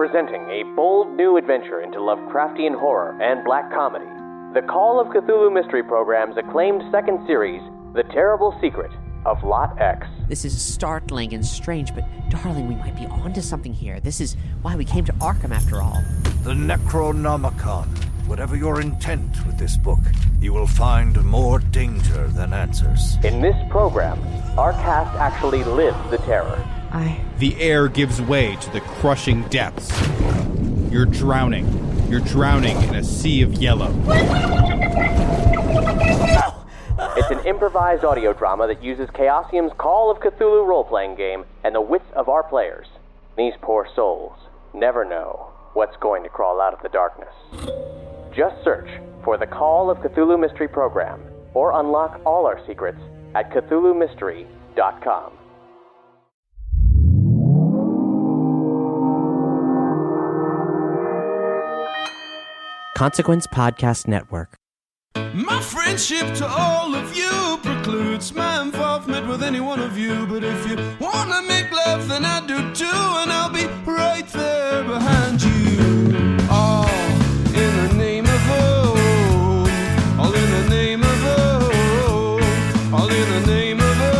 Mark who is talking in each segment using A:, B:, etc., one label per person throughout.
A: presenting a bold new adventure into Lovecraftian horror and black comedy. The Call of Cthulhu Mystery Program's acclaimed second series, The Terrible Secret of Lot X.
B: This is startling and strange, but darling, we might be onto something here. This is why we came to Arkham after all.
C: The Necronomicon. Whatever your intent with this book, you will find more danger than answers.
A: In this program, our cast actually lives the terror.
D: The air gives way to the crushing depths. You're drowning. You're drowning in a sea of yellow.
A: It's an improvised audio drama that uses Chaosium's Call of Cthulhu role-playing game and the wits of our players. These poor souls never know what's going to crawl out of the darkness. Just search for the Call of Cthulhu Mystery Program or unlock all our secrets at CthulhuMystery.com.
B: Consequence Podcast Network.
E: My friendship to all of you precludes my involvement with any one of you. But if you wanna make love, then I do too, and I'll be right there behind you. All in the name of oh, all in the name of oh, all in the name of oh.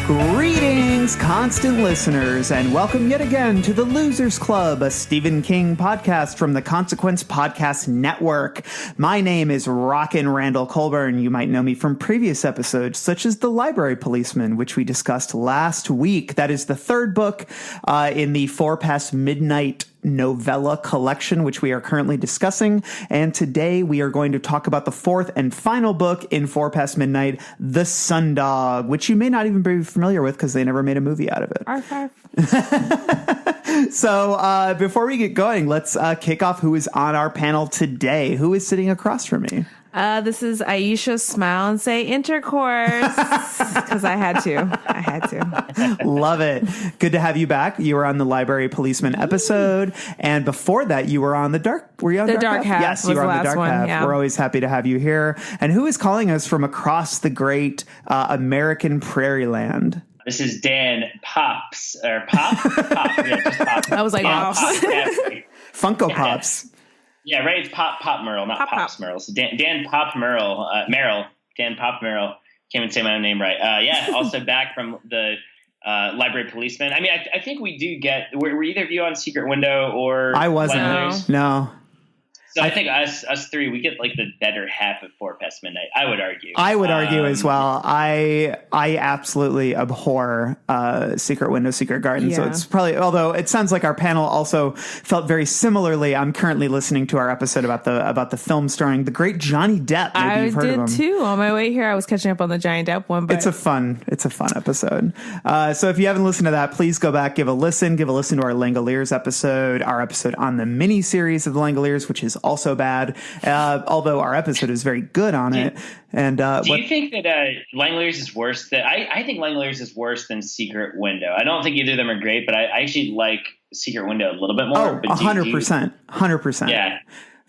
F: Greetings, constant listeners, and welcome yet again to the Losers Club, a Stephen King podcast from the Consequence Podcast Network. My name is Rockin' Randall Colburn. You might know me from previous episodes, such as The Library Policeman, which we discussed last week. That is the third book in the Four Past Midnight novella collection, which we are currently discussing. And today we are going to talk about the fourth and final book in Four Past Midnight, The Sundog, which you may not even be familiar with because they never made a movie out of it.
G: Arf.
F: So before we get going, let's kick off who is on our panel today. Who is sitting across from me?
G: This is Aisha. Smile and say intercourse, because I had to.
F: Love it. Good to have you back. You were on the Library Policeman episode, and before that, you were on the Dark. Were you on
G: the Dark Half?
F: Yes, you were on the Dark Half.
G: Yeah.
F: We're always happy to have you here. And who is calling us from across the great American prairie land?
H: This is Dan Pops or Pop. Yeah, just Pop.
G: I was like, wow.
F: Funko Pops.
H: Yeah, right. It's Pop Merle, not Pops Merle. So Dan Pop Merle, Dan Pop Merle. Can't even say my own name right. Yeah, also back from the Library Policeman. I mean, I think we do get. Were either of you on Secret Window or?
F: I wasn't. No.
H: So I think us three, we get like the better half of Four Past Midnight. I would argue.
F: I would argue as well. I absolutely abhor Secret Window, Secret Garden. Yeah. So it's probably, although it sounds like our panel also felt very similarly. I'm currently listening to our episode about the film starring the great Johnny Depp. Maybe you've heard of him.
G: I did too. On my way here, I was catching up on the Johnny Depp one. But
F: it's a fun episode. So if you haven't listened to that, please go back, give a listen to our Langoliers episode, our episode on the mini series of the Langoliers, which is also bad, although our episode is very good on it. And
H: do you think that Langoliers is worse? I think Langoliers is worse than Secret Window. I don't think either of them are great, but I actually like Secret Window a little bit more.
F: Oh, 100%.
H: Yeah.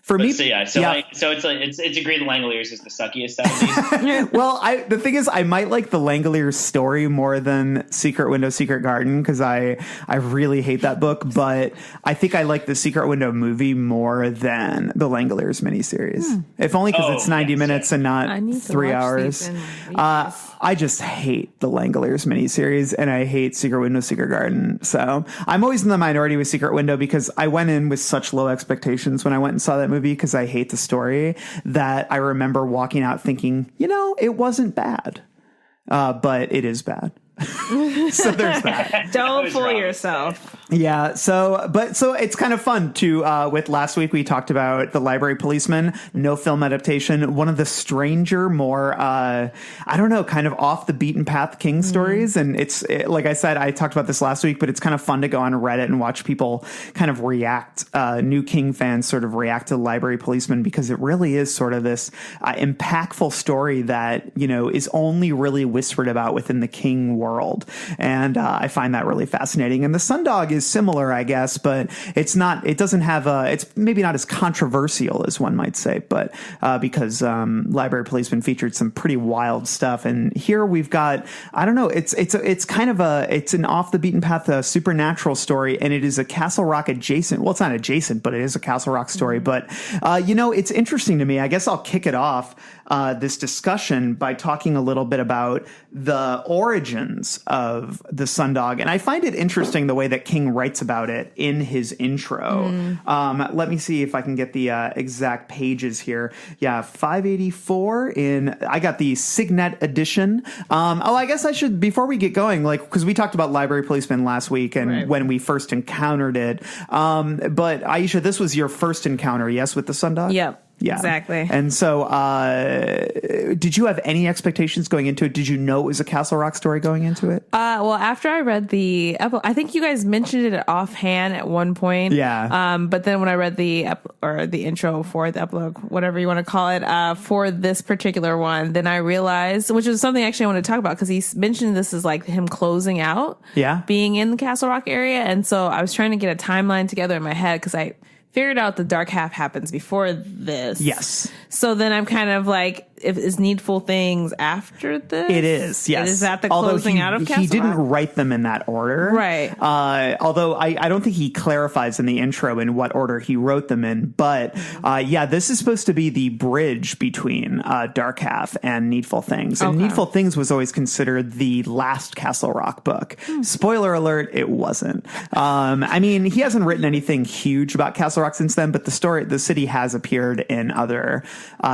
F: For me,
H: so it's agreed the Langoliers is the suckiest out of these.
F: Well, the thing is, I might like the Langoliers story more than Secret Window, Secret Garden, because I really hate that book. But I think I like the Secret Window movie more than the Langoliers miniseries. If only because it's 90 minutes and not 3 hours. I just hate the Langoliers miniseries, and I hate Secret Window, Secret Garden. So I'm always in the minority with Secret Window because I went in with such low expectations when I went and saw that movie because I hate the story that I remember walking out thinking, it wasn't bad, but it is bad. So there's that.
G: Don't fool yourself.
F: Yeah. So it's kind of fun to, with last week, we talked about The Library Policeman, no film adaptation, one of the stranger, more, kind of off the beaten path King stories. And like I said, I talked about this last week, but it's kind of fun to go on Reddit and watch people kind of react, new King fans sort of react to The Library Policeman, because it really is sort of this impactful story that, is only really whispered about within the King world. world. And I find that really fascinating. And the Sundog is similar, I guess, but it's maybe not as controversial as one might say, but because Library Policeman featured some pretty wild stuff. And here we've got, I don't know, it's an off the beaten path supernatural story, and it is a Castle Rock adjacent. Well, it's not adjacent, but it is a Castle Rock story. But it's interesting to me. I guess I'll kick it off this discussion by talking a little bit about the origins of the Sundog. And I find it interesting the way that King writes about it in his intro. Let me see if I can get the exact pages here. Yeah, 584 I got the Signet edition. I guess I should, before we get going, because we talked about Library Policeman last week and when we first encountered it. But Aisha, this was your first encounter, yes, with the Sundog?
G: Yep.
F: Yeah,
G: exactly.
F: And so, did you have any expectations going into it? Did you know it was a Castle Rock story going into it?
G: Well, after I read the I think you guys mentioned it offhand at one point.
F: Yeah.
G: But then when I read the intro for the epilogue, whatever you want to call it, for this particular one, then I realized, which is something actually I want to talk about, because he mentioned this is like him closing out, being in the Castle Rock area, and so I was trying to get a timeline together in my head because I figured out the Dark Half happens before this.
F: Yes.
G: So then I'm kind of like, is Needful Things after this?
F: It is, yes.
G: Is that the closing out of Castle
F: He didn't
G: Rock?
F: write them in that order.
G: Right.
F: Although I don't think he clarifies in the intro in what order he wrote them in. But this is supposed to be the bridge between Dark Half and Needful Things. And Needful Things was always considered the last Castle Rock book. Spoiler alert, it wasn't. He hasn't written anything huge about Castle Rock since then, but the city has appeared in other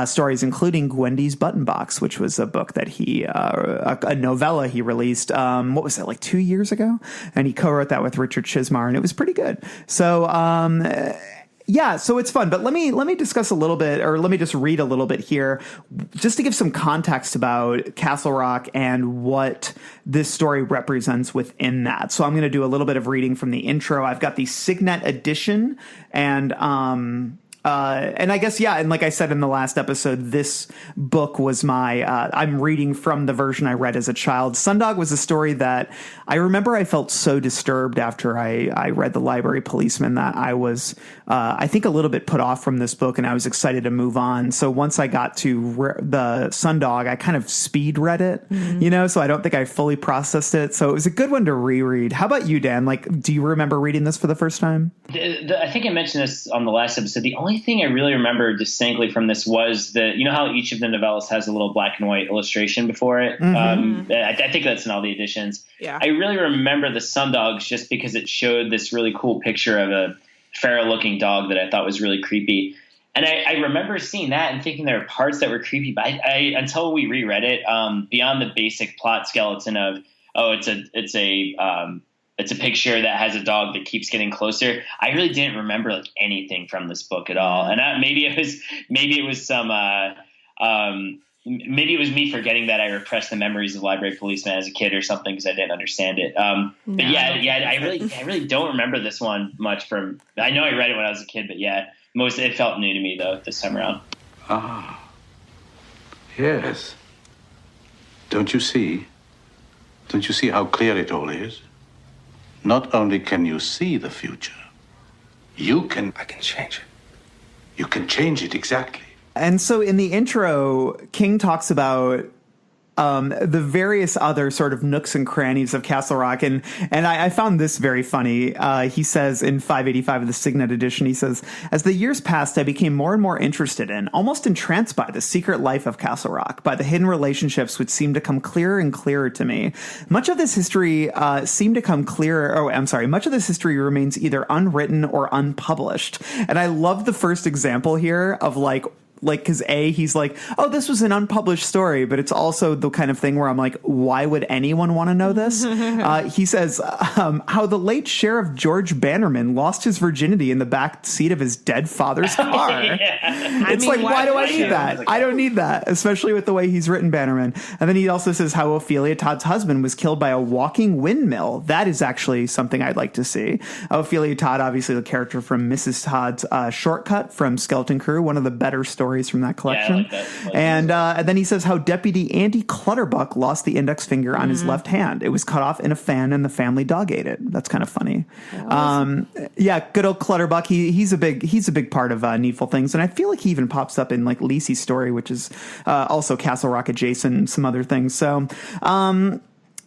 F: stories, including Gwendy's Button Box, which was a book that a novella he released, what was that, like 2 years ago? And he co-wrote that with Richard Chismar, and it was pretty good. So, so it's fun. But let me discuss a little bit, or let me just read a little bit here, just to give some context about Castle Rock and what this story represents within that. So I'm going to do a little bit of reading from the intro. I've got the Signet edition, and I guess, and like I said in the last episode, this book was I'm reading from the version I read as a child. Sundog was a story that I remember I felt so disturbed after I read The Library Policeman that I was, I think, a little bit put off from this book, and I was excited to move on. So once I got to the Sundog, I kind of speed read it, so I don't think I fully processed it. So it was a good one to reread. How about you, Dan? Do you remember reading this for the first time?
H: I think I mentioned this on the last episode. The only thing I really remember distinctly from this was how each of the novellas has a little black and white illustration before it. I think that's in all the editions.
G: Yeah.
H: I really remember the Sundogs just because it showed this really cool picture of a feral looking dog that I thought was really creepy. And I remember seeing that and thinking there were parts that were creepy, but I until we reread it, beyond the basic plot skeleton of, it's a picture that has a dog that keeps getting closer, I really didn't remember anything from this book at all. And maybe it was me forgetting that I repressed the memories of Library Policeman as a kid or something because I didn't understand it. I really don't remember this one much from. I know I read it when I was a kid, but it felt new to me though this time around.
I: Ah, yes. Don't you see? Don't you see how clear it all is? Not only can you see the future, I can change it. You can change it, exactly.
F: And so in the intro, King talks about the various other sort of nooks and crannies of Castle Rock. And I found this very funny. He says in 585 of the Signet edition, he says, as the years passed, I became more and more interested in, almost entranced by the secret life of Castle Rock, by the hidden relationships which seemed to come clearer and clearer to me. Much of this history much of this history remains either unwritten or unpublished. And I love the first example here of because he's like, oh, this was an unpublished story, but it's also the kind of thing where I'm like, why would anyone want to know this? He says how the late Sheriff George Bannerman lost his virginity in the back seat of his dead father's car. Why do I need that? I don't need that, especially with the way he's written Bannerman. And then he also says how Ophelia Todd's husband was killed by a walking windmill. That is actually something I'd like to see. Ophelia Todd, obviously the character from Mrs. Todd's Shortcut from Skeleton Crew, one of the better stories stories from that collection.
H: Yeah, I like that.
F: And then he says how Deputy Andy Clutterbuck lost the index finger on his left hand. It was cut off in a fan, and the family dog ate it. That's kind of funny. Good old Clutterbuck. He's a big part of Needful Things, and I feel like he even pops up in like Lacey's story, which is also Castle Rock adjacent, and some other things.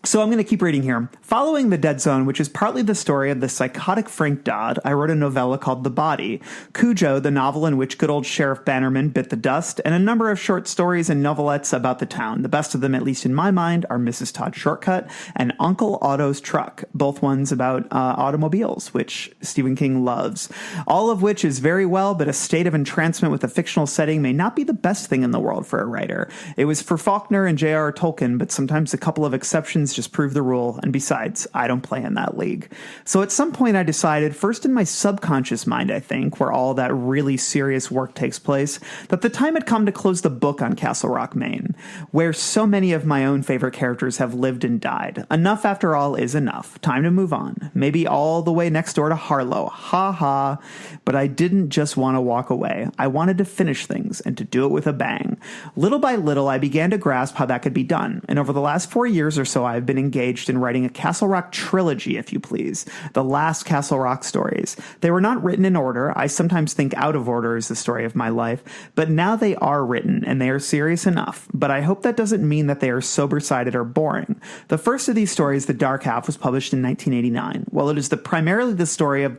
F: So I'm going to keep reading here. Following The Dead Zone, which is partly the story of the psychotic Frank Dodd, I wrote a novella called The Body, Cujo, the novel in which good old Sheriff Bannerman bit the dust, and a number of short stories and novelettes about the town. The best of them, at least in my mind, are Mrs. Todd's Shortcut and Uncle Otto's Truck, both ones about automobiles, which Stephen King loves. All of which is very well, but a state of entrancement with a fictional setting may not be the best thing in the world for a writer. It was for Faulkner and J.R.R. Tolkien, but sometimes a couple of exceptions just prove the rule, and besides, I don't play in that league. So at some point I decided, first in my subconscious mind, I think, where all that really serious work takes place, that the time had come to close the book on Castle Rock, Maine, where so many of my own favorite characters have lived and died. Enough, after all, is enough. Time to move on. Maybe all the way next door to Harlow. Ha ha. But I didn't just want to walk away. I wanted to finish things, and to do it with a bang. Little by little, I began to grasp how that could be done, and over the last 4 years or so, I've been engaged in writing a Castle Rock trilogy, if you please. The last Castle Rock stories. They were not written in order. I sometimes think out of order is the story of my life, but now they are written, and they are serious enough. But I hope that doesn't mean that they are sober-sided or boring. The first of these stories, The Dark Half, was published in 1989. While it is primarily the story of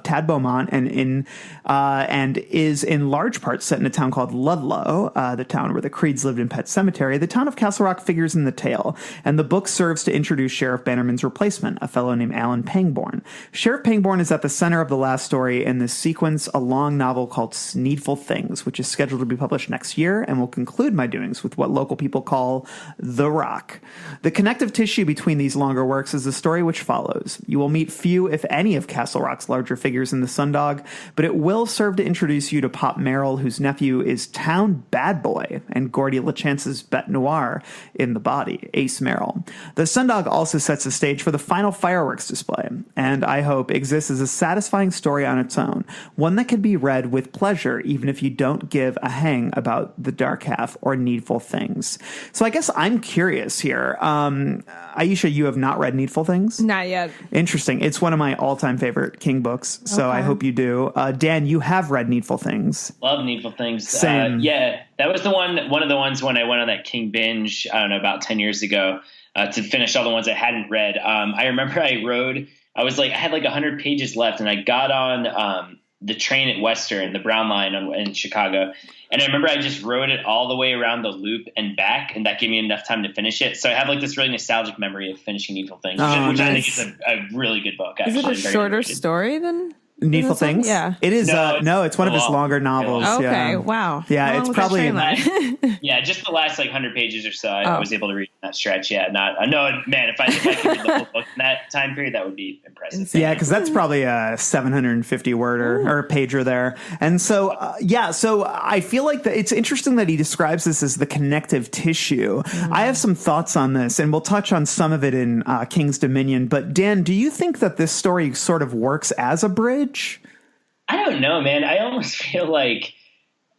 F: Tad Beaumont and is in large part set in a town called Ludlow, the town where the Creeds lived in Pet Cemetery. The town of Castle Rock figures in the tale, and the book serves to introduce Sheriff Bannerman's replacement, a fellow named Alan Pangborn. Sheriff Pangborn is at the center of the last story in this sequence, a long novel called Needful Things, which is scheduled to be published next year and will conclude my doings with what local people call The Rock. The connective tissue between these longer works is the story which follows. You will meet few, if any, of Castle Rock's larger figures in the Sundog, but it will serve to introduce you to Pop Merrill, whose nephew is town bad boy, and Gordy LeChance's bête noir in The Body, Ace Merrill. The Sundog also sets the stage for the final fireworks display, and I hope exists as a satisfying story on its own, one that can be read with pleasure, even if you don't give a hang about The Dark Half or Needful Things. So I guess I'm curious here. Aisha, you have not read Needful Things?
G: Not yet.
F: Interesting. It's one of my all-time favorite King books, so
G: Okay.
F: I hope you do. Dan, you have read Needful Things.
H: Love Needful Things.
F: Same.
H: Yeah, that was one of the ones when I went on that King binge, I don't know, about 10 years ago, to finish all the ones I hadn't read. I remember I had like 100 pages left, and I got on the train at Western, the Brown Line in Chicago. And I remember I just rode it all the way around the loop and back, and that gave me enough time to finish it. So I have like this really nostalgic memory of finishing Needful Things, which I think is a really good book.
G: Is it a shorter story than
F: Needful Things?
G: Yeah.
F: It is. No, it's one of his longer novels.
G: Okay,
F: yeah.
G: wow.
F: Yeah,
G: How
F: it's
G: long was
F: probably.
G: that train ride?
H: Yeah, just the last like 100 pages or so, I was able to read in that stretch. Yeah, man, if I could read the whole book in that time period, that would be impressive.
F: Yeah, because that's probably a 750 worder or a pager there. And so, so I feel like it's interesting that he describes this as the connective tissue. Mm-hmm. I have some thoughts on this, and we'll touch on some of it in King's Dominion. But Dan, do you think that this story sort of works as a bridge?
H: I don't know, man. I almost feel like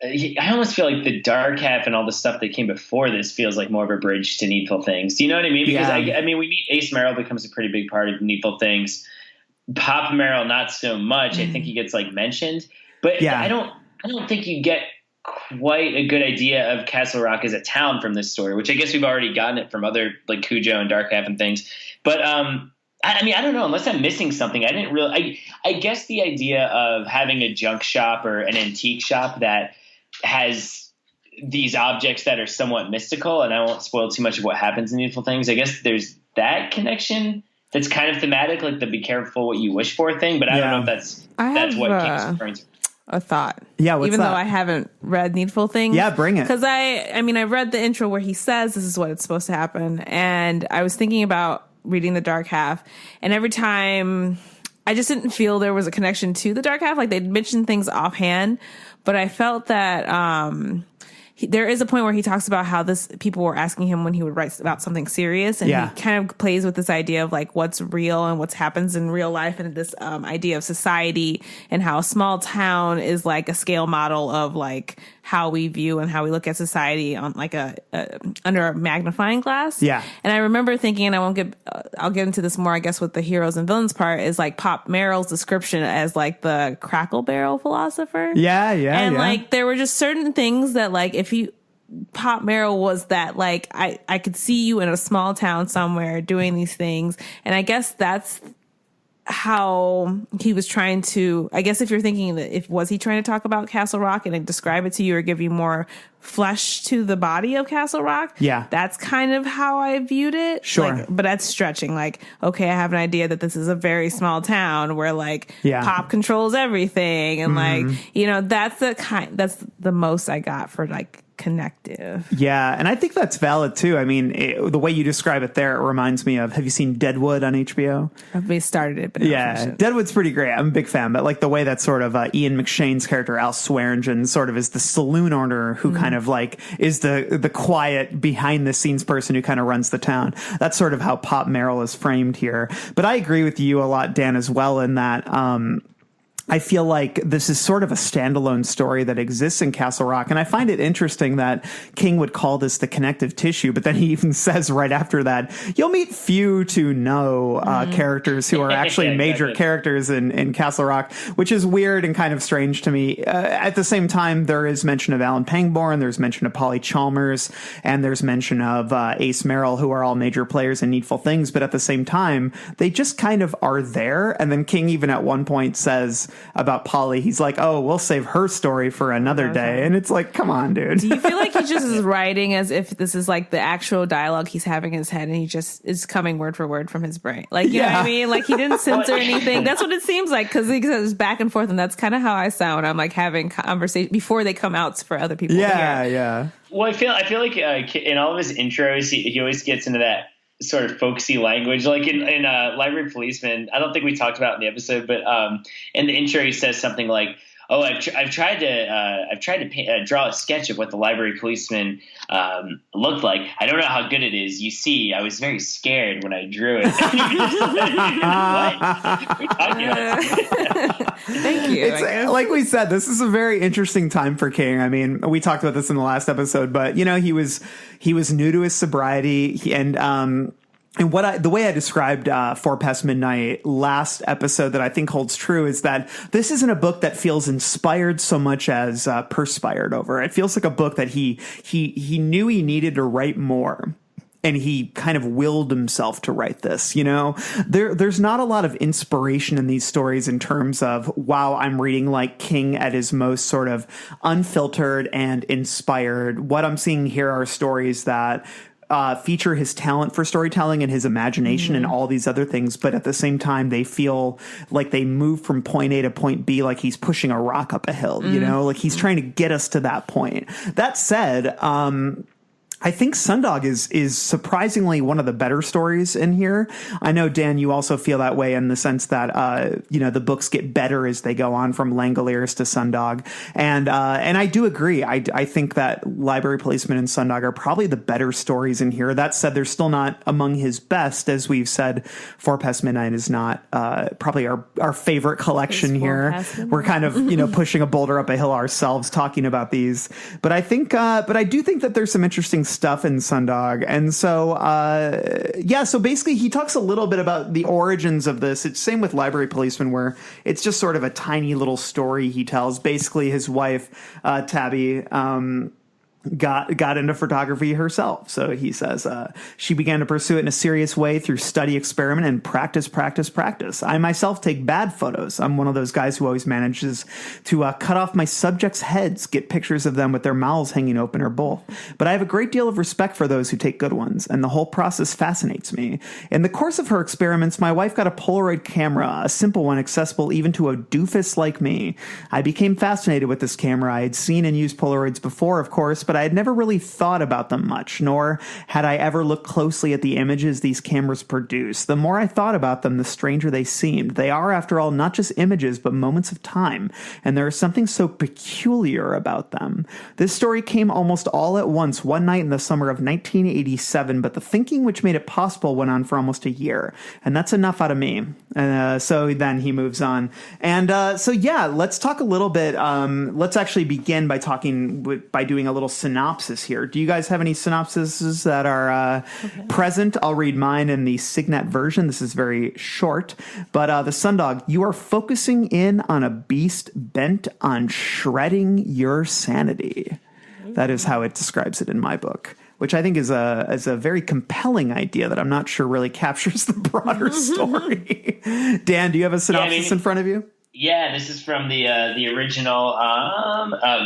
H: the Dark Half and all the stuff that came before this feels like more of a bridge to Needful Things. Do you know what I mean? Because I mean, we meet Ace Merrill becomes a pretty big part of Needful Things. Pop Merrill, not so much. I think he gets like mentioned, but I don't think you get quite a good idea of Castle Rock as a town from this story, which I guess we've already gotten it from other like Cujo and Dark Half and things. But I mean, I don't know, unless I'm missing something. I guess the idea of having a junk shop or an antique shop that has these objects that are somewhat mystical, and I won't spoil too much of what happens in Needful Things. I guess there's that connection that's kind of thematic, like the be careful what you wish for thing, but I don't know if that's what King's referring to.
G: A thought.
F: Yeah, what's
G: even
F: that?
G: though I haven't read Needful Things.
F: Yeah, bring it.
G: Because I read the intro where he says this is what it's supposed to happen, and I was thinking about reading The Dark Half, and every time I just didn't feel there was a connection to The Dark Half. Like they'd mentioned things offhand, but I felt that there is a point where he talks about how people were asking him when he would write about something serious, and he kind of plays with this idea of like what's real and what happens in real life, and this idea of society and how a small town is like a scale model of like how we view and how we look at society on like under a magnifying glass.
F: Yeah.
G: And I remember thinking, and I'll get into this more, I guess, with the heroes and villains part, is like Pop Merrill's description as like the Crackle Barrel philosopher.
F: Yeah.
G: And like there were just certain things that like Pop Merrill was that like I could see you in a small town somewhere doing these things, and I guess that's how he was trying to, I guess if you're thinking that was he trying to talk about Castle Rock and describe it to you or give you more flesh to the body of Castle Rock?
F: Yeah.
G: That's kind of how I viewed it.
F: Sure.
G: Like, but that's stretching. Like, okay, I have an idea that this is a very small town where like Pop controls everything. And like, that's the most I got for like connective.
F: Yeah, and I think that's valid too. I mean, the way you describe it there, it reminds me of, have you seen Deadwood on HBO?
G: I've started it, but
F: yeah, Deadwood's pretty great. I'm a big fan, but like the way that sort of Ian McShane's character, Al Swearingen, sort of is the saloon owner who kind of like is the quiet behind the scenes person who kind of runs the town. That's sort of how Pop Merrill is framed here. But I agree with you a lot, Dan, as well, in that I feel like this is sort of a standalone story that exists in Castle Rock. And I find it interesting that King would call this the connective tissue, but then he even says right after that, you'll meet few to no characters who are actually major characters in Castle Rock, which is weird and kind of strange to me. At the same time, there is mention of Alan Pangborn, there's mention of Polly Chalmers, and there's mention of Ace Merrill, who are all major players in Needful Things. But at the same time, they just kind of are there. And then King even at one point says about Polly, he's like, oh, we'll save her story for another day. And it's like, come on, dude.
G: Do you feel like he just is writing as if this is like the actual dialogue he's having in his head and he just is coming word for word from his brain? Like, you know what I mean? Like he didn't censor anything. That's what it seems like, because he goes back and forth, and that's kind of how I sound when I'm like having conversation before they come out for other people to hear.
F: Yeah.
H: Well, I feel like in all of his intros, he always gets into that sort of folksy language, like in Library Policeman. I don't think we talked about it in the episode, but in the intro he says something like, "Oh, I've tried to draw a sketch of what the library policeman looked like. I don't know how good it is. You see, I was very scared when I drew it."
G: Thank you.
F: It's, like we said, this is a very interesting time for King. I mean, we talked about this in the last episode, but he was new to his sobriety, and the way I described 4 Past Midnight last episode that I think holds true is that this isn't a book that feels inspired so much as perspired over. It feels like a book that he knew he needed to write more, and he kind of willed himself to write this. There's not a lot of inspiration in these stories in terms of, wow, I'm reading like King at his most sort of unfiltered and inspired. What I'm seeing here are stories that feature his talent for storytelling and his imagination and all these other things, but at the same time they feel like they move from point A to point B, like he's pushing a rock up a hill, like he's trying to get us to that point. That said, I think Sundog is surprisingly one of the better stories in here. I know, Dan, you also feel that way in the sense that, the books get better as they go on from Langoliers to Sundog. And I do agree. I think that Library Policeman and Sundog are probably the better stories in here. That said, they're still not among his best. As we've said, 4 Past Midnight is not, probably our favorite collection here. We're kind of, pushing a boulder up a hill ourselves talking about these. But I think, but I do think that there's some interesting stuff in Sundog. And so, so basically he talks a little bit about the origins of this. It's same with Library Policeman, where it's just sort of a tiny little story he tells. Basically his wife, Tabby, got into photography herself. So he says, she began to pursue it in a serious way through study, experiment, and practice. I myself take bad photos. I'm one of those guys who always manages to cut off my subjects' heads, get pictures of them with their mouths hanging open or both. But I have a great deal of respect for those who take good ones, and the whole process fascinates me. In the course of her experiments, my wife got a Polaroid camera, a simple one accessible even to a doofus like me. I became fascinated with this camera. I had seen and used Polaroids before, of course, but but I had never really thought about them much, nor had I ever looked closely at the images these cameras produce. The more I thought about them, the stranger they seemed. They are, after all, not just images, but moments of time, and there is something so peculiar about them. This story came almost all at once one night in the summer of 1987, but the thinking which made it possible went on for almost a year, and that's enough out of me. So then he moves on. And let's talk a little bit. Let's actually begin by doing a little synopsis here. Do you guys have any synopsises that are present? I'll read mine in the Signet version. This is very short. But the Sundog, you are focusing in on a beast bent on shredding your sanity. That is how it describes it in my book, which I think is a very compelling idea that I'm not sure really captures the broader story. Dan, do you have a synopsis in front of you?
H: Yeah, this is from the original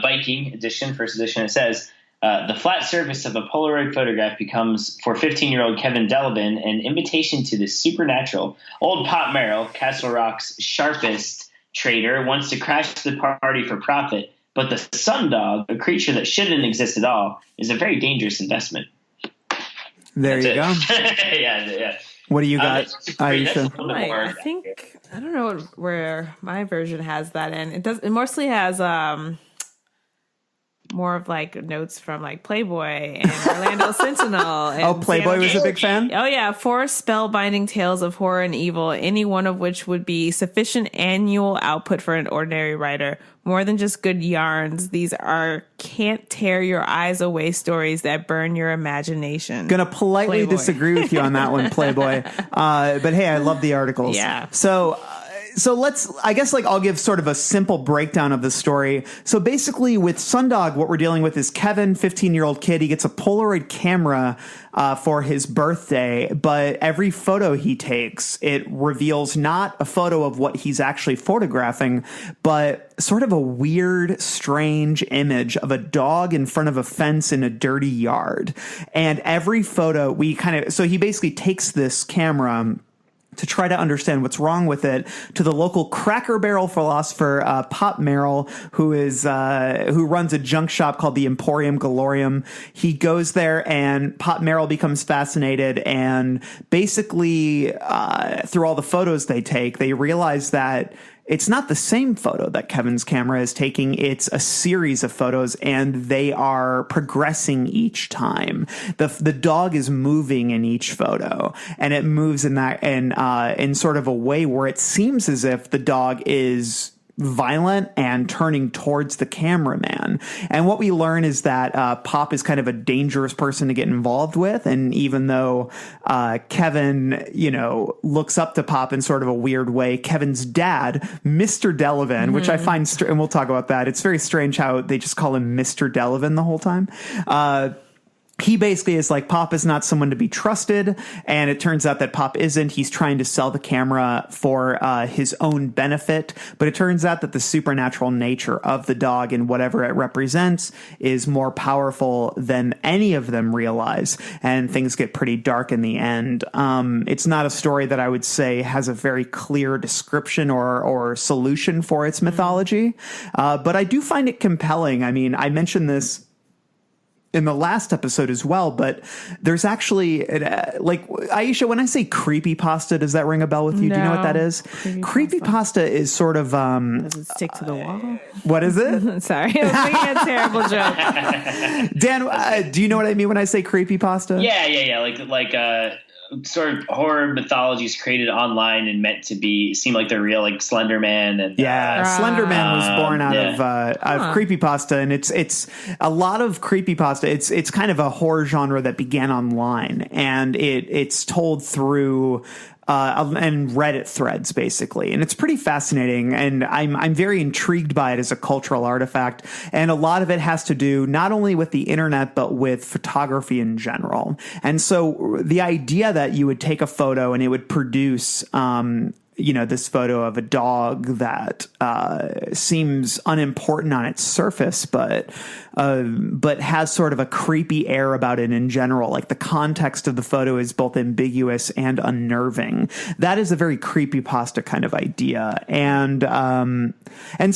H: Viking edition, first edition. It says, the flat surface of a Polaroid photograph becomes, for 15-year-old Kevin Delavin, an invitation to the supernatural. Old Pop Merrill, Castle Rock's sharpest trader, wants to crash the party for profit, but the Sundog, a creature that shouldn't exist at all, is a very dangerous investment.
F: There you go.
H: Yeah.
F: What do you got, Aisha?
G: I think I don't know where my version has that in. It mostly has more of like notes from like Playboy and Orlando Sentinel. And
F: Playboy was a big fan?
G: Oh yeah, 4 spellbinding tales of horror and evil, any one of which would be sufficient annual output for an ordinary writer. More than just good yarns, these are can't tear your eyes away stories that burn your imagination.
F: Gonna politely disagree with you on that one, Playboy. But hey, I love the articles.
G: Yeah.
F: So I'll give sort of a simple breakdown of the story. So basically with Sundog, what we're dealing with is Kevin, 15-year-old kid. He gets a Polaroid camera for his birthday, but every photo he takes, it reveals not a photo of what he's actually photographing, but sort of a weird, strange image of a dog in front of a fence in a dirty yard. And every photo so he basically takes this camera to try to understand what's wrong with it to the local Cracker Barrel philosopher, Pop Merrill, who runs a junk shop called the Emporium Galorium. He goes there and Pop Merrill becomes fascinated, and basically, through all the photos they take, they realize that it's not the same photo that Kevin's camera is taking. It's a series of photos, and they are progressing each time. The dog is moving in each photo, and it moves in sort of a way where it seems as if the dog is violent and turning towards the cameraman. And what we learn is that Pop is kind of a dangerous person to get involved with. And even though Kevin, looks up to Pop in sort of a weird way, Kevin's dad, Mr. Delavin, which I find, and we'll talk about that. It's very strange how they just call him Mr. Delavin the whole time. He basically is like, Pop is not someone to be trusted, and it turns out that Pop isn't. He's trying to sell the camera for his own benefit, but it turns out that the supernatural nature of the dog and whatever it represents is more powerful than any of them realize, and things get pretty dark in the end. It's not a story that I would say has a very clear description or solution for its mythology, but I do find it compelling. I mean, I mentioned this in the last episode as well, but there's actually Aisha, when I say creepypasta, does that ring a bell with you? Do you know what that is? Creepypasta is sort of
G: does it stick to the wall?
F: What is it?
G: Sorry, I was making a terrible joke.
F: Dan, do you know what I mean when I say creepypasta?
H: Yeah. Like sort of horror mythologies created online and meant to seem like they're real, like Slender Man. And
F: Slender Man was born out of creepypasta, and it's a lot of creepypasta. It's kind of a horror genre that began online, and it's told through and Reddit threads, basically. And it's pretty fascinating, and I'm very intrigued by it as a cultural artifact. And a lot of it has to do not only with the internet, but with photography in general. And so the idea that you would take a photo and it would produce this photo of a dog that seems unimportant on its surface, but but has sort of a creepy air about it in general. Like the context of the photo is both ambiguous and unnerving. That is a very creepypasta kind of idea. And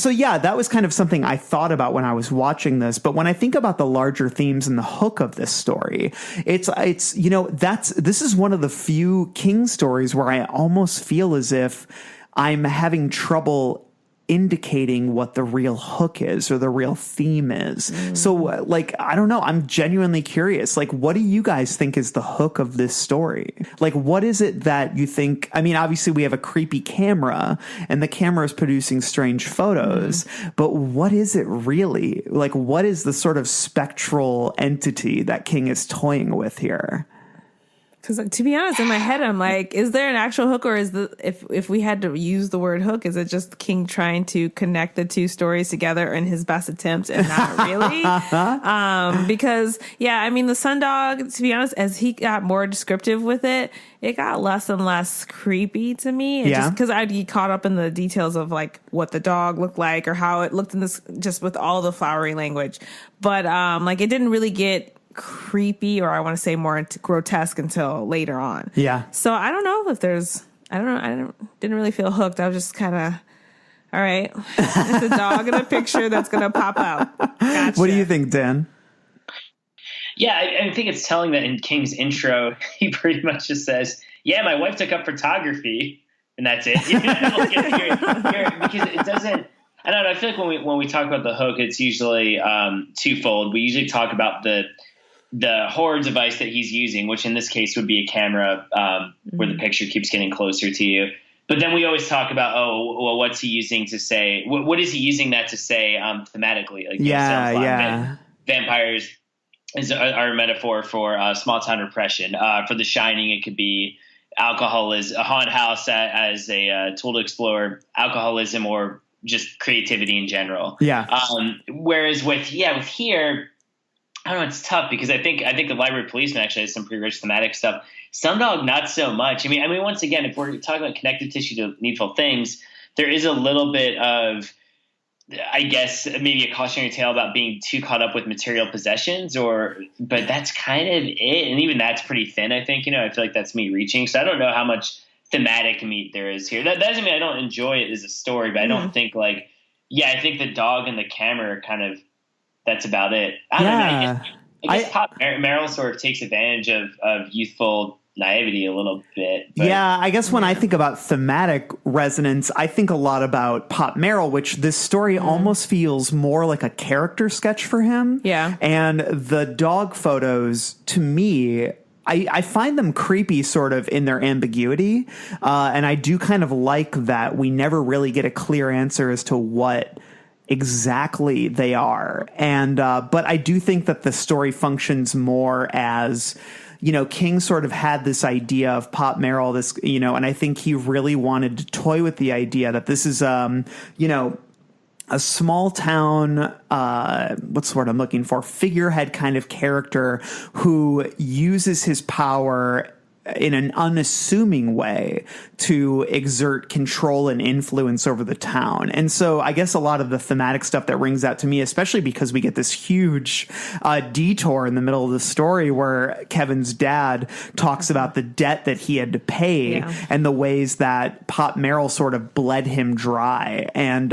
F: so, yeah, that was kind of something I thought about when I was watching this. But when I think about the larger themes and the hook of this story, it's this is one of the few King stories where I almost feel as if I'm having trouble indicating what the real hook is or the real theme is. So like, I don't know. I'm genuinely curious. Like, what do you guys think is the hook of this story? Like, what is it that you think? I mean, obviously we have a creepy camera and the camera is producing strange photos, but what is it really? Like, what is the sort of spectral entity that King is toying with here?
G: Because to be honest, in my head, I'm like, is there an actual hook, or is if we had to use the word hook, is it just King trying to connect the two stories together in his best attempt and not really? Because yeah, I mean, the Sundog, to be honest, as he got more descriptive with it, it got less and less creepy to me. Just because I'd get caught up in the details of like what the dog looked like or how it looked in this, just with all the flowery language. But like it didn't really get creepy, or I want to say more grotesque, until later on. Yeah. So I don't know if there's, I don't know. Didn't really feel hooked. I was just kind of, all right, it's a dog in a picture that's going to pop out. Gotcha.
F: What do you think, Dan?
H: Yeah, I think it's telling that in King's intro, he pretty much just says, yeah, my wife took up photography, and that's it. Because it doesn't, I don't know, I feel like when we talk about the hook, it's usually twofold. We usually talk about the horror device that he's using, which in this case would be a camera, where the picture keeps getting closer to you. But then we always talk about, what's he using to say? What is he using that to say thematically? Like, vampires are a metaphor for small town repression. For The Shining, it could be alcoholism, a haunted house as a tool to explore alcoholism or just creativity in general. Yeah. Whereas with here, I don't know, it's tough because I think the Library Policeman actually has some pretty rich thematic stuff. Sundog, not so much. I mean, once again, if we're talking about connective tissue to needful things, there is a little bit of, I guess, maybe a cautionary tale about being too caught up with material possessions, but that's kind of it. And even that's pretty thin, I think. I feel like that's me reaching. So I don't know how much thematic meat there is here. That doesn't mean I don't enjoy it as a story, but I don't think I think the dog and the camera are kind of, that's about it. I don't know. I guess Pop Merrill sort of takes advantage of youthful naivety a little bit. But,
F: I guess when I think about thematic resonance, I think a lot about Pop Merrill, which this story almost feels more like a character sketch for him. Yeah. And the dog photos, to me, I find them creepy sort of in their ambiguity. And I do kind of like that we never really get a clear answer as to what exactly they are. And but I do think that the story functions more as, King sort of had this idea of Pop Merrill, and I think he really wanted to toy with the idea that this is, a small town, what's the word I'm looking for? Figurehead kind of character who uses his power in an unassuming way to exert control and influence over the town. And so I guess a lot of the thematic stuff that rings out to me, especially because we get this huge detour in the middle of the story where Kevin's dad talks about the debt that he had to pay and the ways that Pop Merrill sort of bled him dry. And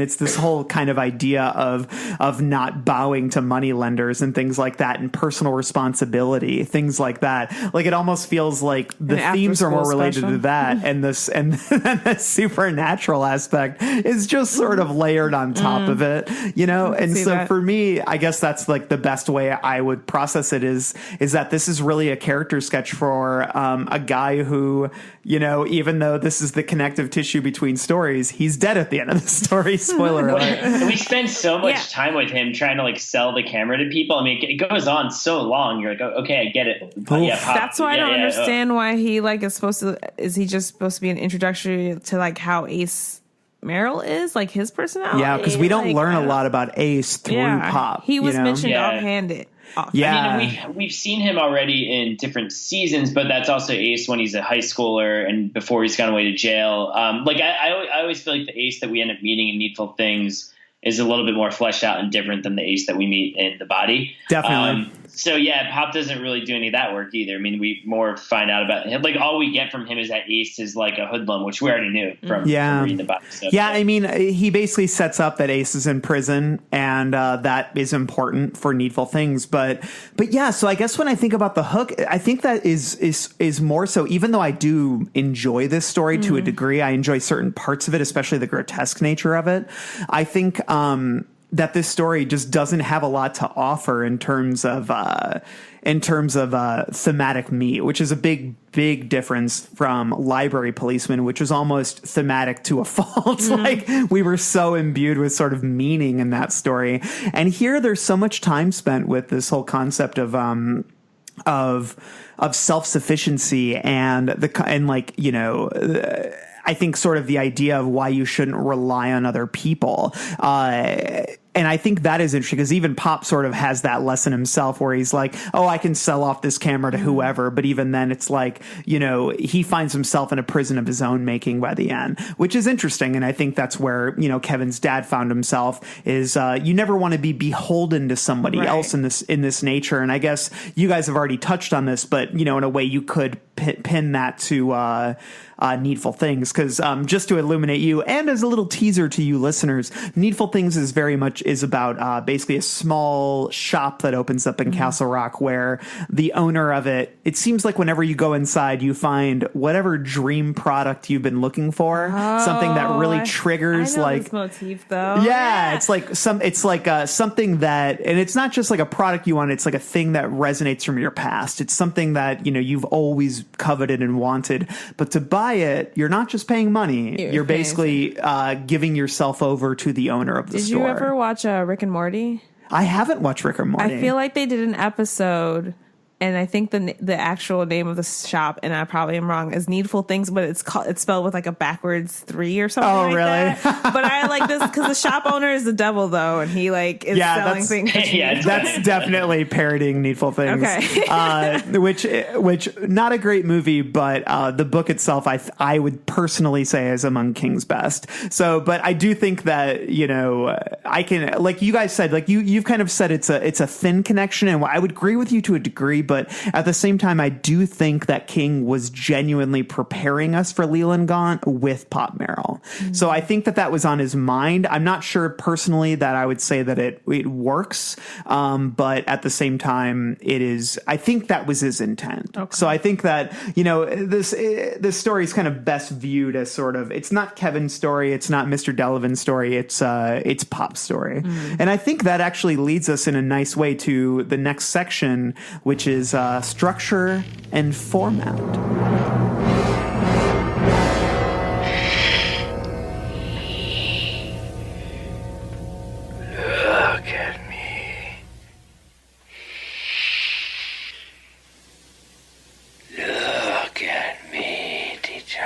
F: it's this whole kind of idea of not bowing to moneylenders and things like that, and personal responsibility, things like that. Like, it almost feels like the themes are more related to that, and the supernatural aspect is just sort of layered on top of it, And so for me, I guess that's like the best way I would process it is that this is really a character sketch for a guy who, even though this is the connective tissue between stories, he's dead at the end of the story. Spoiler alert.
H: We spend so much time with him trying to sell the camera to people. I mean, it goes on so long. You're like, oh, okay, I get it.
G: That's why I don't understand why he is he just supposed to be an introductory to how Ace Merrill is, his personality?
F: Yeah, because we don't learn a lot about Ace through Pop.
G: He was mentioned offhanded.
H: I mean, we've seen him already in different seasons, but that's also Ace when he's a high schooler and before he's gone away to jail. I always feel like the Ace that we end up meeting in Needful Things is a little bit more fleshed out and different than the Ace that we meet in The Body.
F: Definitely.
H: So yeah, Pop doesn't really do any of that work either. I mean, we more find out about him. Like all we get from him is that Ace is like a hoodlum, which we already knew from reading The Body stuff.
F: Yeah, I mean, he basically sets up that Ace is in prison, and that is important for Needful Things. But yeah, so I guess when I think about the hook, I think that is more so. Even though I do enjoy this story to a degree, I enjoy certain parts of it, especially the grotesque nature of it. I think that this story just doesn't have a lot to offer in terms of thematic meat, which is a big difference from Library Policeman, which was almost thematic to a fault. Like we were so imbued with sort of meaning in that story. And here there's so much time spent with this whole concept of self-sufficiency and like, you know, I think sort of the idea of why you shouldn't rely on other people. And I think that is interesting because even Pop sort of has that lesson himself where he's like, oh, I can sell off this camera to whoever. But even then it's like, you know, he finds himself in a prison of his own making by the end, which is interesting. And I think that's where, you know, Kevin's dad found himself is you never want to be beholden to somebody else in this nature. And I guess you guys have already touched on this, but, you know, in a way you could pin that to Needful Things, because just to illuminate you and as a little teaser to you listeners, Needful Things is very much is about basically a small shop that opens up in Castle Rock where the owner of it seems like whenever you go inside you find whatever dream product you've been looking for, something that really triggers
G: I know
F: like
G: this motif though.
F: Yeah, it's like something that, and it's not just like a product you want, it's like a thing that resonates from your past. It's something that, you know, you've always coveted and wanted, but to buy it, you're not just paying money. You're basically giving yourself over to the owner of the store.
G: Did you ever watch Rick and Morty?
F: I haven't watched Rick and Morty.
G: I feel like they did an episode, and I think the actual name of the shop, and I probably am wrong, is Needful Things, but it's spelled with like a backwards 3 or something. Oh, like really? That. But I like this because the shop owner is the devil, though, and he like is selling things.
F: That's definitely parodying Needful Things. Okay, which not a great movie, but the book itself, I would personally say is among King's best. So, but I do think that, you know, I can, like you guys said, like you've kind of said it's a thin connection, and I would agree with you to a degree. But at the same time, I do think that King was genuinely preparing us for Leland Gaunt with Pop Merrill. So I think that was on his mind. I'm not sure personally that I would say that it works. But at the same time, I think that was his intent. Okay. So I think that, you know, this story is kind of best viewed as sort of, it's not Kevin's story. It's not Mr. Delavan's story. It's Pop's story. And I think that actually leads us in a nice way to the next section, which is structure and format.
J: Look at me. Look at me, teacher.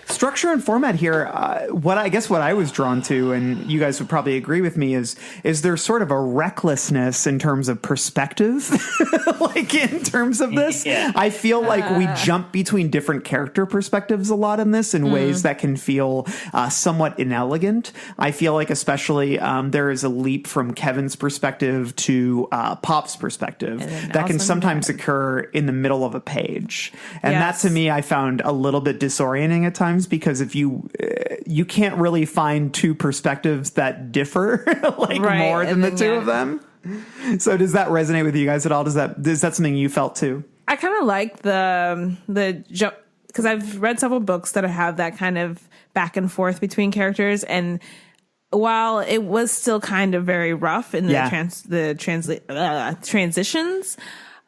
F: Structure and format here, what I was drawn to, and you guys would probably agree with me, is there's sort of a recklessness in terms of perspective. Like in terms of this, I feel like we jump between different character perspectives a lot in this in ways that can feel somewhat inelegant. I feel like especially there is a leap from Kevin's perspective to Pop's perspective that can sometimes occur in the middle of a page. And that to me, I found a little bit disorienting at times, because if you can't really find two perspectives that differ more than the two of them. So does that resonate with you guys at all? Is that something you felt too?
G: I kind of like the jump, because I've read several books that have that kind of back and forth between characters, and while it was still kind of very rough in the transitions,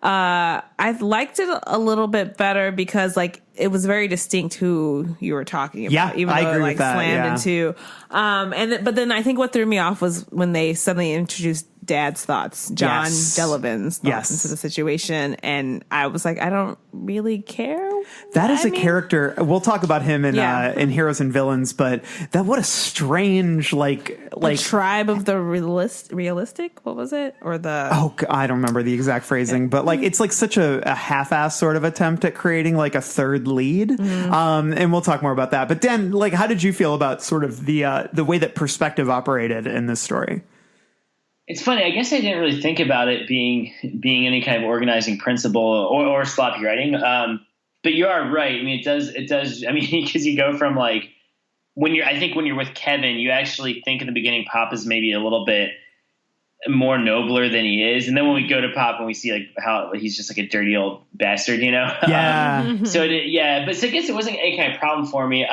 G: I liked it a little bit better because like it was very distinct who you were talking about.
F: Yeah,
G: even
F: I
G: though
F: agree
G: it like slammed into. But then I think what threw me off was when they suddenly introduced dad's thoughts, John Delavan's thoughts into the situation. And I was like, I don't really care.
F: That is a character. We'll talk about him in Heroes and Villains, but what a strange,
G: the tribe of the realistic. What was it? Or the
F: I don't remember the exact phrasing, but it's like such a half-ass sort of attempt at creating like a third lead. And we'll talk more about that. But Dan, how did you feel about sort of the way that perspective operated in this story?
H: It's funny. I guess I didn't really think about it being any kind of organizing principle or sloppy writing. But you are right. I mean, it does. I mean, because you go from I think when you're with Kevin, you actually think in the beginning Pop is maybe a little bit more nobler than he is. And then when we go to Pop and we see how he's just a dirty old bastard,
F: Yeah.
H: But I guess it wasn't any kind of problem for me.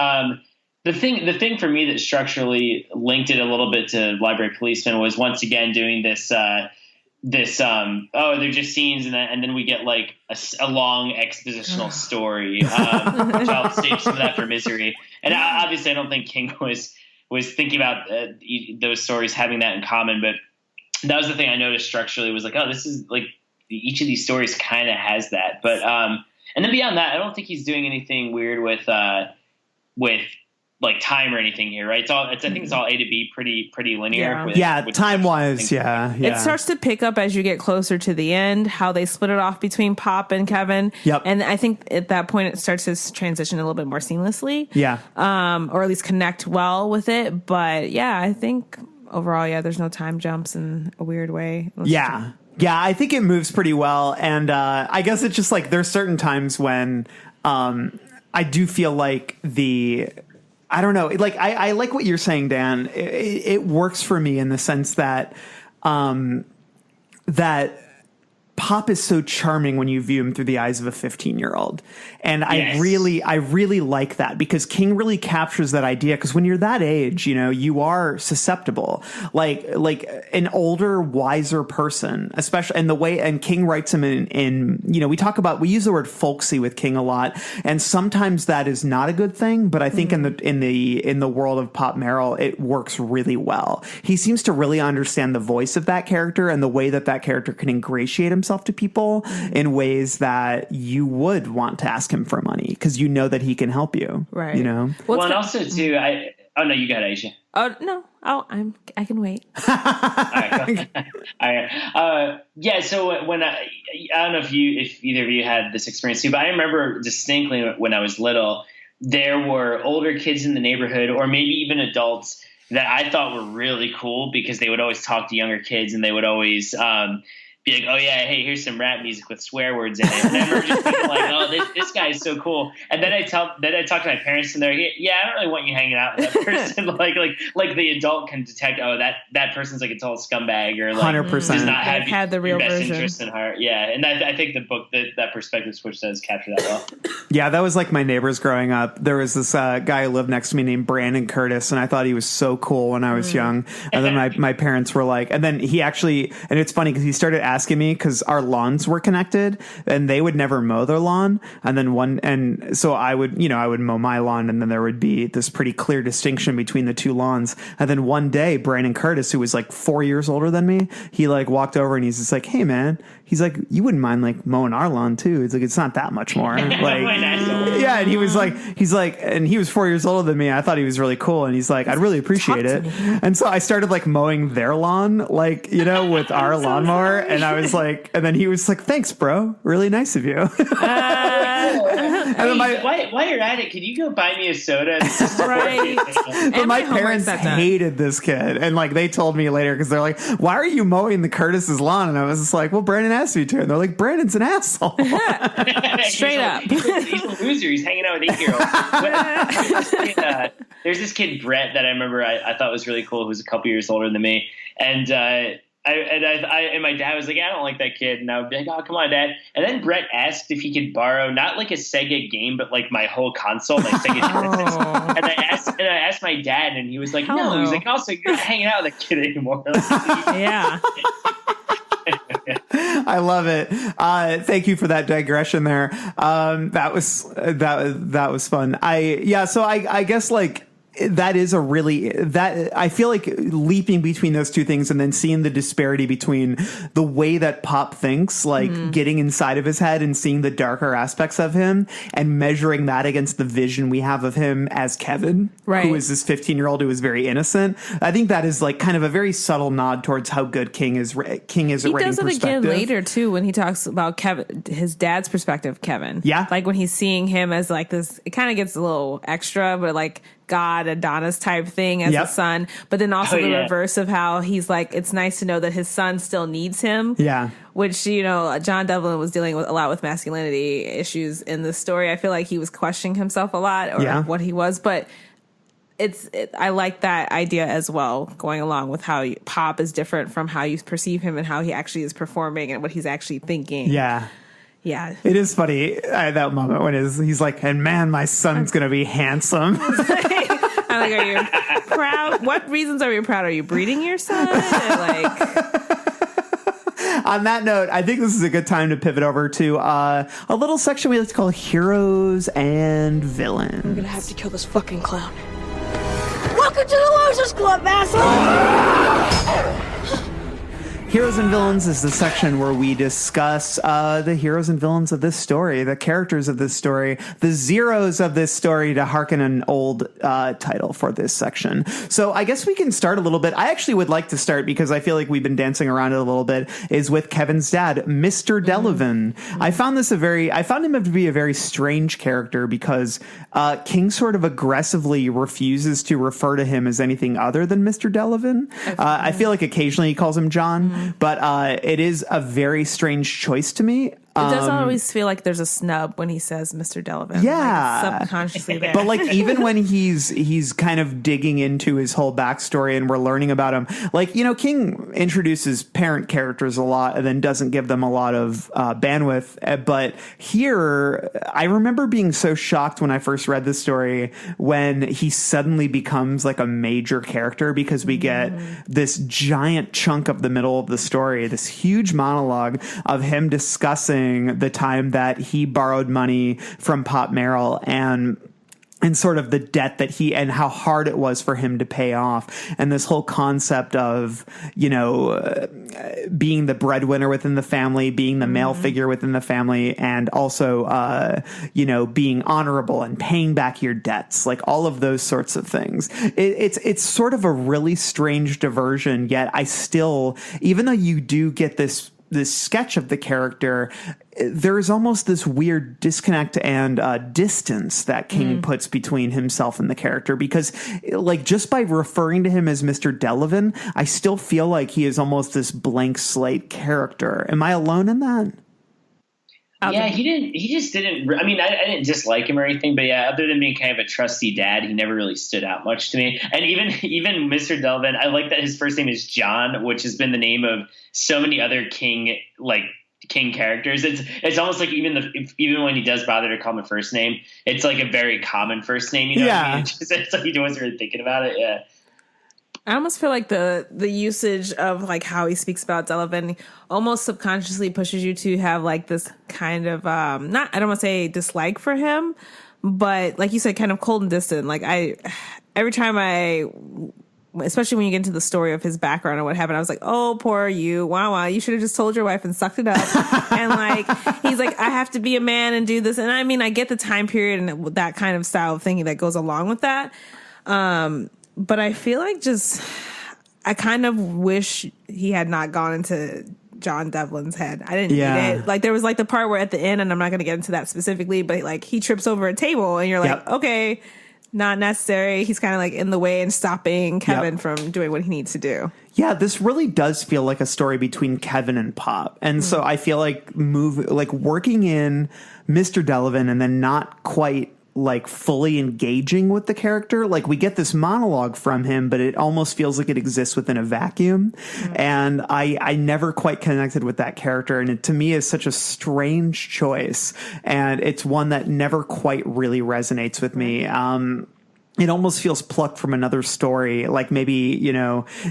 H: The thing for me that structurally linked it a little bit to Library Policeman was once again doing this, they're just scenes, and then we get a long expositional story, which I'll save some of that for Misery. And obviously I don't think King was thinking about those stories having that in common, but that was the thing I noticed structurally was this is each of these stories kind of has that. But and then beyond that, I don't think he's doing anything weird with time or anything here, right? I think it's all A to B, pretty linear.
F: Time wise, yeah.
G: It starts to pick up as you get closer to the end, how they split it off between Pop and Kevin.
F: Yep.
G: And I think at that point it starts to transition a little bit more seamlessly.
F: Yeah.
G: Or at least connect well with it. But yeah, I think overall, there's no time jumps in a weird way.
F: Yeah, I think it moves pretty well. And I guess it's just there's certain times when I do feel like I don't know. I like what you're saying, Dan. It works for me in the sense that that Pop is so charming when you view him through the eyes of a 15-year-old. And yes. I really like that because King really captures that idea. Because when you're that age, you are susceptible, like an older, wiser person, especially in the way, and King writes him in we use the word folksy with King a lot. And sometimes that is not a good thing. But I think in the world of Pop Merrill, it works really well. He seems to really understand the voice of that character and the way that character can ingratiate himself to people in ways that you would want to ask him for money because that he can help you,
G: right?
H: Well, and also too, oh no, you got it, Aisha.
G: Oh no, I can wait.
H: All right, cool. All right. So when I don't know if either of you had this experience too, but I remember distinctly when I was little, there were older kids in the neighborhood, or maybe even adults, that I thought were really cool because they would always talk to younger kids and they would always be like, oh yeah, hey, here's some rap music with swear words in it. And I remember just thinking oh, this guy is so cool. And then I talk to my parents and they're like, yeah, I don't really want you hanging out with that person. like the adult can detect, oh, that person's a total scumbag or
F: 100%.
H: Does not
G: have the real
H: best
G: version.
H: interest in heart. Yeah, and I think the book that perspective switch does capture that well.
F: Yeah, that was my neighbors growing up. There was this guy who lived next to me named Brandon Curtis, and I thought he was so cool when I was young. And then my parents were like, and then he actually, and it's funny because he started asking me because our lawns were connected and they would never mow their lawn. So I would mow my lawn, and then there would be this pretty clear distinction between the two lawns. And then one day, Brandon Curtis, who was 4 years older than me, he walked over and he's just like, hey man, he's like, you wouldn't mind mowing our lawn too. It's it's not that much more. Yeah. And he was and he was 4 years older than me. I thought he was really cool. And he's like, I'd really appreciate it. And so I started mowing their lawn, with our lawnmower. And I was and then he was like, thanks, bro. Really nice of you. And
H: then while you're at it, can you go buy me a soda?
G: Right.
F: But my parents hated this kid. And they told me later because they're like, why are you mowing the Curtis's lawn? And I was just like, well, Brandon asked me to. And they're like, Brandon's an asshole.
G: Straight up.
H: He's a loser. He's hanging out with 8-year-olds. There's this kid, Brett, that I remember I thought was really cool, who's a couple years older than me. And and my dad was like, I don't like that kid. And I would be like, oh, come on, Dad. And then Brett asked if he could borrow not a Sega game, but my whole console, Sega Genesis. And I asked my dad, and he was like, no. He's like, also, you're not hanging out with that kid anymore.
G: Yeah.
F: I love it. Thank you for that digression there. That was fun. So I guess that is a really that I feel like leaping between those two things and then seeing the disparity between the way that Pop thinks, like getting inside of his head and seeing the darker aspects of him and measuring that against the vision we have of him as Kevin, who is this 15-year-old who is very innocent. I think that is like kind of a very subtle nod towards how good King is. King is. He does it again
G: later too when he talks about Kevin, his dad's perspective. Kevin, like when he's seeing him as like this. It kind of gets a little extra, but like God Adonis type thing as a son, but then also the reverse of how he's like, it's nice to know that his son still needs him. Yeah. Which, you know, John Devlin was dealing with a lot with masculinity issues in this story. I feel like he was questioning himself a lot or what he was, but I like that idea as well, going along with how Pop is different from how you perceive him and how he actually is performing and what he's actually thinking. Yeah. Yeah.
F: It is funny at that moment when he's like, and man, my son's going to be handsome.
G: I'm like, are you proud? What reasons are you proud? Are you breeding your son?
F: On that note, I think this is a good time to pivot over to a little section we like to call Heroes and Villains.
K: I'm going to have to kill this fucking clown. Welcome to the Losers Club, asshole!
F: Heroes and Villains is the section where we discuss the heroes and villains of this story, the characters of this story, the zeros of this story, to hearken an old title for this section. So I guess we can start a little bit. I actually would like to start, because I feel like we've been dancing around it a little bit, is with Kevin's dad, Mr. Delavan. I found him to be a very strange character, because King sort of aggressively refuses to refer to him as anything other than Mr. Delavan. I feel like occasionally he calls him John. But it is a very strange choice to me.
G: It does always feel like there's a snub when he says Mr. Delavan.
F: Yeah.
G: Like subconsciously there.
F: But like even when he's kind of digging into his whole backstory and we're learning about him, like, you know, King introduces parent characters a lot and then doesn't give them a lot of bandwidth. But here, I remember being so shocked when I first read this story when he suddenly becomes like a major character, because we get this giant chunk of the middle of the story, this huge monologue of him discussing the time that he borrowed money from Pop Merrill and sort of the debt that and how hard it was for him to pay off. And this whole concept of, you know, being the breadwinner within the family, being the male figure within the family, and also, you know, being honorable and paying back your debts, like all of those sorts of things. It's sort of a really strange diversion, yet I still, even though you do get this sketch of the character, there is almost this weird disconnect and distance that King puts between himself and the character, because like just by referring to him as Mr. Delavan, I still feel like he is almost this blank slate character. Am I alone in that?
H: Yeah, he just didn't. I mean, I didn't dislike him or anything, but yeah, other than being kind of a trusty dad, he never really stood out much to me. And even Mr. Delavan, I like that his first name is John, which has been the name of so many other King characters. It's almost like even when he does bother to call him a first name, it's like a very common first name. You know what I mean? It's like he wasn't really thinking about it. Yeah.
G: I almost feel like the usage of like how he speaks about Delavan almost subconsciously pushes you to have like this kind of I don't want to say dislike for him, but like you said, kind of cold and distant. Like every time especially when you get into the story of his background and what happened, I was like, oh, poor you. Wow. You should have just told your wife and sucked it up. And like, he's like, I have to be a man and do this. And I mean, I get the time period and that kind of style of thinking that goes along with that. But I feel like I kind of wish he had not gone into John Devlin's head. I didn't need it. Like there was like the part where at the end, and I'm not going to get into that specifically, but like he trips over a table and you're like, okay, not necessary. He's kind of like in the way and stopping Kevin from doing what he needs to do.
F: Yeah, this really does feel like a story between Kevin and Pop. And so I feel like working in Mr. Delavan and then not quite like fully engaging with the character. Like we get this monologue from him, but it almost feels like it exists within a vacuum. And I never quite connected with that character. And it to me is such a strange choice. And it's one that never quite really resonates with me. it almost feels plucked from another story. Like maybe,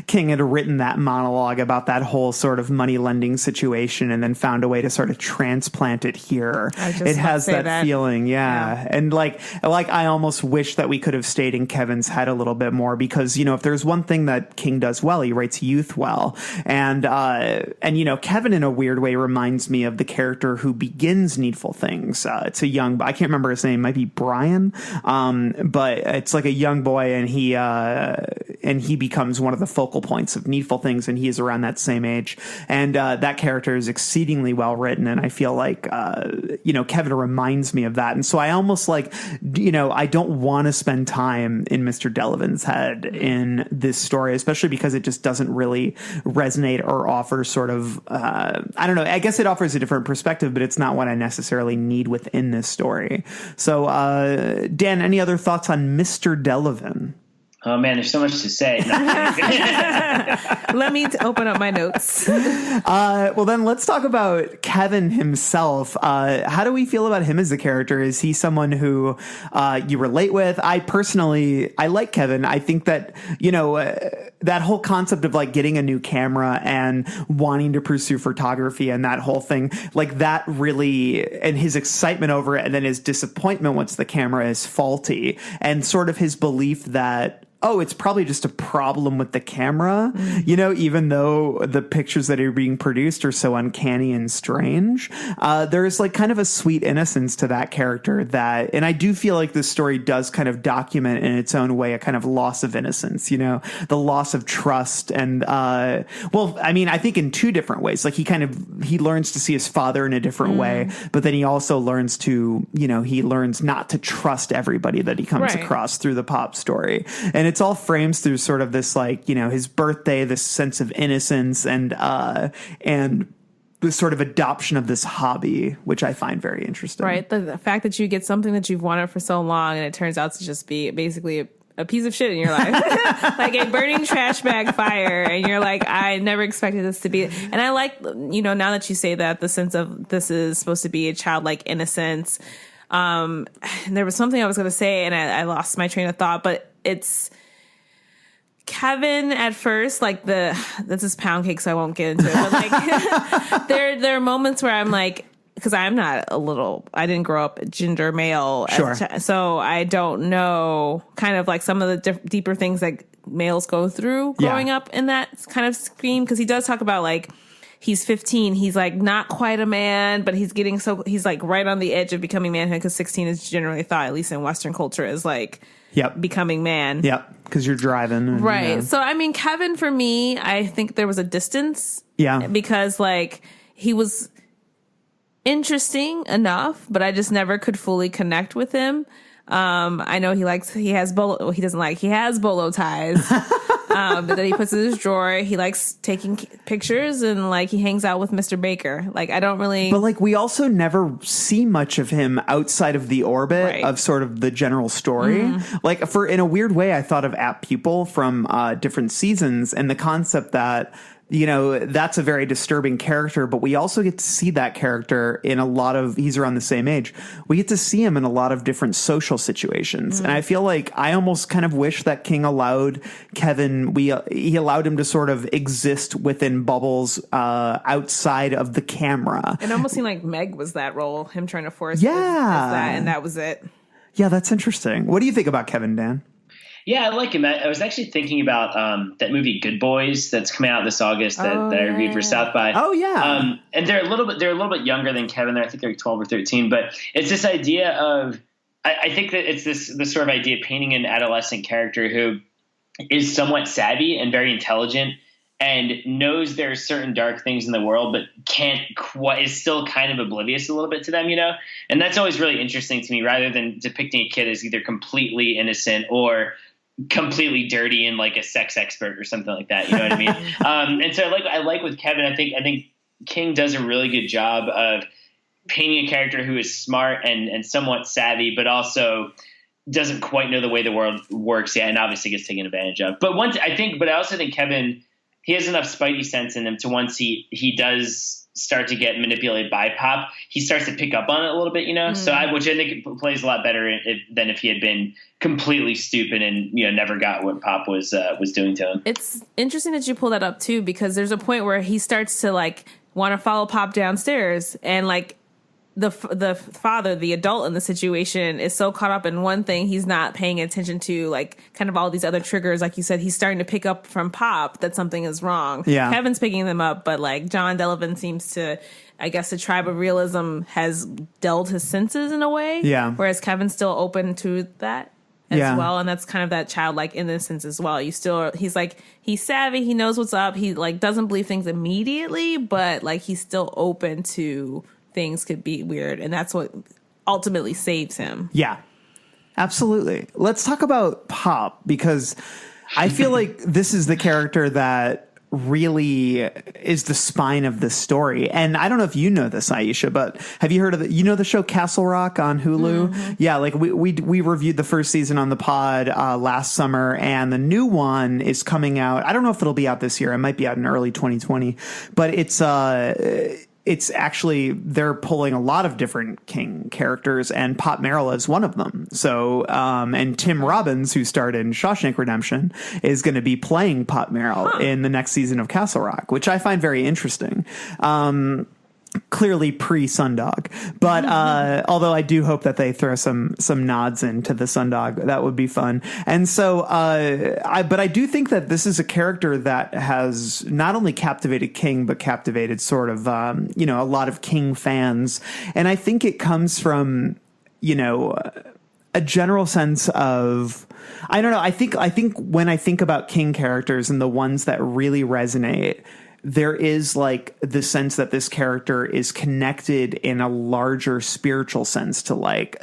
F: King had written that monologue about that whole sort of money lending situation and then found a way to sort of transplant it here. It has that feeling. Yeah. And like I almost wish that we could have stayed in Kevin's head a little bit more because, if there's one thing that King does well, he writes youth well. And Kevin in a weird way reminds me of the character who begins Needful Things. It's a young, I can't remember his name, it might be Brian. But it's like a young boy and he becomes one of the focal points of Needful Things, and he is around that same age. And that character is exceedingly well written, and I feel like Kevin reminds me of that. And so I almost I don't want to spend time in Mr. Delavan's head in this story, especially because it just doesn't really resonate or offer sort of I don't know, I guess it offers a different perspective, but it's not what I necessarily need within this story. So Dan, any other thoughts on Mr. Delavan?
H: Oh man, there's so much to say.
G: Let me open up my notes.
F: Well, then let's talk about Kevin himself. How do we feel about him as a character? Is he someone who you relate with? I like Kevin. I think that, that whole concept of like getting a new camera and wanting to pursue photography and that whole thing, like that really, and his excitement over it and then his disappointment once the camera is faulty and sort of his belief that, it's probably just a problem with the camera, even though the pictures that are being produced are so uncanny and strange. There's like kind of a sweet innocence to that character and I do feel like this story does kind of document in its own way a kind of loss of innocence, the loss of trust. And, I think in two different ways, like he learns to see his father in a different way, but then he also learns to, he learns not to trust everybody that he comes across through the pop story. And it's all frames through sort of this, like, his birthday, this sense of innocence and the sort of adoption of this hobby, which I find very interesting.
G: Right. The fact that you get something that you've wanted for so long and it turns out to just be basically a piece of shit in your life, like a burning trash bag fire. And you're like, I never expected this to be. And I like, now that you say that, the sense of this is supposed to be a childlike innocence. And there was something I was going to say and I lost my train of thought, but it's Kevin at first, like this is pound cake, so I won't get into it. But like, there are moments where I'm like, because I didn't grow up gender male,
F: sure.
G: So I don't know kind of like some of the deeper things that males go through growing up in that kind of scheme. Because he does talk about like he's 15, he's like not quite a man, but he's like right on the edge of becoming manhood. Because 16 is generally thought, at least in Western culture, is like becoming man.
F: Yep. Because you're driving.
G: Right. So, I mean, Kevin, for me, I think there was a distance.
F: Yeah.
G: Because, like, he was interesting enough, but I just never could fully connect with him. I know he has bolo ties. But then he puts in his drawer. He likes taking pictures and like he hangs out with Mr. Baker. Like I don't really.
F: But like we also never see much of him outside of the orbit of sort of the general story. Mm-hmm. Like in a weird way, I thought of Apt Pupil from different seasons and the concept that, that's a very disturbing character, but we also get to see that character in he's around the same age. We get to see him in a lot of different social situations. Mm-hmm. And I feel like I almost kind of wish that King allowed Kevin, he allowed him to sort of exist within bubbles outside of the camera.
G: It almost seemed like Meg was that role, him trying to force that, and that was it.
F: Yeah, that's interesting. What do you think about Kevin, Dan?
H: Yeah, I like him. I was actually thinking about that movie Good Boys that's coming out this August that I reviewed for South by.
F: Oh yeah,
H: and they're a little bit younger than Kevin. I think they're like 12 or 13. But it's this idea of I think that it's this sort of idea of painting an adolescent character who is somewhat savvy and very intelligent and knows there are certain dark things in the world, but is still kind of oblivious a little bit to them, And that's always really interesting to me, rather than depicting a kid as either completely innocent or completely dirty and like a sex expert or something like that. You know what I mean? And so I like with Kevin, I think King does a really good job of painting a character who is smart and somewhat savvy, but also doesn't quite know the way the world works yet. And obviously gets taken advantage of. But I also think Kevin, he has enough spidey sense in him to once he does start to get manipulated by Pop, he starts to pick up on it a little bit, you know? So which I think plays a lot better than if he had been completely stupid and, you know, never got what Pop was doing to him.
G: It's interesting that you pull that up too, because there's a point where he starts to like want to follow Pop downstairs, and like the father, the adult in the situation, is so caught up in one thing, he's not paying attention to like kind of all these other triggers. Like you said, he's starting to pick up from Pop that something is wrong.
F: Yeah.
G: Kevin's picking them up, but like John Delavan seems to, I guess the tribe of realism has dulled his senses in a way.
F: Yeah.
G: Whereas Kevin's still open to that as well. And that's kind of that childlike innocence as well. He's like, he's savvy. He knows what's up. He like doesn't believe things immediately, but like he's still open to things could be weird, and that's what ultimately saves him.
F: Yeah, absolutely. Let's talk about Pop, because I feel like this is the character that really is the spine of this story. And I don't know if you know this, Aisha, but have you heard of the show Castle Rock on Hulu? Mm-hmm. Yeah, like we reviewed the first season on the pod last summer, and the new one is coming out. I don't know if it'll be out this year. It might be out in early 2020, but it's actually, they're pulling a lot of different King characters, and Pop Merrill is one of them. So, and Tim Robbins, who starred in Shawshank Redemption, is going to be playing Pop Merrill in the next season of Castle Rock, which I find very interesting. Clearly pre-Sundog, but although I do hope that they throw some nods into the Sundog, that would be fun. And so, but I do think that this is a character that has not only captivated King, but captivated sort of a lot of King fans, and I think it comes from a general sense of, I don't know. I think when I think about King characters and the ones that really resonate, there is like the sense that this character is connected in a larger spiritual sense to like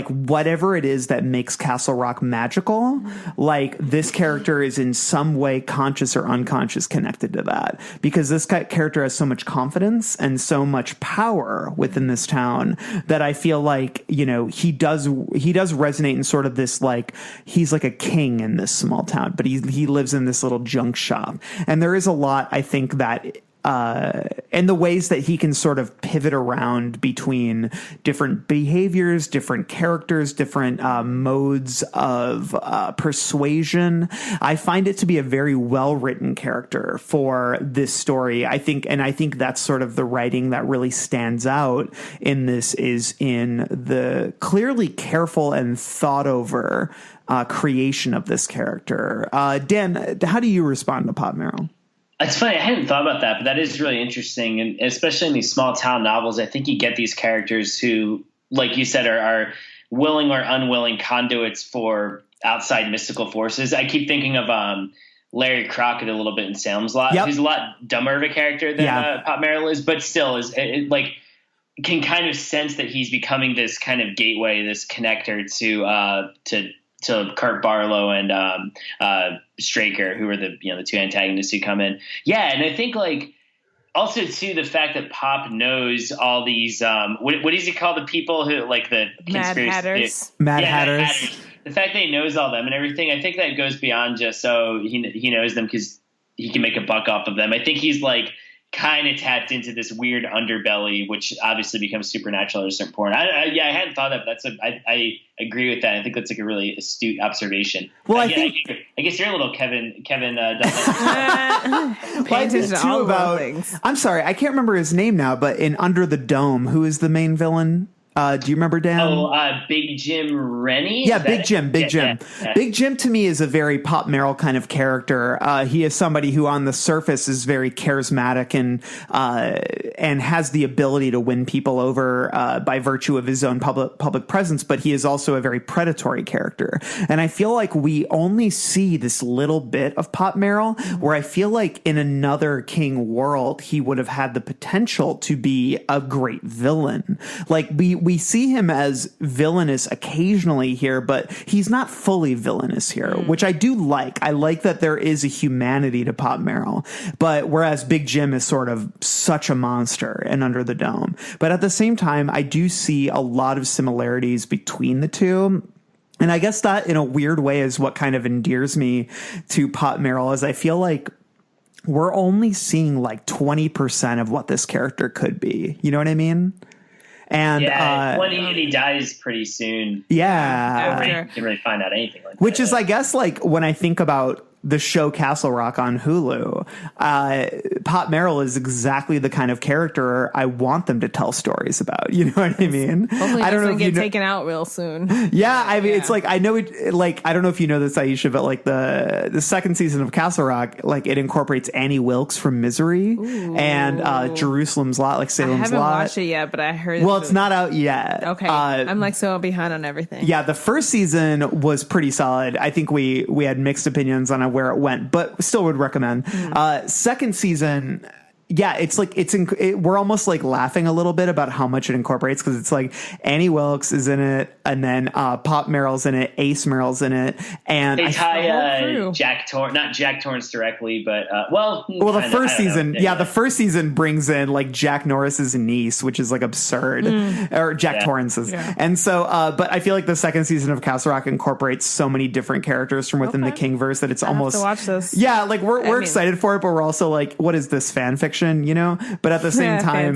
F: whatever it is that makes Castle Rock magical. Like this character is in some way conscious or unconscious connected to that, because this character has so much confidence and so much power within this town that I feel like, he does resonate in sort of this, like, he's like a king in this small town, but he lives in this little junk shop. And there is a lot, I think, that and the ways that he can sort of pivot around between different behaviors, different characters, different modes of persuasion. I find it to be a very well-written character for this story. I think that's sort of the writing that really stands out in this, is in the clearly careful and thought over creation of this character. Dan, how do you respond to Pop Merrill?
H: It's funny. I hadn't thought about that, but that is really interesting. And especially in these small town novels, I think you get these characters who, like you said, are willing or unwilling conduits for outside mystical forces. I keep thinking of Larry Crockett a little bit in Salem's Lot. Yep. He's a lot dumber of a character than Pop Merrill is, but still can kind of sense that he's becoming this kind of gateway, this connector to Kurt Barlow and Straker, who are the two antagonists who come in. Yeah, and I think also too the fact that Pop knows all these what does he call the people who like the conspiracy
G: Hatters.
F: Mad Hatters.
H: The fact that he knows all them and everything, I think that goes beyond just he knows them because he can make a buck off of them. I think he's kind of tapped into this weird underbelly, which obviously becomes supernatural at a certain point. I hadn't thought of that. I agree with that. I think that's a really astute observation. Well, I guess you're a little Kevin.
F: I'm sorry, I can't remember his name now, but in Under the Dome, who is the main villain? Do you remember, Dan?
H: Big Jim Rennie?
F: Yeah, Big Jim. Yeah. Big Jim to me is a very Pop Merrill kind of character. He is somebody who on the surface is very charismatic and has the ability to win people over by virtue of his own public presence, but he is also a very predatory character. And I feel like we only see this little bit of Pop Merrill, where I feel like in another King world, he would have had the potential to be a great villain. Like we see him as villainous occasionally here, but he's not fully villainous here, which I do like. I like that there is a humanity to Pop Merrill, but whereas Big Jim is sort of such a monster and Under the Dome. But at the same time, I do see a lot of similarities between the two. And I guess that in a weird way is what kind of endears me to Pop Merrill, is I feel like we're only seeing like 20% of what this character could be. You know what I mean? And
H: when he dies pretty soon.
F: Yeah.
H: Didn't really find out anything like that.
F: Which is, I guess, like when I think about the show Castle Rock on Hulu, Pop Merrill is exactly the kind of character I want them to tell stories about. You know what I mean?
G: Hopefully
F: I don't know if
G: get
F: you know,
G: taken out real soon.
F: Yeah, I mean, it's like, I know it, like, I don't know if you know this, Aisha, but like the second season of Castle Rock, like it incorporates Annie Wilkes from Misery and Jerusalem's Lot, like Salem's Lot.
G: I haven't watched it yet, but I heard.
F: Well, it's not out yet.
G: Okay, I'm like so behind on everything.
F: Yeah, the first season was pretty solid. I think we had mixed opinions on where it went, but still would recommend. Second season, yeah, it's like we're almost like laughing a little bit about how much it incorporates, because it's like Annie Wilkes is in it, and then Pop Merrill's in it, Ace Merrill's in it, and
H: they tie Jack Torrance, not Jack Torrance directly, but
F: the first season, the first season brings in like Jack Norris's niece, which is like absurd, or Jack Torrance's, and so but I feel like the second season of Castle Rock incorporates so many different characters from within the Kingverse that it's almost
G: have to watch this.
F: Yeah, like we're excited for it, but we're also like, what is this fan fiction? You know, but at the same time,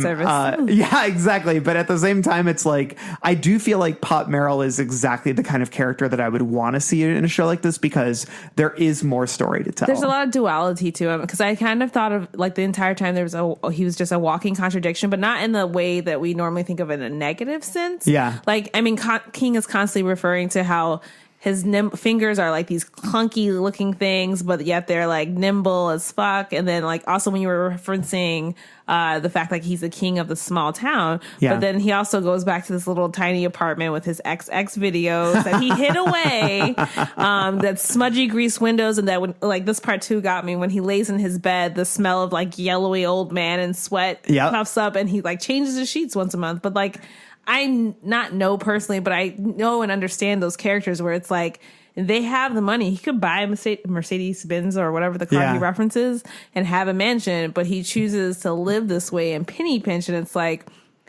F: yeah, exactly. But at the same time, it's like, I do feel like Pop Merrill is exactly the kind of character that I would want to see in a show like this, because there is more story to tell.
G: There's a lot of duality to him, because I kind of thought of like the entire time he was just a walking contradiction, but not in the way that we normally think of it in a negative sense.
F: Yeah.
G: Like, I mean, King is constantly referring to how his fingers are like these clunky looking things, but yet they're like nimble as fuck. And then like also when you were referencing the fact like he's the king of the small town, but then he also goes back to this little tiny apartment with his XX videos that he hid away, that smudgy grease windows, and that when like this part too got me when he lays in his bed, the smell of like yellowy old man and sweat puffs up, and he like changes his sheets once a month. But like, I not know personally, but I know and understand those characters where it's like they have the money. He could buy a Mercedes Benz or whatever the car he references and have a mansion, but he chooses to live this way and penny pinch. And it's like,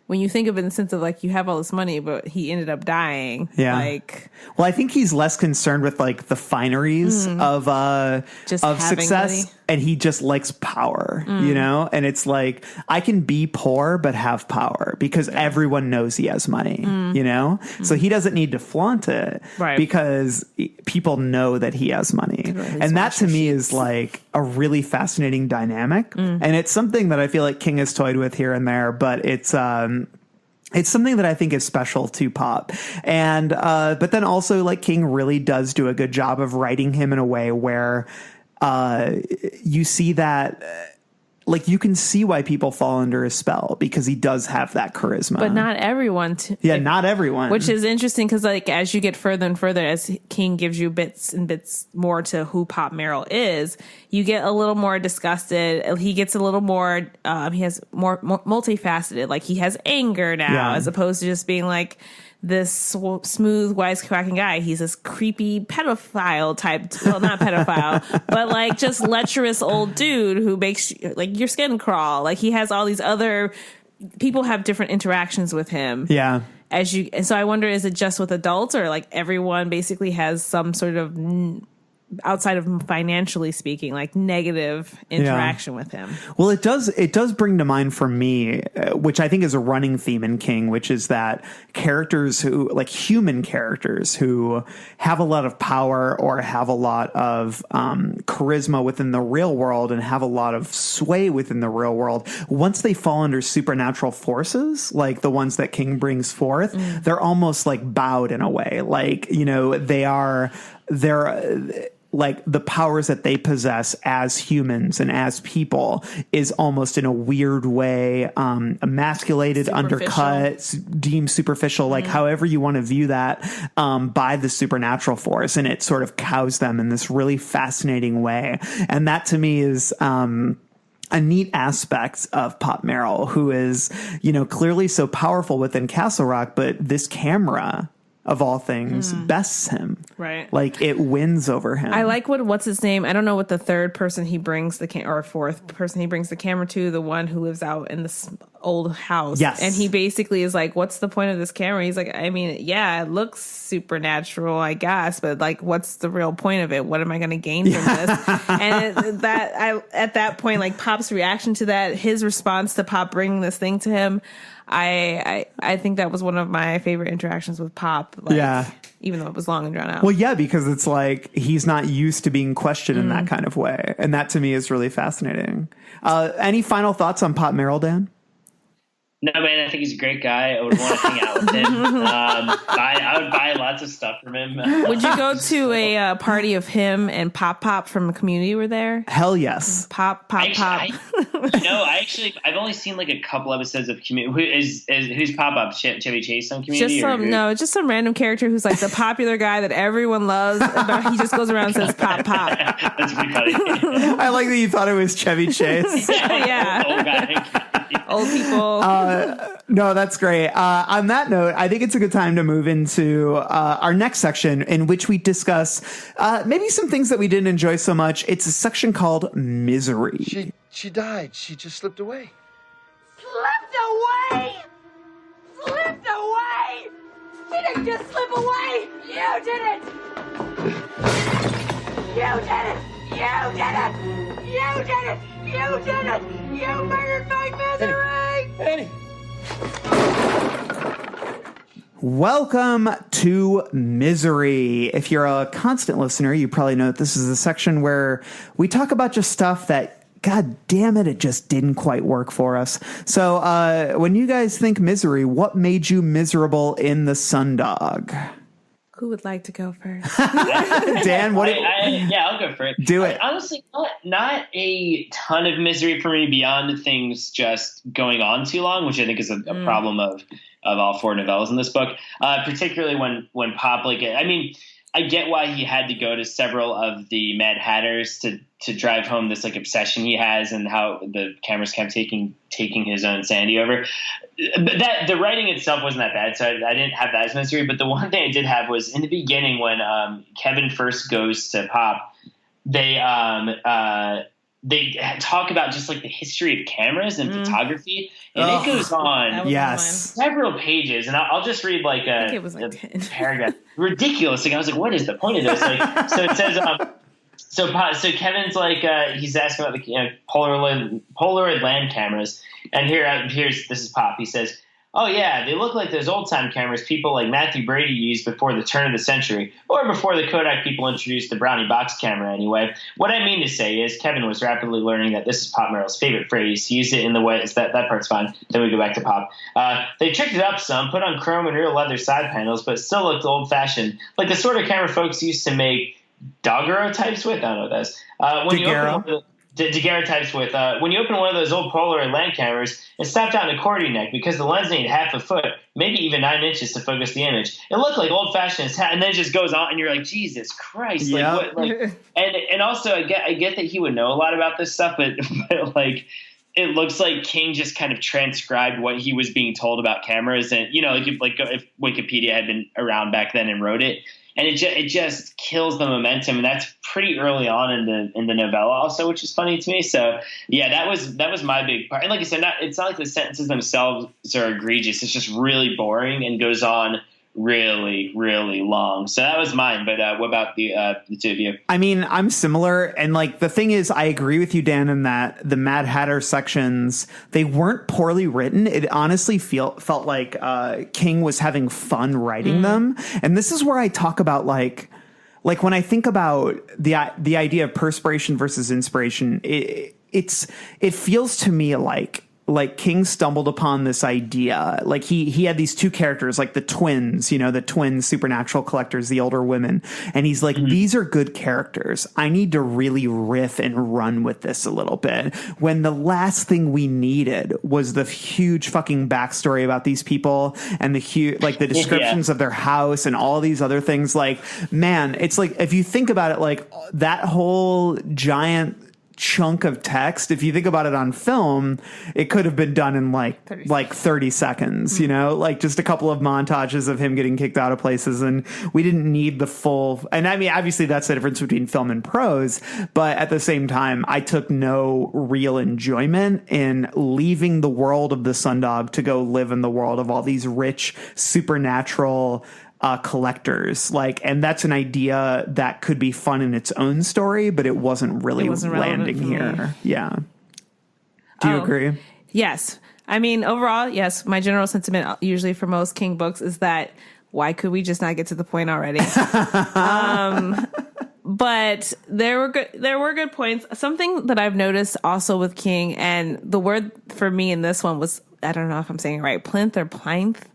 G: when you think of it in the sense of like, you have all this money, but he ended up dying.
F: Yeah.
G: Like,
F: well, I think he's less concerned with like the fineries of success, money. And he just likes power, you know? And it's like, I can be poor, but have power because everyone knows he has money, you know? So he doesn't need to flaunt it because people know that he has money. And that to me is like a really fascinating dynamic. And it's something that I feel like King has toyed with here and there, but it's something that I think is special to Pop. And, but then also like King really does do a good job of writing him in a way where, you see that, like, you can see why people fall under his spell because he does have that charisma.
G: But not everyone.
F: Not everyone.
G: Which is interesting because, like, as you get further and further, as King gives you bits and bits more to who Pop Merrill is, you get a little more disgusted. He gets a little more, he has more multifaceted. Like, he has anger now as opposed to just being, like, this smooth, wisecracking guy. He's this creepy pedophile type. Well, not pedophile, but like just lecherous old dude who makes like your skin crawl. Like he has all these other people have different interactions with him.
F: Yeah.
G: And so I wonder, is it just with adults or like everyone basically has some sort of outside of financially speaking, like negative interaction with him?
F: Well, it does bring to mind for me, which I think is a running theme in King, which is that characters who, like human characters who have a lot of power or have a lot of charisma within the real world and have a lot of sway within the real world, once they fall under supernatural forces, like the ones that King brings forth, they're almost like bowed in a way. Like, you know, they're like the powers that they possess as humans and as people is almost in a weird way emasculated, undercut, deemed superficial, like however you want to view that, by the supernatural force, and it sort of cows them in this really fascinating way. And that to me is a neat aspect of Pop Merrill, who is, you know, clearly so powerful within Castle Rock, but this camera of all things, bests him.
G: Right.
F: Like, it wins over him.
G: I like what's his name? I don't know what the third person he brings or fourth person he brings the camera to, the one who lives out in this old house.
F: Yes.
G: And he basically is like, what's the point of this camera? He's like, I mean, yeah, it looks supernatural, I guess, but like, what's the real point of it? What am I going to gain from this? And at that point, like Pop's reaction to that, his response to Pop bringing this thing to him, I think that was one of my favorite interactions with Pop. Like,
F: yeah.
G: Even though it was long and drawn out.
F: Well, yeah, because it's like he's not used to being questioned in that kind of way. And that to me is really fascinating. Any final thoughts on Pop Merrill, Dan?
H: No, man, I think he's a great guy. I would want to hang out with him. I would buy lots of stuff from him.
G: Would you go to a party of him and Pop from Community were there?
F: Hell yes.
G: Pop.
H: I've only seen like a couple episodes of Community. Who's Pop? Chevy Chase on Community?
G: Just some random character who's like the popular guy that everyone loves, but he just goes around and says Pop.
H: That's pretty funny.
F: I like that you thought it was Chevy Chase.
G: Yeah.
H: Old guy.
G: Old people.
F: No, that's great. On that note, I think it's a good time to move into our next section in which we discuss maybe some things that we didn't enjoy so much. It's a section called Misery.
L: She died. She just slipped away.
K: Slipped away! Slipped away! She didn't just slip away! You did it! You did it! You did it! You did it! You did it! You murdered my misery!
L: Eddie!
F: Welcome to Misery. If you're a constant listener, you probably know that this is a section where we talk about just stuff that, God damn it just didn't quite work for us. So when you guys think misery, what made you miserable in The Sundog?
G: Who would like to go first?
F: Dan, what?
H: I'll go for it.
F: Do it.
H: Honestly, not a ton of misery for me beyond things just going on too long, which I think is a problem of all four novellas in this book. Particularly when Pop, I get why he had to go to several of the Mad Hatters to drive home this like obsession he has and how the cameras kept taking his own sanity over. But that the writing itself wasn't that bad, so I didn't have that as misery. But the one thing I did have was in the beginning when Kevin first goes to Pop, they talk about just like the history of cameras and photography, and it goes on several pages. And I'll just read like a paragraph. Ridiculous. Like I was like, what is the point of this? Like, so it says, so Kevin's like, he's asking about the Polaroid land cameras, and this is Pop. He says, oh yeah, they look like those old time cameras people like Matthew Brady used before the turn of the century, or before the Kodak people introduced the Brownie box camera anyway. What I mean to say is Kevin was rapidly learning that this is Pop Merrill's favorite phrase. He used it in the way that part's fine. Then we go back to Pop. They tricked it up some, put on chrome and real leather side panels, but it still looked old fashioned, like the sort of camera folks used to make daguerreotypes with. I don't know what that is. Daguerreotypes with. When you open one of those old Polaroid land cameras, it snapped out an accordion neck because the lens needed half a foot, maybe even 9 inches to focus the image. It looked like old fashioned, and then it just goes on, and you're like, Jesus Christ! Like, what? Like, and also, I get that he would know a lot about this stuff, but like, it looks like King just kind of transcribed what he was being told about cameras, and if Wikipedia had been around back then and wrote it. And it just kills the momentum, and that's pretty early on in the novella, also, which is funny to me. So yeah, that was my big part. And like I said, it's not like the sentences themselves are egregious. It's just really boring and goes on really, really long. So that was mine. But what about the two of you? I mean,
F: I'm similar. And like the thing is, I agree with you, Dan, in that the Mad Hatter sections, they weren't poorly written. It honestly felt like King was having fun writing them. And this is where I talk about like when I think about the idea of perspiration versus inspiration, it feels to me like King stumbled upon this idea. Like he had these two characters, like the twins, the twin supernatural collectors, the older women. And he's like, these are good characters. I need to really riff and run with this a little bit. When the last thing we needed was the huge fucking backstory about these people and the descriptions of their house and all these other things. Like, man, it's like, if you think about it, like that whole giant chunk of text. If you think about it on film, it could have been done in like 30 seconds, you know, like just a couple of montages of him getting kicked out of places, and we didn't need the full. And I mean, obviously that's the difference between film and prose, but at the same time, I took no real enjoyment in leaving the world of the Sundog to go live in the world of all these rich supernatural collectors. Like, and that's an idea that could be fun in its own story, but it wasn't really landing here. Yeah. Do you agree?
G: Yes. I mean, overall, yes. My general sentiment usually for most King books is that why could we just not get to the point already? But there were good points. Something that I've noticed also with King, and the word for me in this one was, I don't know if I'm saying it right, plinth or plinth.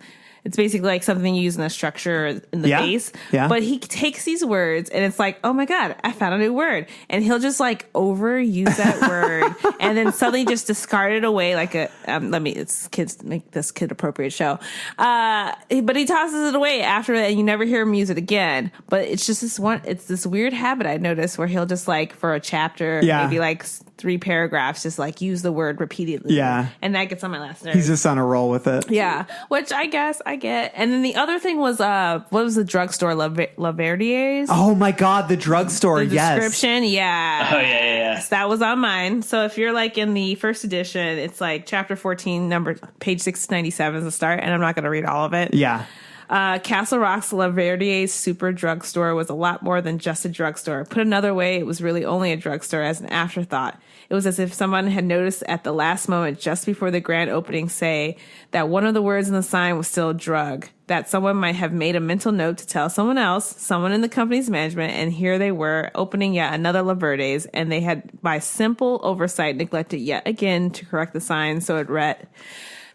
G: It's basically like something you use in a structure in the base. Yeah. But he takes these words and it's like, oh my God, I found a new word. And he'll just like overuse that word and then suddenly just discard it away like a, it's kids, make this kid appropriate show. But he tosses it away after that and you never hear him use it again. But it's just it's this weird habit I noticed where he'll just like for a chapter, maybe like 3 paragraphs, just like use the word repeatedly. Yeah. And that gets on my last nerve.
F: He's just on a roll with it.
G: Yeah. Which I guess I get. And then the other thing was, what was the drugstore? Laverdier's?
F: Oh my God, the drugstore.
G: The description. Yeah.
H: Oh, yeah.
G: So that was on mine. So if you're like in the first edition, it's like chapter 14, page 697 is the start. And I'm not going to read all of it.
F: Yeah.
G: Castle Rock's Laverdier's super drugstore was a lot more than just a drugstore. Put another way, it was really only a drugstore as an afterthought. It was as if someone had noticed at the last moment, just before the grand opening, say that one of the words in the sign was still drug, that someone might have made a mental note to tell someone else, someone in the company's management, and here they were opening yet another Laverde's, and they had, by simple oversight, neglected yet again to correct the sign so it read,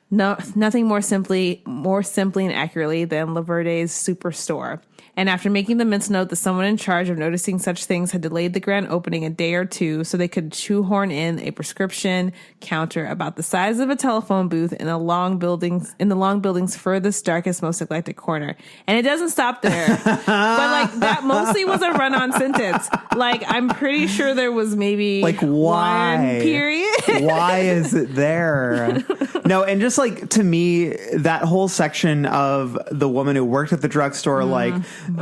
G: no, nothing more simply and accurately than Laverde's Superstore. And after making the mental note that someone in charge of noticing such things had delayed the grand opening a day or two so they could shoehorn in a prescription counter about the size of a telephone booth in the long building's furthest, darkest, most neglected corner. And it doesn't stop there. But like that mostly was a run-on sentence. Like I'm pretty sure there was maybe
F: like why?
G: One period.
F: Why is it there? No, and just like to me, that whole section of the woman who worked at the drugstore, like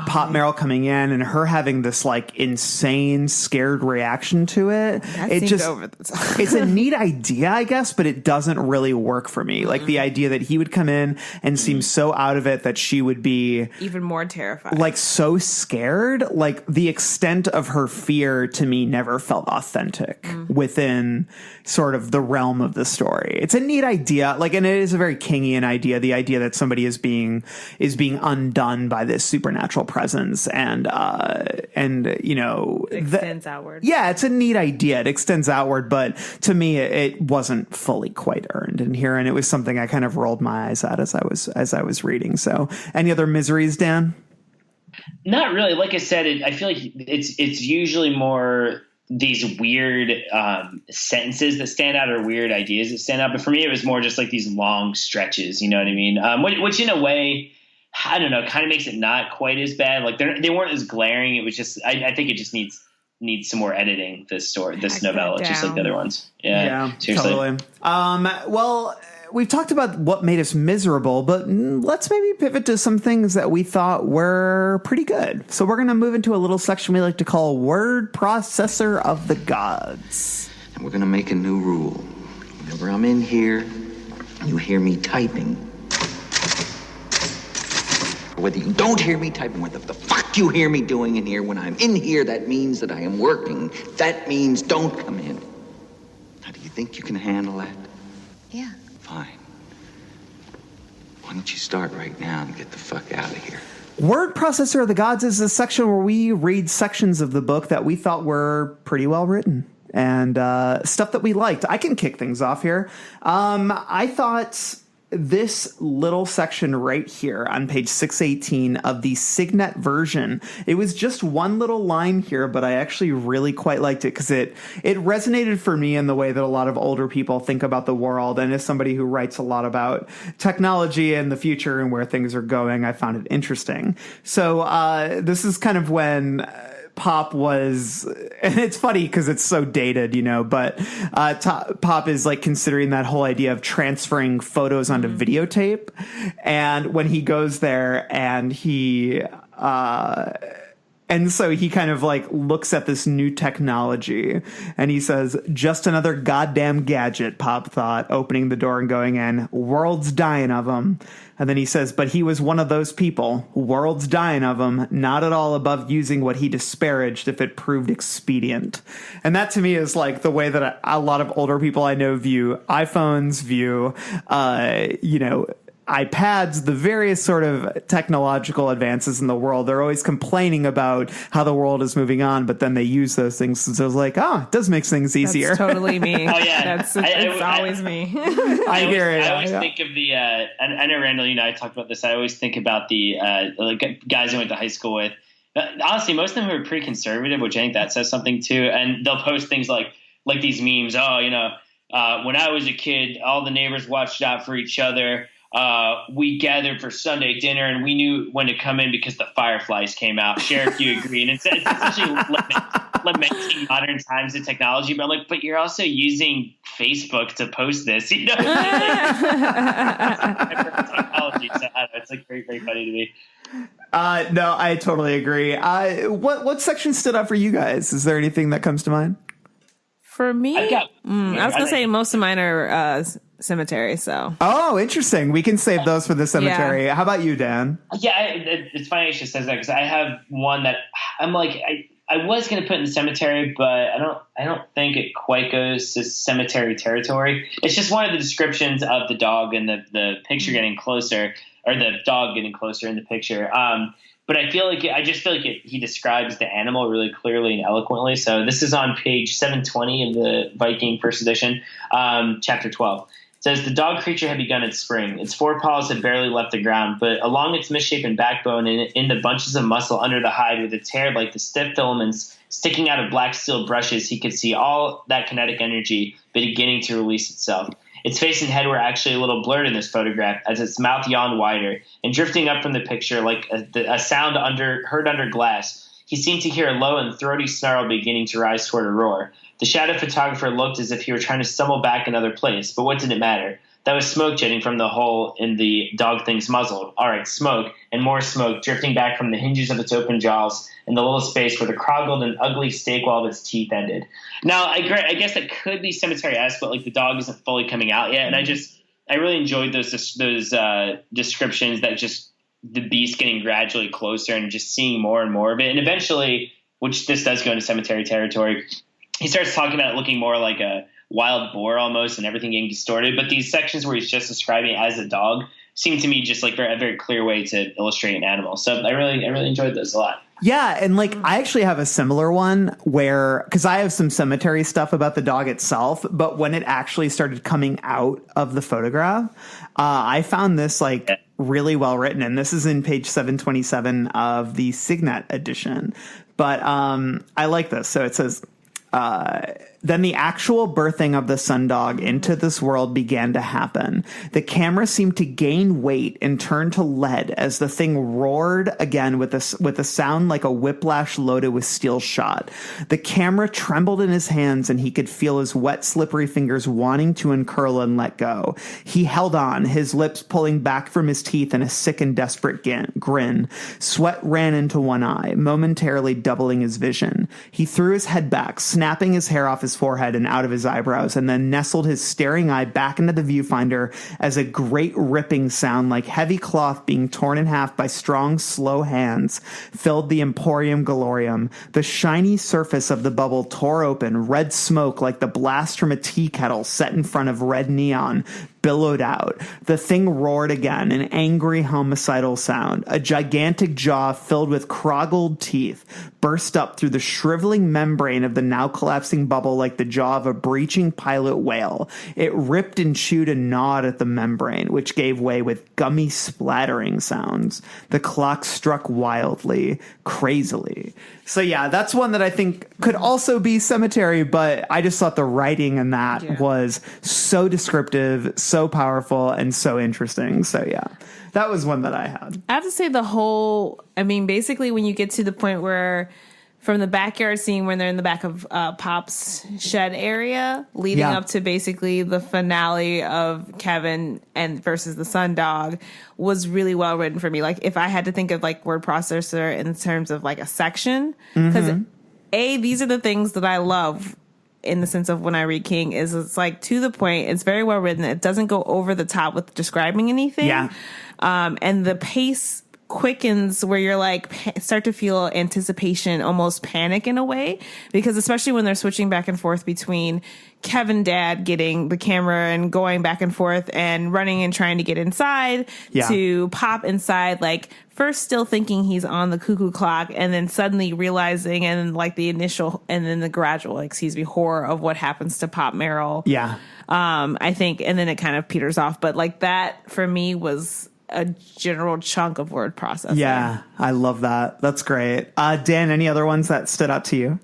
F: Pop Merrill coming in and her having this like insane scared reaction to it. It just it's a neat idea, I guess, but it doesn't really work for me. Like the idea that he would come in and seem so out of it that she would be
G: even more terrified,
F: like so scared. Like the extent of her fear to me never felt authentic within sort of the realm of the story. It's a neat idea, like, and it is a very Kingian idea. The idea that somebody is being undone by this supernatural presence, and you know,
G: it extends outward.
F: Yeah, it's a neat idea. It extends outward, but to me, it wasn't fully quite earned in here, and it was something I kind of rolled my eyes at as I was reading. So, any other miseries, Dan?
H: Not really. Like I said, I feel like it's usually more these weird sentences that stand out or weird ideas that stand out. But for me, it was more just like these long stretches. You know what I mean? Which in a way, I don't know, kind of makes it not quite as bad. Like they weren't as glaring. It was just, I think it just needs some more editing. This novella, just like the other ones. Yeah, seriously.
F: Totally. Well, we've talked about what made us miserable, but let's maybe pivot to some things that we thought were pretty good. So we're going to move into a little section we like to call Word Processor of the Gods.
M: And we're going to make a new rule. Whenever I'm in here, you hear me typing. Whether you don't hear me typing, what the fuck you hear me doing in here, when I'm in here, that means that I am working. That means don't come in. Now, do you think you can handle that?
N: Yeah.
M: Fine. Why don't you start right now and get the fuck out of here?
F: Word Processor of the Gods is a section where we read sections of the book that we thought were pretty well written and stuff that we liked. I can kick things off here. I thought this little section right here on page 618 of the Signet version, it was just one little line here, but I actually really quite liked it because it resonated for me in the way that a lot of older people think about the world. And as somebody who writes a lot about technology and the future and where things are going, I found it interesting. So this is kind of when Pop was, and it's funny because it's so dated, but Pop is like considering that whole idea of transferring photos onto videotape. And when he goes there and and so he kind of like looks at this new technology and he says, just another goddamn gadget, Pop thought, opening the door and going in. World's dying of them. And then he says, but he was one of those people. World's dying of them. Not at all above using what he disparaged if it proved expedient. And that to me is like the way that a lot of older people I know view iPhones, view, iPads, the various sort of technological advances in the world. They're always complaining about how the world is moving on, but then they use those things. So it's like, it does make things easier.
G: That's totally me.
H: Oh yeah,
G: it's always me.
H: I always think of the. I know Randall, I talked about this. I always think about the guys I went to high school with. Honestly, most of them were pretty conservative, which I think that says something too. And they'll post things like these memes. When I was a kid, all the neighbors watched out for each other. We gathered for Sunday dinner and we knew when to come in because the fireflies came out. Sheriff, you agree? And it's essentially lamenting modern times and technology. But I'm like, but you're also using Facebook to post this, technology. So it's like very, very funny to me.
F: No, I totally agree. What section stood out for you guys? Is there anything that comes to mind?
G: For me, I was going to say most of mine are cemetery. So
F: interesting. We can save those for the cemetery.
G: Yeah.
F: How about you, Dan?
H: Yeah, it's funny she says that because I have one that I'm like I was going to put in the cemetery, but I don't think it quite goes to cemetery territory. It's just one of the descriptions of the dog and the picture getting closer, or the dog getting closer in the picture. But I feel like he describes the animal really clearly and eloquently. So this is on page 720 of the Viking First Edition, chapter 12. It says, the dog creature had begun its spring. Its forepaws had barely left the ground, but along its misshapen backbone and in the bunches of muscle under the hide with its hair like the stiff filaments sticking out of black steel brushes, he could see all that kinetic energy beginning to release itself. Its face and head were actually a little blurred in this photograph as its mouth yawned wider, and drifting up from the picture like a sound heard under glass, he seemed to hear a low and throaty snarl beginning to rise toward a roar. The shadow photographer looked as if he were trying to stumble back another place, but what did it matter? That was smoke jetting from the hole in the dog thing's muzzle. All right, smoke, and more smoke drifting back from the hinges of its open jaws in the little space where the croggled and ugly stake wall of its teeth ended. Now, I guess that could be cemetery-esque, but the dog isn't fully coming out yet, and I really enjoyed those descriptions that just the beast getting gradually closer and just seeing more and more of it, and eventually, which this does go into cemetery territory, he starts talking about it looking more like a wild boar almost and everything getting distorted. But these sections where he's just describing it as a dog seem to me just like a very clear way to illustrate an animal. So I really enjoyed those a lot.
F: Yeah, and I actually have a similar one where, because I have some cemetery stuff about the dog itself, but when it actually started coming out of the photograph, I found this really well written, and this is in page 727 of the Signet edition. But I like this. So it says, then the actual birthing of the sundog into this world began to happen. The camera seemed to gain weight and turn to lead as the thing roared again with a sound like a whiplash loaded with steel shot. The camera trembled in his hands and he could feel his wet, slippery fingers wanting to uncurl and let go. He held on, his lips pulling back from his teeth in a sick and desperate grin. Sweat ran into one eye, momentarily doubling his vision. He threw his head back, snapping his hair off his forehead and out of his eyebrows, and then nestled his staring eye back into the viewfinder as a great ripping sound like heavy cloth being torn in half by strong, slow hands filled the Emporium Galorium. The shiny surface of the bubble tore open, red smoke like the blast from a tea kettle set in front of red neon billowed out. The thing roared again, an angry homicidal sound. A gigantic jaw filled with croggled teeth burst up through the shriveling membrane of the now collapsing bubble like the jaw of a breaching pilot whale. It ripped and chewed and gnawed at the membrane, which gave way with gummy splattering sounds. The clock struck wildly, crazily. So yeah, that's one that I think could also be cemetery, but I just thought the writing in that was so descriptive, so powerful, and so interesting. So yeah, that was one that I had.
G: I have to say basically when you get to the point where from the backyard scene when they're in the back of Pop's shed area, leading up to basically the finale of Kevin and versus the Sundog, was really well written for me. Like, if I had to think of like word processor in terms of like a section, because these are the things that I love in the sense of when I read King, is it's like to the point. It's very well written. It doesn't go over the top with describing anything. Yeah. And the pace quickens where you're like start to feel anticipation, almost panic in a way, because especially when they're switching back and forth between Kevin dad getting the camera and going back and forth and running and trying to get inside to Pop inside, like first still thinking he's on the cuckoo clock and then suddenly realizing, and like the initial and then the gradual, horror of what happens to Pop Merrill. Yeah. I think, and then it kind of peters off, but like that for me was a general chunk of word processing. Yeah,
F: I love that. That's great. Dan, any other ones that stood out to you?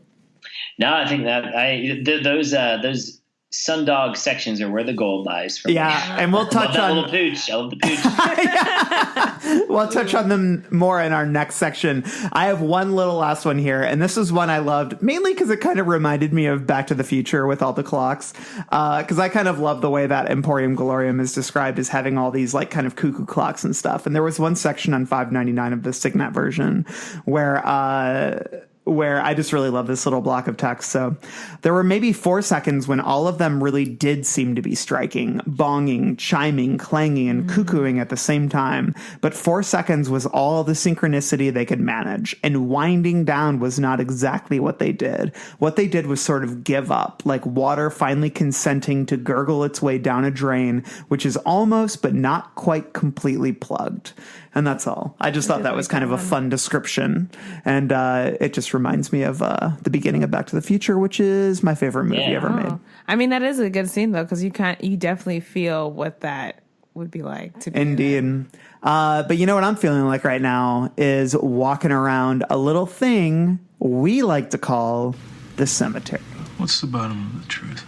H: No, I think that those Sundog sections are where the gold lies. For me.
F: And we'll touch on
H: little pooch. I love the pooch.
F: We'll touch on them more in our next section. I have one little last one here, and this is one I loved mainly because it kind of reminded me of Back to the Future with all the clocks. Because I kind of love the way that Emporium Glorium is described as having all these like kind of cuckoo clocks and stuff. And there was one section on 599 of the Signet version where I just really love this little block of text. So there were maybe 4 seconds when all of them really did seem to be striking, bonging, chiming, clanging, and cuckooing at the same time. But 4 seconds was all the synchronicity they could manage. And winding down was not exactly what they did. What they did was sort of give up, like water finally consenting to gurgle its way down a drain, which is almost but not quite completely plugged. And that's all. I just thought that was kind of a fun description. And it just reminds me of the beginning of Back to the Future, which is my favorite movie ever made.
G: I mean, that is a good scene, though, because you definitely feel what that would be like to be
F: Indeed. But you know what I'm feeling like right now is walking around a little thing we like to call the cemetery.
N: What's the bottom of the truth?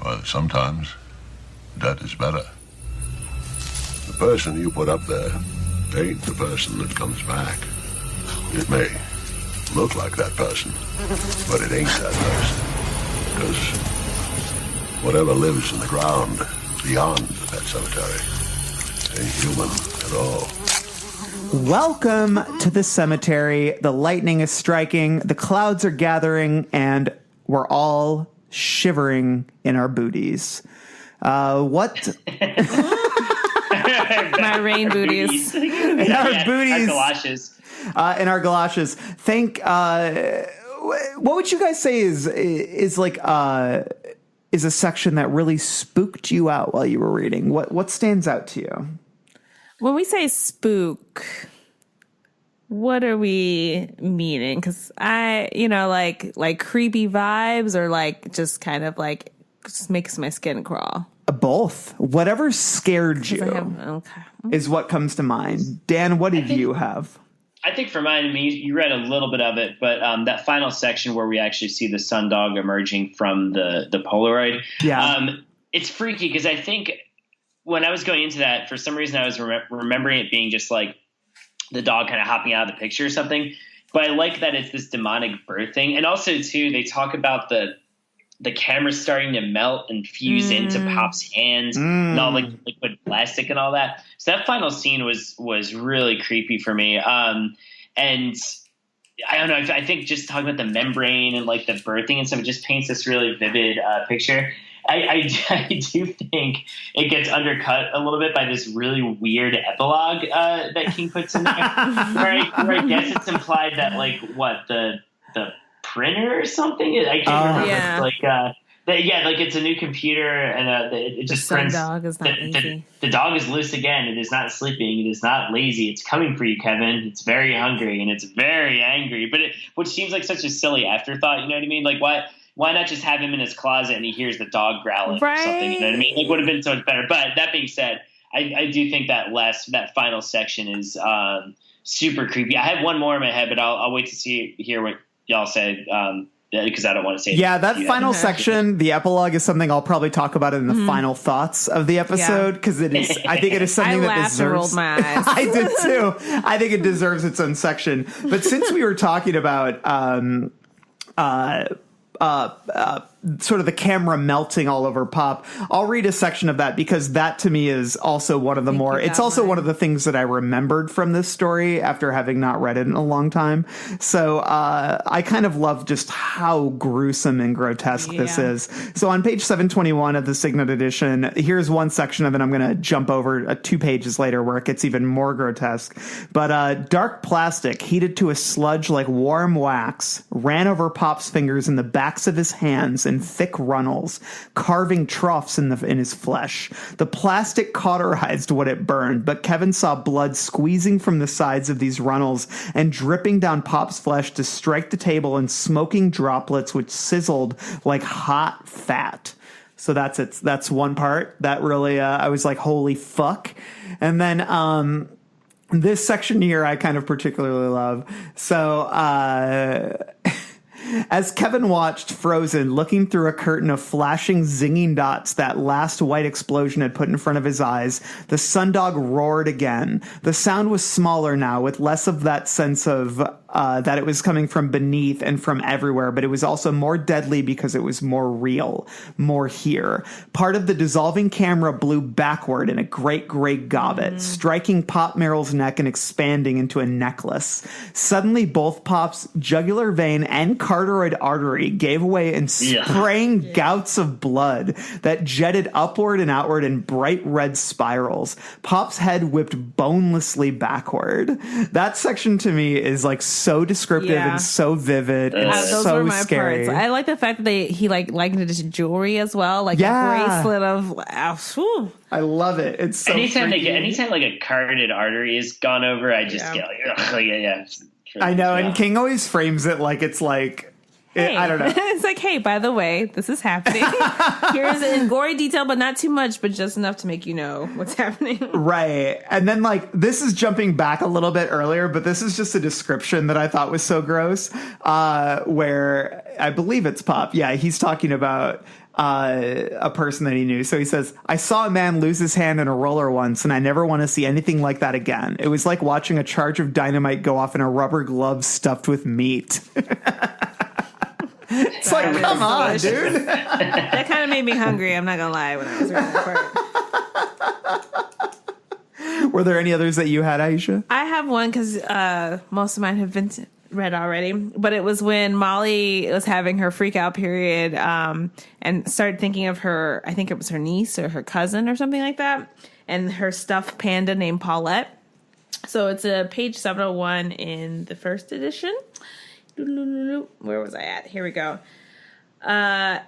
O: Well, sometimes that is better. The person you put up there ain't the person that comes back. It may look like that person, but it ain't that person. Because whatever lives in the ground beyond that cemetery ain't human at all.
F: Welcome to the cemetery. The lightning is striking, the clouds are gathering, and we're all shivering in our booties. What...
G: My rain booties.
F: In our booties.
H: Our galoshes.
F: In our galoshes. What would you guys say is a section that really spooked you out while you were reading? What stands out to you?
G: When we say spook, what are we meaning? Because like creepy vibes, or like just kind of like just makes my skin crawl.
F: Both. Whatever scared you is what comes to mind. Dan, what did you have?
H: I think for mine, I mean, you read a little bit of it, but that final section where we actually see the Sundog emerging from the Polaroid, it's freaky because I think when I was going into that, for some reason I was remembering it being just like the dog kind of hopping out of the picture or something. But I like that it's this demonic birthing. And also, too, they talk about the camera starting to melt and fuse into Pop's hands and all like liquid plastic and all that. So that final scene was really creepy for me. And I don't know, I think just talking about the membrane and like the birthing and stuff, it just paints this really vivid picture. I do think it gets undercut a little bit by this really weird epilogue that King puts in there, where I guess it's implied that like the printer or something. I can't remember.
G: Yeah.
H: Like it's a new computer and it just prints.
G: Dog is not lazy.
H: The dog is loose again. It is not sleeping. It is not lazy. It's coming for you, Kevin. It's very hungry and it's very angry. But which seems like such a silly afterthought. You know what I mean? Like why not just have him in his closet and he hears the dog growling or something? You know what I mean? It would have been so much better. But that being said, I do think that final section is super creepy. I have one more in my head, but I'll wait to hear what y'all say because I don't want to say.
F: Yeah, that final section, the epilogue, is something I'll probably talk about in the final thoughts of the episode, because it is. I think it is something that deserves.
G: And rolled my eyes.
F: I did too. I think it deserves its own section. But since we were talking about sort of the camera melting all over Pop, I'll read a section of that, because that to me is also one of the more, it's also one of the things that I remembered from this story after having not read it in a long time. So I kind of love just how gruesome and grotesque this is. So on page 721 of the Signet edition, here's one section of it. I'm going to jump over 2 pages later where it gets even more grotesque. But dark plastic heated to a sludge like warm wax ran over Pop's fingers in the backs of his hands in thick runnels, carving troughs in his flesh. The plastic cauterized what it burned, but Kevin saw blood squeezing from the sides of these runnels and dripping down Pop's flesh to strike the table in smoking droplets which sizzled like hot fat. So that's it. That's one part that really I was like, holy fuck. And then this section here I kind of particularly love. So as Kevin watched, frozen, looking through a curtain of flashing, zinging dots that last white explosion had put in front of his eyes, the sundog roared again. The sound was smaller now, with less of that sense of that it was coming from beneath and from everywhere, but it was also more deadly because it was more real, more here. Part of the dissolving camera blew backward in a great gray gobbet, striking Pop Merrill's neck and expanding into a necklace. Suddenly, both Pop's jugular vein and carotid artery gave way in spraying gouts of blood that jetted upward and outward in bright red spirals. Pop's head whipped bonelessly backward. That section to me is like so descriptive and so vivid and
G: those
F: so
G: were my
F: scary.
G: parts. I like the fact that he likened it to jewelry as well, like a bracelet of.
F: I love it. It's so
H: anytime
F: freaky.
H: like a carotid artery is gone over, I just get
F: I know, and King always frames it like it's like.
G: Hey.
F: I don't know.
G: It's like, hey, by the way, this is happening. Here's in gory detail, but not too much, but just enough to make you know what's happening.
F: Right. And then, like, this is jumping back a little bit earlier, but this is just a description that I thought was so gross, where I believe it's Pop. Yeah, he's talking about a person that he knew. So he says, I saw a man lose his hand in a roller once, and I never want to see anything like that again. It was like watching a charge of dynamite go off in a rubber glove stuffed with meat. It's like, come on, dude.
G: That kind of made me hungry, I'm not gonna lie, when I was reading that part.
F: Were there any others that you had, Aisha?
G: I have one because most of mine have been read already, but it was when Molly was having her freak out period and started thinking of her, I think it was her niece or her cousin or something like that, and her stuffed panda named Paulette. So it's a page 701 in the first edition. Where was I at? Here we go. Here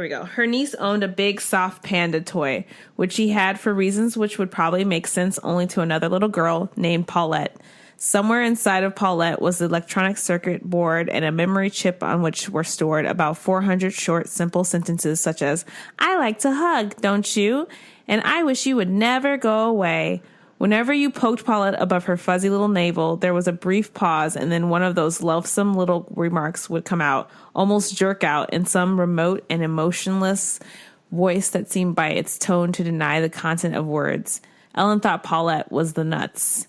G: we go. Her niece owned a big soft panda toy, which she had for reasons which would probably make sense only to another little girl named Paulette. Somewhere inside of Paulette was the electronic circuit board and a memory chip on which were stored about 400 short, simple sentences such as, I like to hug, don't you? And I wish you would never go away. Whenever you poked Paulette above her fuzzy little navel, there was a brief pause, and then one of those loathsome little remarks would come out, almost jerk out, in some remote and emotionless voice that seemed by its tone to deny the content of words. Ellen thought Paulette was the nuts.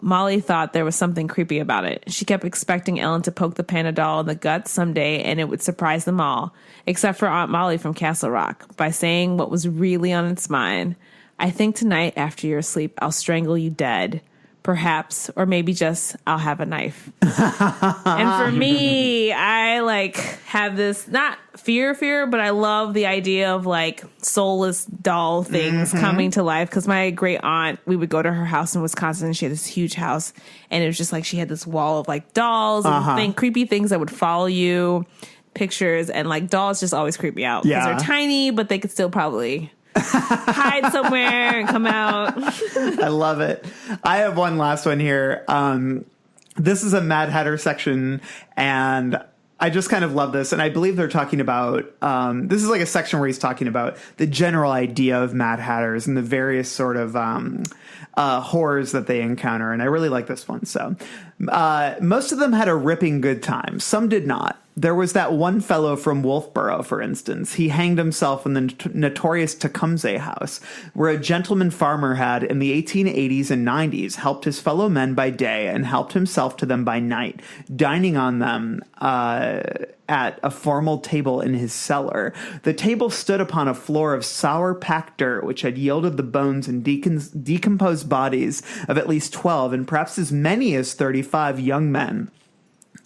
G: Molly thought there was something creepy about it. She kept expecting Ellen to poke the panda doll in the guts someday, and it would surprise them all, except for Aunt Molly from Castle Rock, by saying what was really on its mind. I think tonight, after you're asleep, I'll strangle you dead. Perhaps, or maybe just, I'll have a knife. And for me, I have this, not fear, but I love the idea of soulless doll things coming to life. Because my great aunt, we would go to her house in Wisconsin, and she had this huge house. And it was just she had this wall of dolls and creepy things that would follow you, pictures. And dolls just always creep me out. Because they're tiny, but they could still probably hide somewhere and come out.
F: I love it. I have one last one here. This is a Mad Hatter section, and I just kind of love this. And I believe they're talking about, this is a section where he's talking about the general idea of Mad Hatters and the various sort of horrors that they encounter, and I really like this one. So most of them had a ripping good time. Some did not. There was that one fellow from Wolfboro, for instance. He hanged himself in the notorious Tecumseh house, where a gentleman farmer had, in the 1880s and 90s, helped his fellow men by day and helped himself to them by night, dining on them at a formal table in his cellar. The table stood upon a floor of sour packed dirt, which had yielded the bones and decomposed bodies of at least 12 and perhaps as many as 35 young men,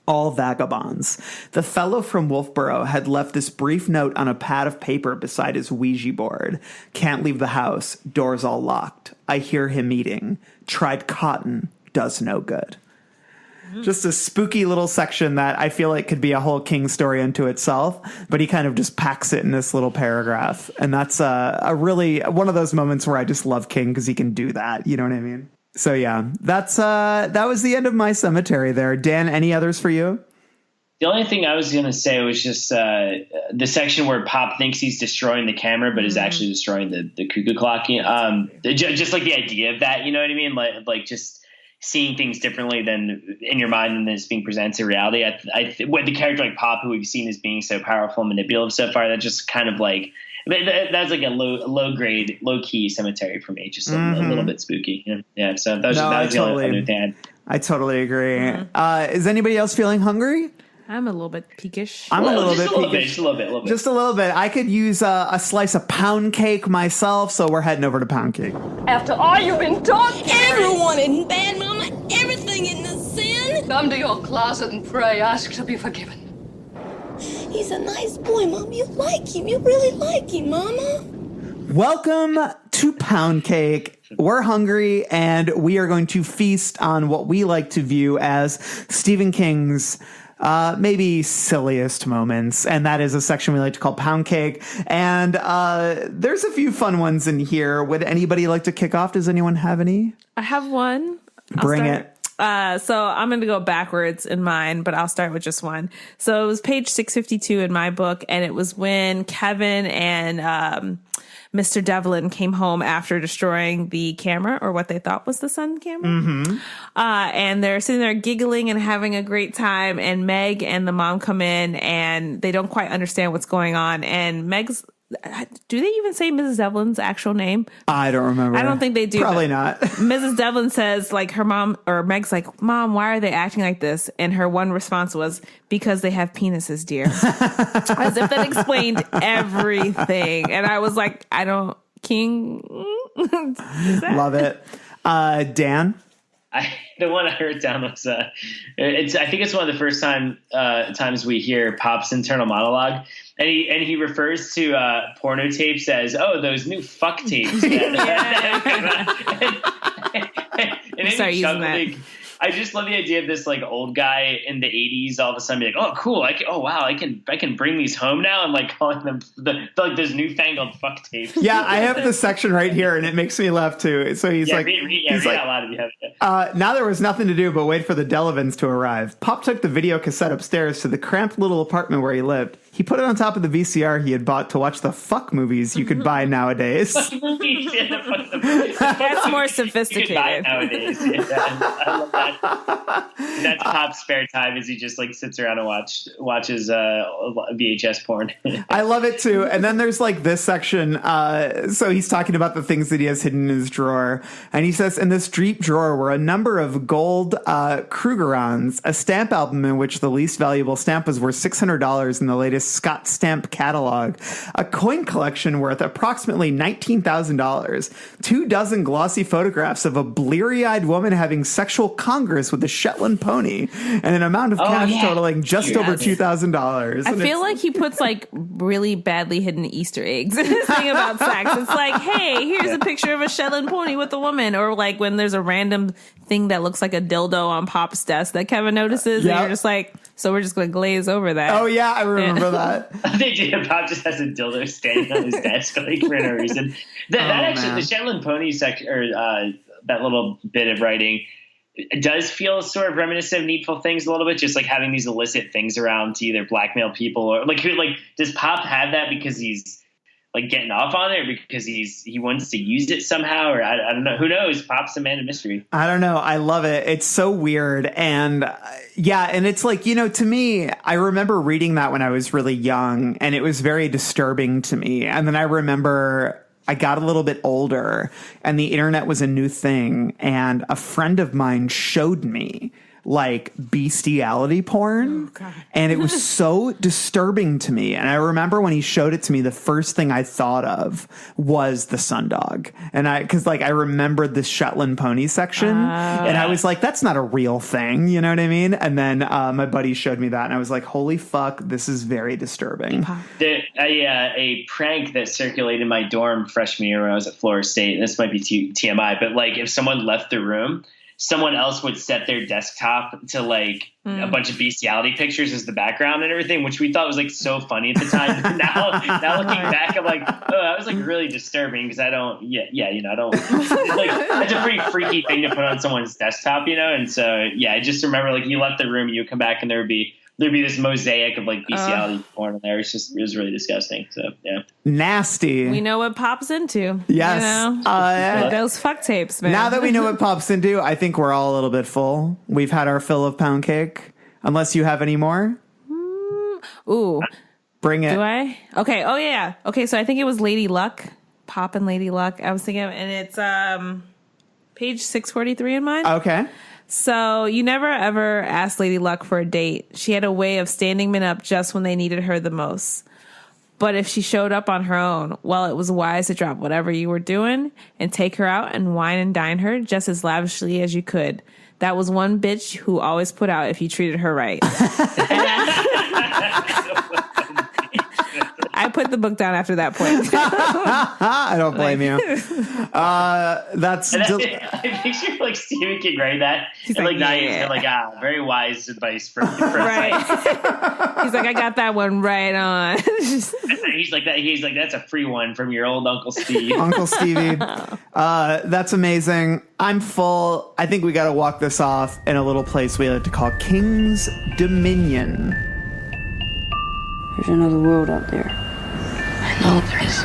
F: all vagabonds. The fellow from Wolfboro had left this brief note on a pad of paper beside his Ouija board. Can't leave the house. Doors all locked. I hear him eating. Tried cotton. Does no good. Just a spooky little section that I feel like could be a whole King story unto itself, but he kind of just packs it in this little paragraph. And that's a really one of those moments where I just love King because he can do that. You know what I mean? So yeah, that was the end of my cemetery there. Dan, any others for you?
H: The only thing I was going to say was just the section where Pop thinks he's destroying the camera, but is actually destroying the cuckoo clock. Just like the idea of that, you know what I mean? Like just seeing things differently than in your mind than it's being presented in reality. With the character like Pop, who we've seen as being so powerful and manipulative so far, that just kind of like that's like a low grade, low key cemetery for me. Just a little bit spooky. You know? Yeah. So that was the only other thing.
F: I totally agree. Is anybody else feeling hungry?
G: I'm a little bit peakish.
F: I'm a little bit peakish.
H: Just a little bit.
F: Just a little bit. I could use a slice of pound cake myself, so we're heading over to Pound Cake.
K: After all you've been taught,
P: Everyone isn't bad, Mama. Everything isn't a sin.
K: come to your closet and pray, ask to be forgiven.
P: He's a nice boy, Mom. You like him. You really like him, Mama.
F: Welcome to Pound Cake. We're hungry, and we are going to feast on what we like to view as Stephen King's maybe silliest moments, and that is a section we like to call Pound Cake. And there's a few fun ones in here. Would anybody like to kick off? Does anyone have any?
G: I have one.
F: Bring it.
G: So I'm going to go backwards in mine, but I'll start with just one. So it was page 652 in my book, and it was when Kevin and Mr. Devlin came home after destroying the camera, or what they thought was the sun camera. And they're sitting there giggling and having a great time. And Meg and the mom come in and they don't quite understand what's going on. And do they even say Mrs. Devlin's actual name?
F: I don't remember.
G: I don't think they do.
F: Probably not.
G: Mrs. Devlin says, like, her mom, or Meg's like, Mom, why are they acting like this? And her one response was, because they have penises, dear. As if that explained everything. And I was like, King.
F: Love it. Dan?
H: The one I heard down was I think it's one of the first times we hear Pop's internal monologue, and he refers to porno tapes as those new fuck tapes.
G: Start using that.
H: I just love the idea of this like old guy in the 80s all of a sudden be like, oh cool, I can bring these home now, and like calling them like those newfangled fuck tapes.
F: Yeah, I have the section right here, and it makes me laugh too. So he's like,
H: read out loud if you have it.
F: Now there was nothing to do but wait for the Delavins to arrive. Pop took the video cassette upstairs to the cramped little apartment where he lived. He put it on top of the VCR he had bought to watch the fuck movies you could buy nowadays.
G: That's more sophisticated.
H: You could buy it nowadays. Yeah, I love that. That's Pop's spare time as he just like sits around and watches VHS porn.
F: I love it too. And then there's like this section. So he's talking about the things that he has hidden in his drawer. And he says, in this deep drawer were a number of gold Krugerrands, a stamp album in which the least valuable stamp was worth $600 in the latest Scott Stamp catalog, a coin collection worth approximately $19,000, 24 glossy photographs of a bleary-eyed woman having sexual congress with a Shetland pony, and an amount of cash totaling just over $2,000.
G: I feel like he puts like really badly hidden Easter eggs in his thing about sex. It's like, hey, here's a picture of a Shetland pony with a woman, or like when there's a random thing that looks like a dildo on Pop's desk that Kevin notices, and you're just like, so we're just going to glaze over that.
F: Oh yeah, I remember that.
H: They do. Pop just has a dildo standing on his desk like for no reason. The Shetland pony section, or that little bit of writing, it does feel sort of reminiscent of Needful Things a little bit, just like having these illicit things around to either blackmail people or like does Pop have that because he's like getting off on it, or because he wants to use it somehow, or I don't know. Who knows? Pop's a man of mystery.
F: I don't know. I love it. It's so weird. And yeah, and it's like, to me, I remember reading that when I was really young, and it was very disturbing to me. And then I remember I got a little bit older and the internet was a new thing, and a friend of mine showed me like bestiality porn, and it was so disturbing to me. And I remember when he showed it to me, the first thing I thought of was the Sundog, and because I remembered the Shetland pony section, and I was like, that's not a real thing, you know what I mean? And then my buddy showed me that, and I was like, holy fuck, this is very disturbing.
H: A prank that circulated in my dorm freshman year when I was at Florida State, and this might be TMI, but like if someone left the room, someone else would set their desktop to like a bunch of bestiality pictures as the background and everything, which we thought was like so funny at the time. now looking back, I'm like, oh, that was like really disturbing, because I don't, I don't, like, that's a pretty freaky thing to put on someone's desktop, and so, yeah, I just remember like you left the room, you would come back and there'd be this mosaic of like bestiality porn in there. It was really disgusting. So yeah,
F: nasty.
G: We know what Pop's into.
F: Yes,
G: those fuck tapes, man.
F: Now that we know what Pop's into, I think we're all a little bit full. We've had our fill of pound cake. Unless you have any more.
G: Ooh,
F: bring it.
G: Do I? Okay. Oh yeah. Okay. So I think it was Lady Luck, Pop and Lady Luck. I was thinking, and it's page 643 in mine.
F: Okay.
G: So you never ever asked Lady Luck for a date. She had a way of standing men up just when they needed her the most. But if she showed up on her own, well, it was wise to drop whatever you were doing and take her out and wine and dine her just as lavishly as you could. That was one bitch who always put out if you treated her right. I put the book down after that point.
F: I don't blame you. That's.
H: I picture like Stephen King writing that. He's and like, very wise advice for
G: right. He's like, I got that one right on.
H: He's like that. He's like, that's a free one from your old Uncle Steve.
F: Uncle Stevie. That's amazing. I'm full. I think we got to walk this off in a little place we like to call King's Dominion.
P: There's another world out there. I know there is.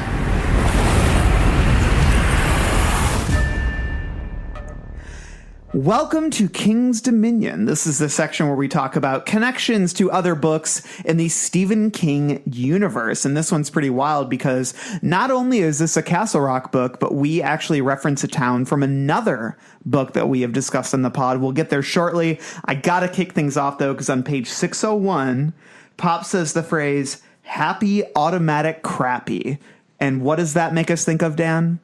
F: Welcome to King's Dominion. This is the section where we talk about connections to other books in the Stephen King universe. And this one's pretty wild because not only is this a Castle Rock book, but we actually reference a town from another book that we have discussed in the pod. We'll get there shortly. I gotta kick things off though, because on page 601, Pop says the phrase, happy automatic crappy. And what does that make us think of, Dan?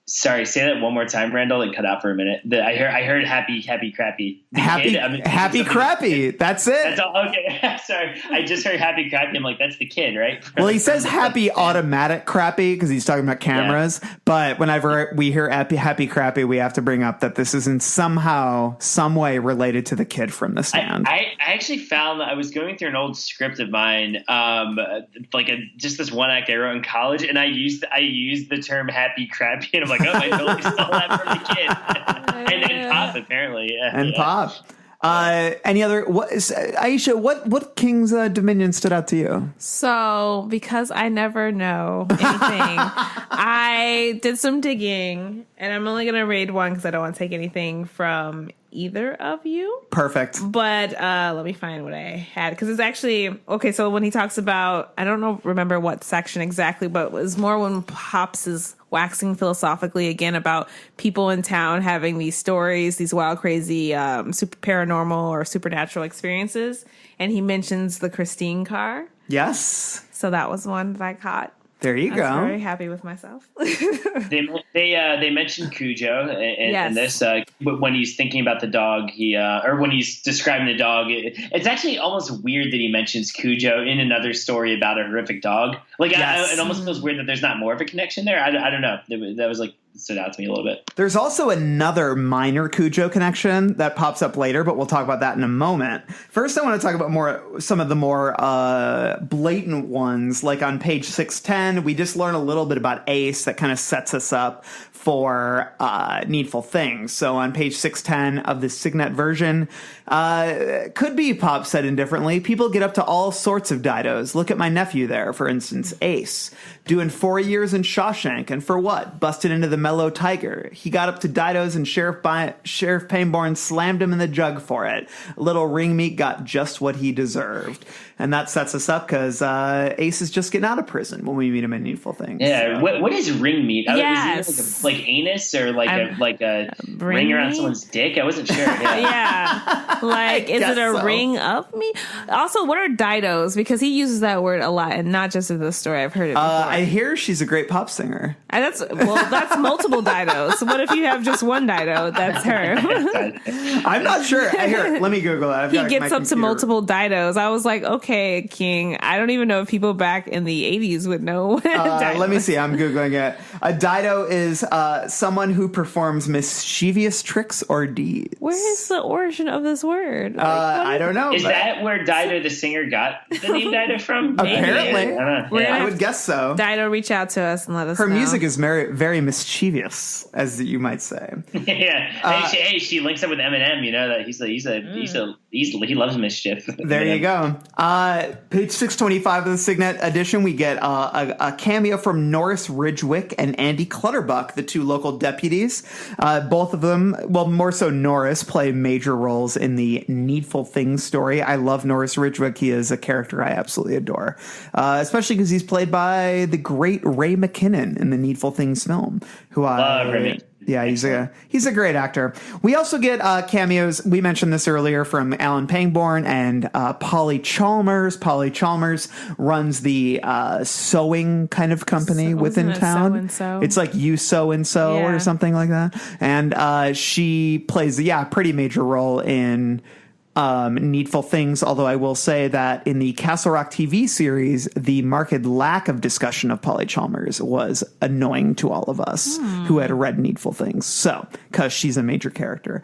H: Sorry, say that one more time, Randall. It cut out for a minute. I heard happy crappy.
F: Happy crappy. That's it.
H: That's all. Okay. Sorry. I just heard happy crappy. I'm like, that's the kid, right?
F: Well, he says happy automatic crappy because he's talking about cameras. Yeah. But whenever we hear happy crappy, we have to bring up that this isn't somehow, some way related to the kid from The Stand.
H: I actually found that I was going through an old script of mine, just this one act I wrote in college, and I used the term happy crappy, and I'm like, oh, I totally stole that from the kid. and Pop, apparently. Yeah,
F: and Pop. Any other? Aisha, what King's Dominion stood out to you?
G: So, because I never know anything, I did some digging, and I'm only going to read one because I don't want to take anything from either of you.
F: Perfect.
G: But let me find what I had, because it's actually okay. So when he talks about, I don't remember what section exactly, but it was more when Pops is waxing philosophically again about people in town having these stories, these wild, crazy, super paranormal or supernatural experiences, and he mentions the Christine car.
F: Yes.
G: So that was one that I caught.
F: There you go.
G: I'm very happy with myself.
H: They mentioned Cujo in this, but when he's thinking about the dog, or when he's describing the dog, it's actually almost weird that he mentions Cujo in another story about a horrific dog. Like, yes. It almost feels weird that there's not more of a connection there. I don't know. That was like stood out to me a little bit.
F: There's also another minor Cujo connection that pops up later, but we'll talk about that in a moment. First, I want to talk about some of the more blatant ones. Like on page 610, we just learn a little bit about Ace that kind of sets us up for Needful Things. So on page 610 of the Signet version, could be Pop said indifferently, people get up to all sorts of didos. Look at my nephew there, for instance, Ace, doing 4 years in Shawshank, and for what? Busted into the Mellow Tiger. He got up to didos and Sheriff Painborn slammed him in the jug for it. Little ring meat got just what he deserved. And that sets us up because Ace is just getting out of prison when we meet him in Needful Things.
H: Yeah,
F: so.
H: what is ring meat?
G: Yes.
H: Is it like anus or like a ring around someone's dick? I wasn't sure.
G: Yeah. Like, is it a ring of meat? Also, what are didos? Because he uses that word a lot, and not just in this story. I've heard it before.
F: I hear she's a great pop singer.
G: That's multiple didos. What if you have just one dido? That's her.
F: I'm not sure. Here, let me Google that.
G: He gets up to multiple didos. I was like, okay, King. I don't even know if people back in the 80s would know.
F: Let me see. I'm Googling it. A dido is someone who performs mischievous tricks or deeds.
G: Where is the origin of this word?
F: I don't know.
H: Is that where Dido the singer got the name Dido from?
F: Apparently.
H: I
F: would guess so.
G: Dido, reach out to us and let us know.
F: Her music is very, very mischievous, as you might say.
H: Yeah. She links up with Eminem. You know that he loves mischief.
F: There you go. Page 625 of the Signet edition, we get a cameo from Norris Ridgwick and Andy Clutterbuck, the two local deputies. Both of them, well, more so Norris, play major roles in the Needful Things story. I love Norris Ridgwick. He is a character I absolutely adore, especially because he's played by the great Ray McKinnon in the Needful Things film, who yeah, he's a great actor. We also get cameos. We mentioned this earlier from Alan Pangborn and Polly Chalmers. Polly Chalmers runs the sewing kind of company within town. It's like You Sew and Sew or something like that. And she plays a pretty major role in Needful Things, although I will say that in the Castle Rock TV series, the marked lack of discussion of Polly Chalmers was annoying to all of us who had read Needful Things. So, because she's a major character.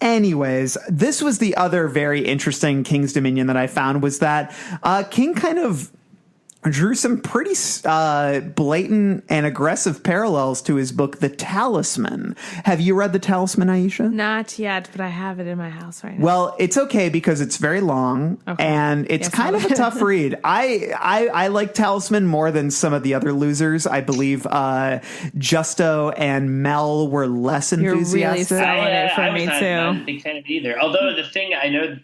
F: Anyways, this was the other very interesting King's Dominion that I found, was that King kind of drew some pretty blatant and aggressive parallels to his book, The Talisman. Have you read The Talisman, Aisha?
G: Not yet, but I have it in my house right now.
F: Well, it's okay because it's very long and it's kind of a tough read. I like Talisman more than some of the other losers. I believe Justo and Mel were less enthusiastic.
G: You're really selling it for me,
H: too. I'm not a big fan of it either. Although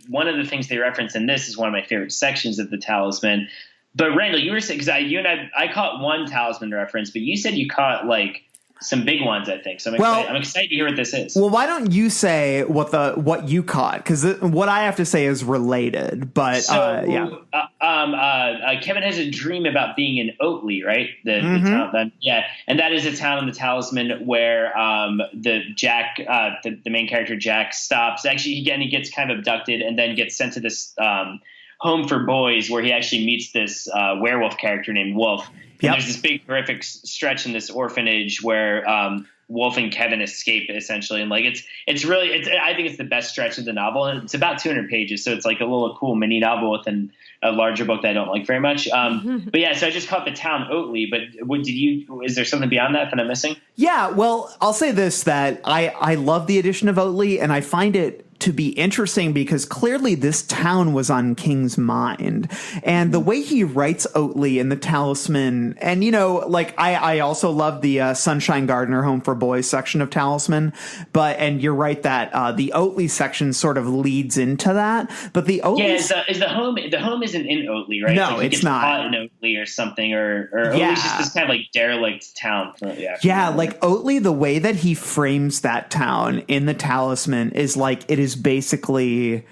H: one of the things they reference in this is one of my favorite sections of The Talisman. But Randall, you were saying, because I caught one Talisman reference, but you said you caught like some big ones, I think. So I'm excited to hear what this is.
F: Well, why don't you say what you caught? Because what I have to say is related. But
H: Kevin has a dream about being in Oatley, right? The town, and that is a town in The Talisman where the main character Jack stops. Actually, he gets kind of abducted and then gets sent to this home for boys where he actually meets this werewolf character named Wolf. And there's this big horrific stretch in this orphanage where Wolf and Kevin escape essentially. And like, it's really, I think it's the best stretch of the novel. And it's about 200 pages. So it's like a little cool mini novel within a larger book that I don't like very much. But yeah, so I just caught the town Oatley, but is there something beyond that I'm missing?
F: Yeah, well, I'll say this, that I love the addition of Oatley, and I find it to be interesting because clearly this town was on King's mind. And the way he writes Oatley in The Talisman, and I also love the Sunshine Gardener Home for Boys section of Talisman, and you're right that the Oatley section sort of leads into that. But the Oatley
H: is the home isn't in Oatley, right?
F: No, it's not.
H: Caught in Oatley or something, or Oatley's just this kind of like derelict town.
F: Like Oatley, the way that he frames that town in The Talisman is like it is basically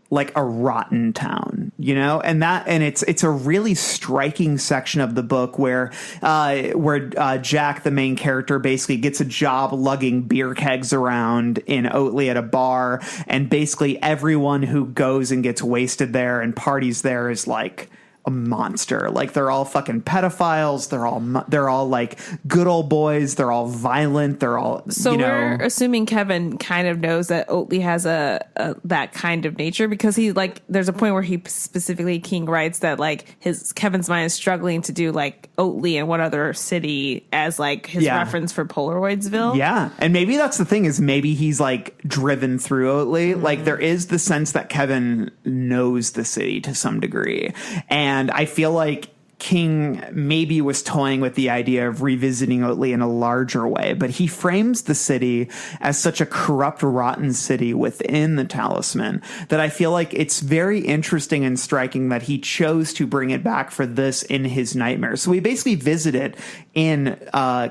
F: like a rotten town, and it's a really striking section of the book where Jack, the main character, basically gets a job lugging beer kegs around in Oatley at a bar, and basically everyone who goes and gets wasted there and parties there is like a monster. Like, they're all fucking pedophiles. They're all like good old boys. They're all violent. They're all,
G: so we're assuming Kevin kind of knows that Oatley has a that kind of nature, because he, like, there's a point where he specifically, King writes that like Kevin's mind is struggling to do like Oatley and one other city as like his reference for Polaroidsville.
F: Yeah. And maybe that's the thing, is maybe he's like driven through Oatley. Like, there is the sense that Kevin knows the city to some degree. And I feel like King maybe was toying with the idea of revisiting Oatley in a larger way, but he frames the city as such a corrupt, rotten city within the Talisman that I feel like it's very interesting and striking that he chose to bring it back for this in his nightmares. So we basically visit it in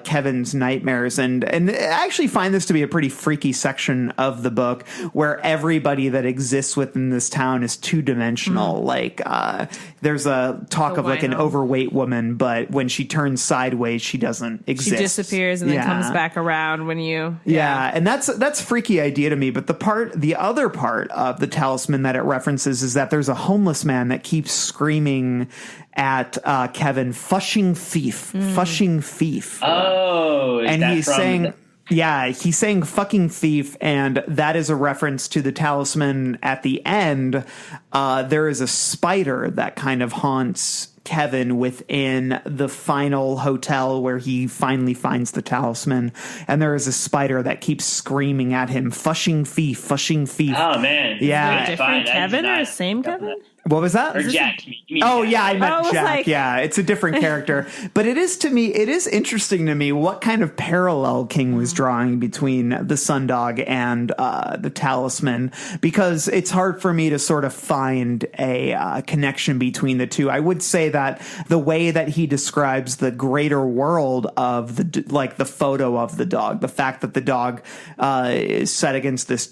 F: Kevin's nightmares, and I actually find this to be a pretty freaky section of the book, where everybody that exists within this town is two-dimensional. Like, there's a talk of like an overweight woman, but when she turns sideways, she doesn't exist.
G: She disappears and then comes back around when you.
F: Yeah, and that's freaky idea to me. But the other part of the Talisman that it references is that there's a homeless man that keeps screaming at Kevin, "Fushing thief, fushing thief."
H: Oh,
F: and he's saying. Yeah, he's saying fucking thief, and that is a reference to the Talisman at the end. There is a spider that kind of haunts Kevin within the final hotel where he finally finds the Talisman, and there is a spider that keeps screaming at him, "Fushing thief, fushing thief."
H: Oh, man.
F: Yeah.
G: Is it a different Kevin or the same Kevin?
F: What was that?
H: Or Jack. You mean
F: Oh,
H: Jack.
F: yeah, I meant Jack.
G: Like...
F: Yeah, it's a different character. But it is interesting to me what kind of parallel King was drawing between the Sundog and the Talisman, because it's hard for me to sort of find a connection between the two. I would say that the way that he describes the greater world of the photo of the dog, the fact that the dog is set against this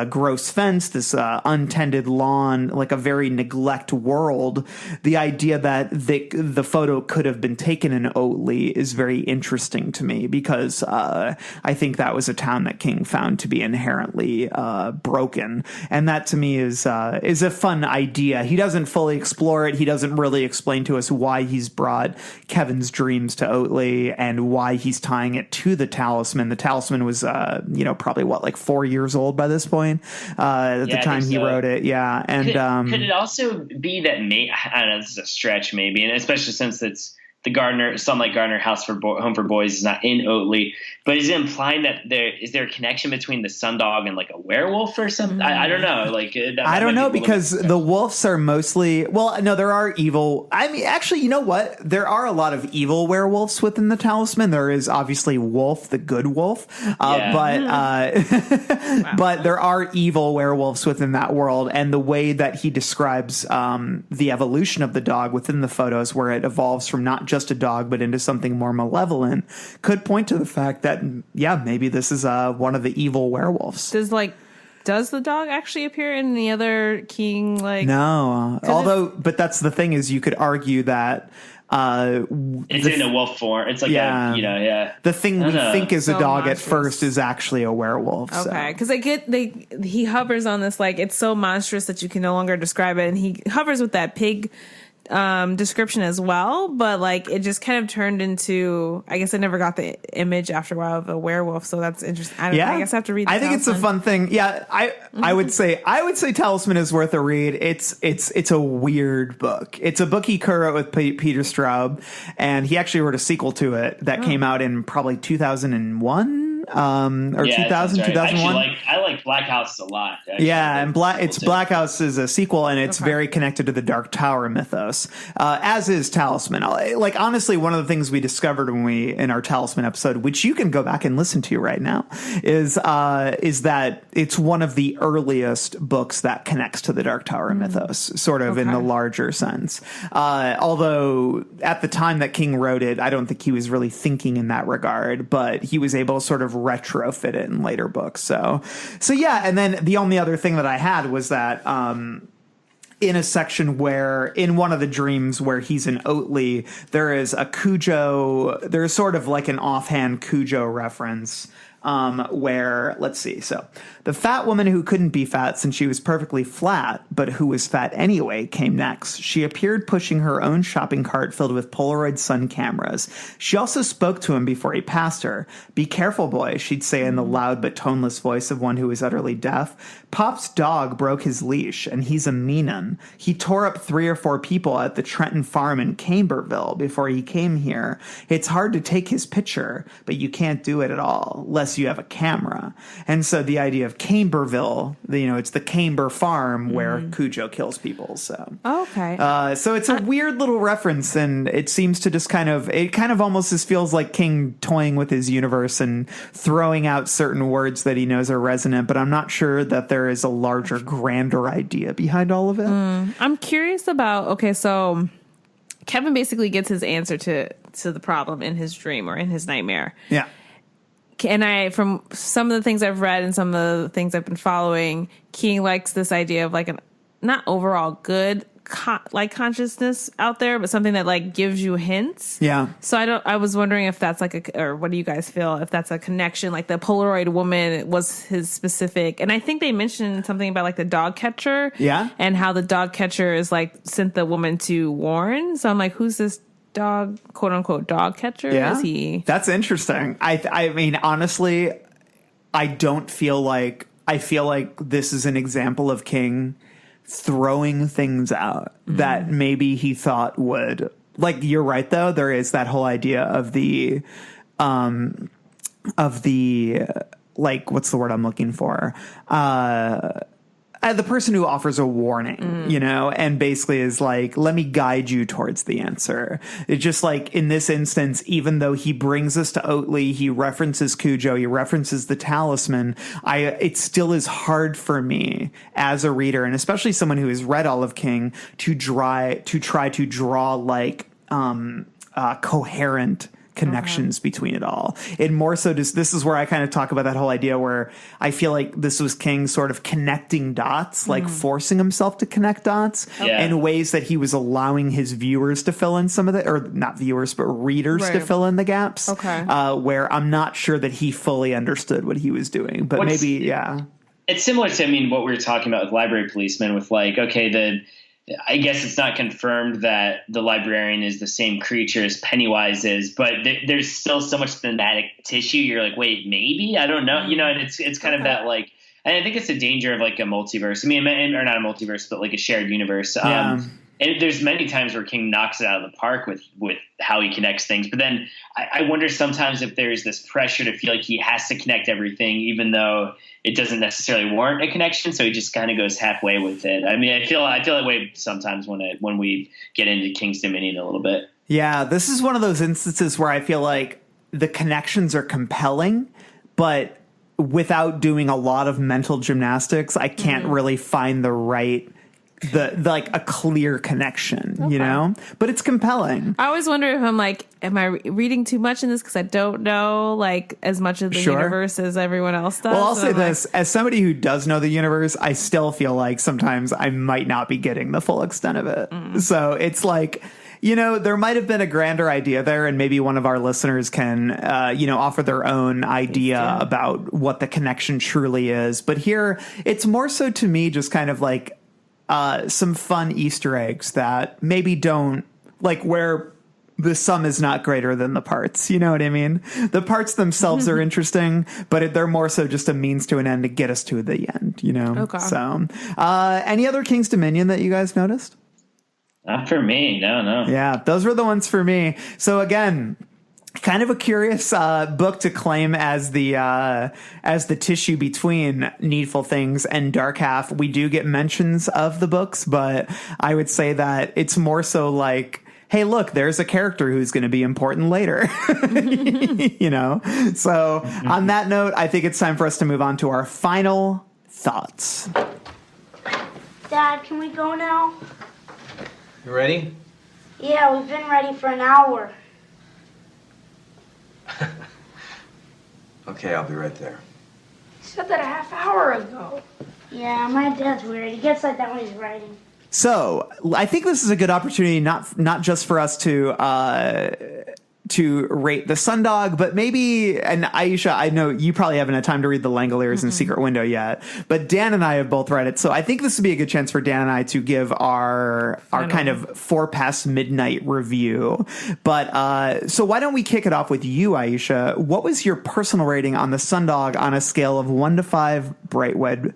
F: gross fence, this untended lawn, like a very neglect world, the idea that the photo could have been taken in Oatley is very interesting to me, because I think that was a town that King found to be inherently broken, and that to me is a fun idea. He doesn't fully explore it. He doesn't really explain to us why he's brought Kevin's dreams to Oatley and why he's tying it to the Talisman. The Talisman was probably like 4 years old by this point at the time he wrote it. Yeah, and
H: could it also be that I don't know, this is a stretch maybe, and especially since it's the Sunlight Gardener House for Home for Boys is not in Oatley, but is it implying that is there a connection between the Sundog and like a werewolf or something? I don't know. Like
F: I don't know, because the wolves are mostly, there are evil. I mean, actually, you know what? There are a lot of evil werewolves within the Talisman. There is obviously Wolf, the good wolf, but there are evil werewolves within that world, and the way that he describes the evolution of the dog within the photos, where it evolves from not just a dog but into something more malevolent, could point to the fact that maybe this is one of the evil werewolves.
G: Does the dog actually appear in the other King?
F: No, but that's the thing, is you could argue that
H: it's in a wolf form. It's like
F: the thing we think is a dog
G: monstrous.
F: At first is actually a werewolf.
G: Okay, because he hovers on this, like, it's so monstrous that you can no longer describe it, and he hovers with that pig description as well, but like it just kind of turned into, I guess I never got the image after a while of a werewolf, so that's interesting. I guess I have to read the Talisman.
F: It's a fun thing. Yeah, I would say Talisman is worth a read. It's a weird book. It's a book he co-wrote with Peter Straub, and he actually wrote a sequel to it that came out in probably 2001. Or 2000,
H: right.
F: 2001.
H: I like Black House a lot. Actually.
F: Yeah, and Black House is a sequel, and it's very connected to the Dark Tower mythos, as is Talisman. Like, honestly, one of the things we discovered in our Talisman episode, which you can go back and listen to right now, is that it's one of the earliest books that connects to the Dark Tower mythos, sort of in the larger sense. Although at the time that King wrote it, I don't think he was really thinking in that regard, but he was able to sort of retrofit it in later books. So yeah. And then the only other thing that I had was that in a section where in one of the dreams where he's in Oatley, there is a Cujo. There's sort of like an offhand Cujo reference where, let's see, so the fat woman who couldn't be fat since she was perfectly flat, but who was fat anyway, came next. She appeared pushing her own shopping cart filled with Polaroid sun cameras. She also spoke to him before he passed her. "Be careful, boy," she'd say in the loud but toneless voice of one who is utterly deaf. "Pop's dog broke his leash, and he's a mean 'un. He tore up 3 or 4 people at the Trenton farm in Camberville before he came here. It's hard to take his picture, but you can't do it at all, unless you have a camera." And so the idea of Camberville, it's the Camber farm where Cujo kills people. So
G: okay.
F: So it's a weird little reference, and it seems to just kind of almost just feels like King toying with his universe and throwing out certain words that he knows are resonant, but I'm not sure that there is a larger, grander idea behind all of it.
G: I'm curious about, so Kevin basically gets his answer to the problem in his dream or in his nightmare.
F: Yeah.
G: And from some of the things I've read and some of the things I've been following, King likes this idea of like an not overall good consciousness out there, but something that gives you hints.
F: Yeah.
G: So I was wondering if that's or what do you guys feel if that's a connection? Like the Polaroid woman was his specific, and I think they mentioned something about the dog catcher.
F: Yeah.
G: And how the dog catcher is sent the woman to warn. So I'm like, who's this dog, quote unquote, dog catcher?
F: Yeah.
G: Is he?
F: That's interesting. I mean, honestly, I feel like this is an example of King throwing things out that maybe he thought would, you're right though, there is that whole idea of the what's the word I'm looking for? The person who offers a warning, and basically is let me guide you towards the answer. It's just in this instance, even though he brings us to Oatley, he references Cujo, he references the talisman, it still is hard for me as a reader, and especially someone who has read all of King, to try to draw coherent connections between it all. It more so just, this is where I kind of talk about that whole idea where I feel like this was King sort of connecting dots, forcing himself to connect dots in ways that he was allowing his viewers to fill in some of the, or not viewers, but readers to fill in the gaps.
G: Okay.
F: Where I'm not sure that he fully understood what he was doing, but
H: It's similar to, what we were talking about with Library Policeman with I guess it's not confirmed that the librarian is the same creature as Pennywise is, but there's still so much thematic tissue. You're like, wait, maybe? I don't know. And it's kind of that and I think it's the danger of a multiverse. Or not a multiverse, but a shared universe. And there's many times where King knocks it out of the park with how he connects things. But then I wonder sometimes if there's this pressure to feel like he has to connect everything, even though it doesn't necessarily warrant a connection. So he just kind of goes halfway with it. I feel that way sometimes when we get into King's Dominion a little bit.
F: Yeah, this is one of those instances where I feel like the connections are compelling, but without doing a lot of mental gymnastics, I can't really find the right a clear connection, but it's compelling.
G: I always wonder if I'm am I reading too much in this? Cause I don't know as much of the universe as everyone else does.
F: Well, I'll say this, as somebody who does know the universe, I still feel like sometimes I might not be getting the full extent of it. So it's there might have been a grander idea there, and maybe one of our listeners can, offer their own idea about what the connection truly is. But here, it's more so to me just kind of some fun Easter eggs that maybe don't, where the sum is not greater than the parts. You know what I mean? The parts themselves are interesting, but they're more so just a means to an end to get us to the end,
G: Okay.
F: So, any other King's Dominion that you guys noticed?
H: Not for me. No.
F: Yeah, those were the ones for me. So again, kind of a curious book to claim as the tissue between Needful Things and Dark Half. We do get mentions of the books, but I would say that it's more so hey, look, there's a character who's going to be important later. So on that note, I think it's time for us to move on to our final thoughts.
Q: Dad, can we go now?
R: You ready?
Q: Yeah, we've been ready for an hour.
R: Okay, I'll be right there.
Q: You said that a half hour ago. Yeah, my dad's weird. He gets like that when he's writing.
F: So I think this is a good opportunity, not just for us to to rate the Sundog, but maybe, and Aisha, I know you probably haven't had time to read the Langoliers and Secret Window yet, but Dan and I have both read it. So I think this would be a good chance for Dan and I to give our kind of 4 past midnight review. But so why don't we kick it off with you, Aisha? What was your personal rating on the Sundog on a scale of 1 to 5 Brightwed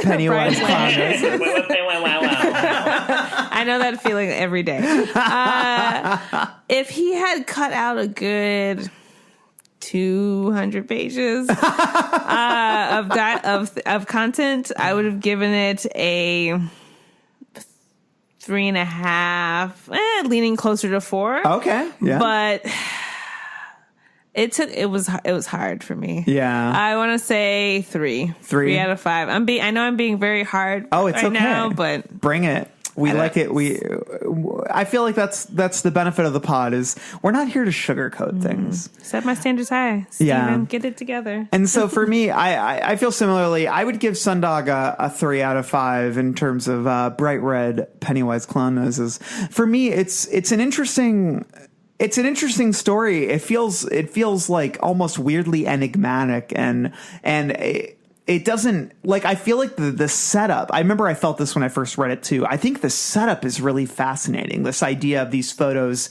F: Pennywise Clown?
G: I know that feeling every day. If he had cut out a good 200 pages of content, I would have given it a 3.5, leaning closer to 4.
F: Okay, yeah,
G: but it was hard for me.
F: Yeah,
G: I want to say 3 out of 5. I know I'm being very hard.
F: Oh, it's
G: right
F: okay.
G: now, but
F: bring it. We like it. I feel like that's the benefit of the pod is we're not here to sugarcoat things.
G: Set my standards high, Steven. Get it together.
F: And so for me, I feel similarly. I would give Sundog a 3 out of 5 in terms of bright red Pennywise clown noses. For me, it's an interesting story. It feels like almost weirdly enigmatic and it doesn't, like, I feel like the setup, I remember I felt this when I first read it too. I think the setup is really fascinating. This idea of these photos,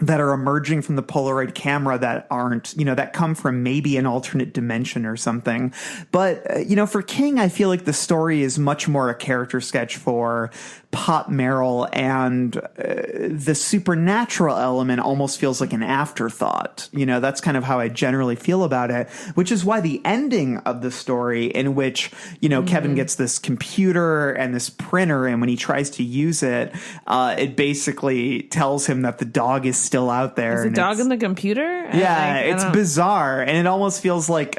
F: that are emerging from the Polaroid camera that aren't, that come from maybe an alternate dimension or something. But, for King, I feel like the story is much more a character sketch for Pop Merrill, and the supernatural element almost feels like an afterthought. That's kind of how I generally feel about it, which is why the ending of the story in which, Kevin gets this computer and this printer, and when he tries to use it, it basically tells him that the dog is still out there.
G: Is the dog in the computer?
F: Yeah, it's bizarre. And it almost feels like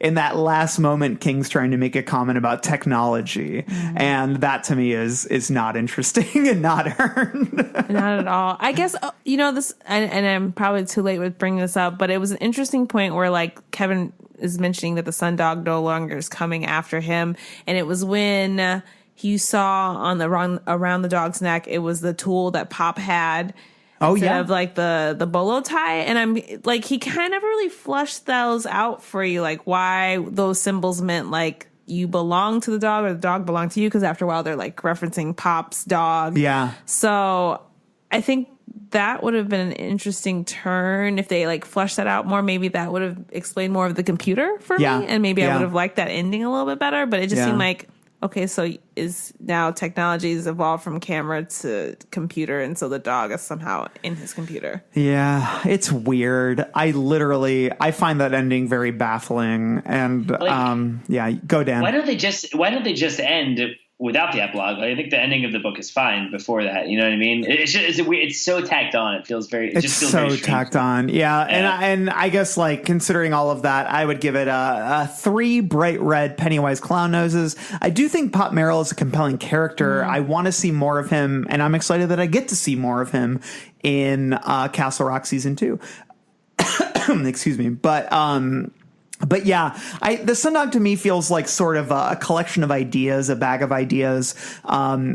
F: in that last moment, King's trying to make a comment about technology. And that to me is not interesting and not earned.
G: Not at all. I guess, this, and I'm probably too late with bringing this up, but it was an interesting point where, like, Kevin is mentioning that the Sundog no longer is coming after him. And it was when you saw on around the dog's neck, it was the tool that Pop had.
F: Oh,
G: instead
F: yeah.
G: of like the bolo tie. And I'm like, he kind of never really flushed those out for you. Like why those symbols meant like you belong to the dog or the dog belonged to you. Cause after a while they're like referencing Pop's dog.
F: Yeah.
G: So I think that would have been an interesting turn if they like flushed that out more. Maybe that would have explained more of the computer for me. And maybe I would have liked that ending a little bit better, but it just seemed like, okay, so is now technology has evolved from camera to computer, and so the dog is somehow in his computer.
F: Yeah, it's weird. I find that ending very baffling. And go Dan.
H: Why don't they just end without the epilogue? I think the ending of the book is fine before that. You know what I mean? It's so tacked on. It feels very. It just feels
F: so
H: very
F: tacked on. Yeah, and I guess like considering all of that, I would give it a 3 bright red Pennywise clown noses. I do think Pop Merrill is a compelling character. I want to see more of him, and I'm excited that I get to see more of him in Castle Rock season 2. Excuse me, But yeah, the Sundog to me feels like sort of a collection of ideas, a bag of ideas,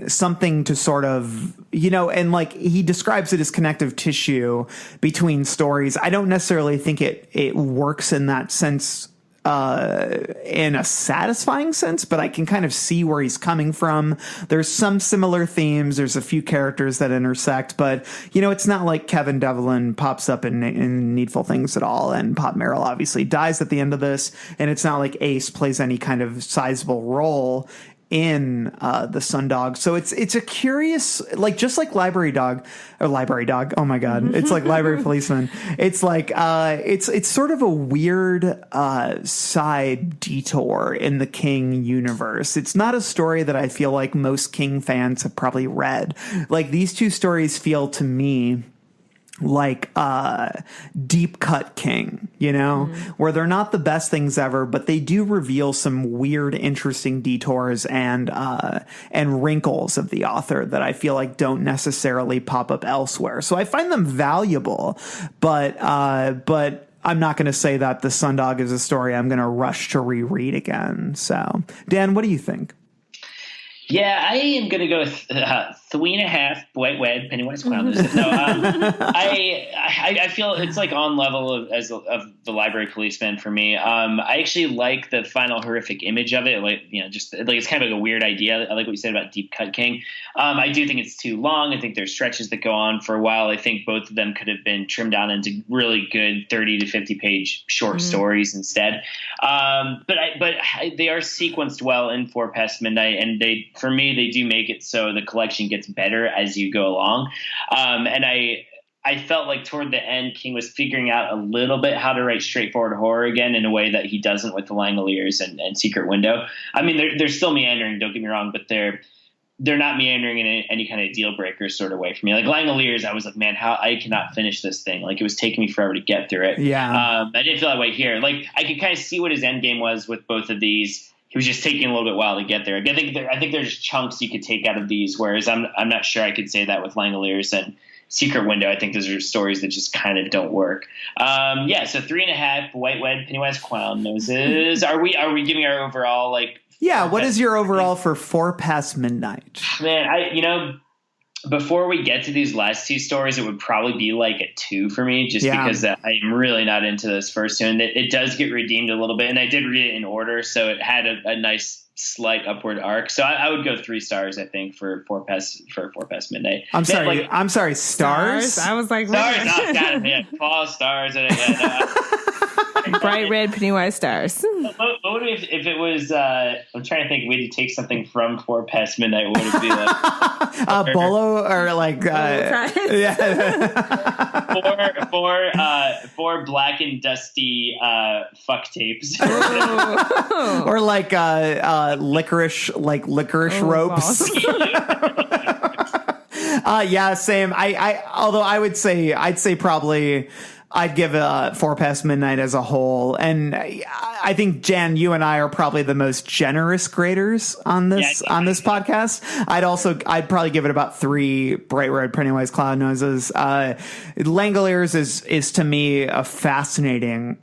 F: something to sort of, and like he describes it as connective tissue between stories. I don't necessarily think it works in that sense, in a satisfying sense, but I can kind of see where he's coming from. There's some similar themes. There's a few characters that intersect, but it's not like Kevin Devlin pops up in Needful Things at all. And Pop Merrill obviously dies at the end of this. And it's not like Ace plays any kind of sizable role in the Sundog. So it's a curious, like, just like Library Dog. Oh my God. It's like Library Policeman. It's like, it's sort of a weird side detour in the King universe. It's not a story that I feel like most King fans have probably read. Like, these two stories feel to me like deep cut King, where they're not the best things ever, but they do reveal some weird, interesting detours and wrinkles of the author that I feel like don't necessarily pop up elsewhere. So I find them valuable, but I'm not going to say that the Sundog is a story I'm going to rush to reread again. So Dan, what do you think?
H: Yeah, I am going to go with 3.5 white wed Pennywise clown. No, I feel it's like on level of the library policeman for me. I actually like the final horrific image of it. Like, just like it's kind of like a weird idea. I like what you said about Deep Cut King. I do think it's too long. I think there's stretches that go on for a while. I think both of them could have been trimmed down into really good 30 to 50 page short stories instead. But they are sequenced well in For Past Midnight, and for me they do make it so the collection gets better as you go along. And I felt like toward the end, King was figuring out a little bit how to write straightforward horror again in a way that he doesn't with the Langoliers and Secret Window. I mean, they're still meandering, don't get me wrong, but they're not meandering in any kind of deal breaker sort of way for me. Like Langoliers, I was like, man, how I cannot finish this thing. Like, it was taking me forever to get through it.
F: Yeah.
H: I didn't feel that way here. Like, I could kind of see what his end game was with both of these. He was just taking a little bit while to get there. I think there's chunks you could take out of these, whereas I'm not sure I could say that with Langoliers and Secret Window. I think those are stories that just kind of don't work. So 3.5 white wed Pennywise clown noses. Are we giving our overall like?
F: Yeah. What is your overall for For Past Midnight?
H: Man, before we get to these last two stories, it would probably be like a 2 for me, just because I'm really not into those first two, and it does get redeemed a little bit. And I did read it in order, so it had a nice slight upward arc. So I would go 3 stars, I think, for For Past Midnight.
F: I'm sorry, stars?
G: I was like,
H: stars. Oh, God, yeah, fall stars.
G: Bright red Pennywise stars.
H: What would it if it was? I'm trying to think. We had to take something from For Past Midnight. What would it be like?
F: Bolo or like?
H: Four black and dusty fuck tapes.
F: Or like licorice ropes. Yeah, same. Although I'd say probably I'd give For Past Midnight as a whole, and I think Jan, you and I are probably the most generous graders on this podcast. I'd probably give it about 3 bright red Pennywise clown noses. Langoliers is to me a fascinating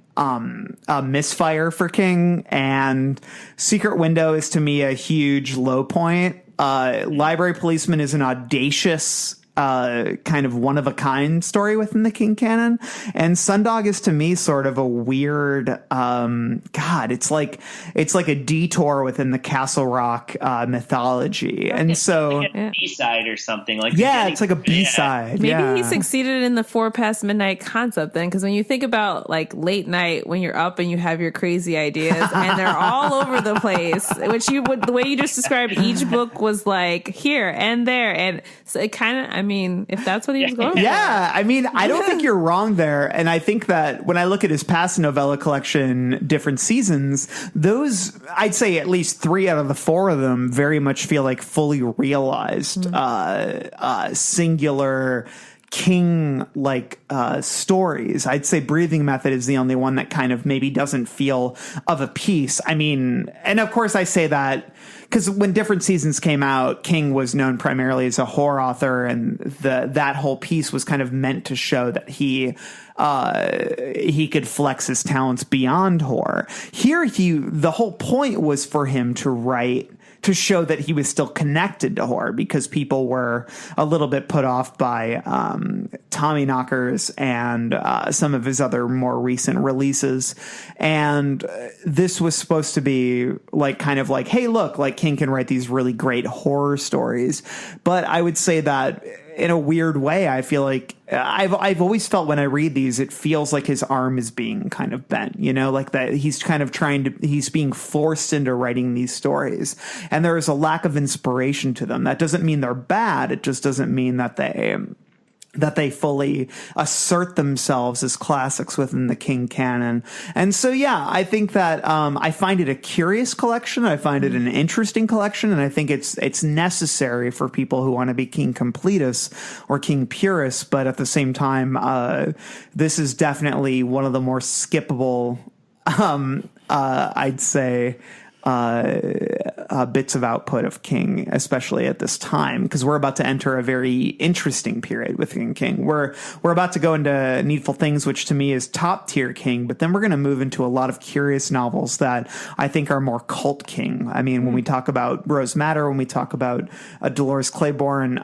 F: misfire for King, and Secret Window is to me a huge low point. Library Policeman is an audacious kind of one of a kind story within the King canon, and Sundog is to me sort of a weird it's like a detour within the Castle Rock mythology, and so
H: like a B-side or something like
F: it's like a B-side.
G: Maybe he succeeded in the For Past Midnight concept then, because when you think about like late night when you're up and you have your crazy ideas and they're all over the place, which the way you just described each book was like here and there, and so it kind of, if that's what he was going for.
F: Yeah, I don't think you're wrong there. And I think that when I look at his past novella collection, different seasons, those, I'd say at least 3 out of the 4 of them very much feel like fully realized, singular King stories. I'd say Breathing Method is the only one that kind of maybe doesn't feel of a piece. And of course I say that because when different seasons came out, King was known primarily as a horror author, and that whole piece was kind of meant to show that he could flex his talents beyond horror. Here, the whole point was for him to write to show that he was still connected to horror, because people were a little bit put off by Tommyknockers and some of his other more recent releases. And this was supposed to be like kind of like, hey, look, like King can write these really great horror stories. But I would say that in a weird way, I feel like I've always felt when I read these, it feels like his arm is being kind of bent, like that he's kind of he's being forced into writing these stories, and there is a lack of inspiration to them. That doesn't mean they're bad. It just doesn't mean that they fully assert themselves as classics within the King canon. And so, yeah, I think that I find it a curious collection. I find it an interesting collection, and I think it's necessary for people who want to be King completists or King purists. But at the same time, this is definitely one of the more skippable, I'd say, bits of output of King, especially at this time, because we're about to enter a very interesting period with King. We're about to go into Needful Things, which to me is top tier King, but then we're going to move into a lot of curious novels that I think are more cult King. I mean, when we talk about Rose Madder, when we talk about Dolores Claiborne,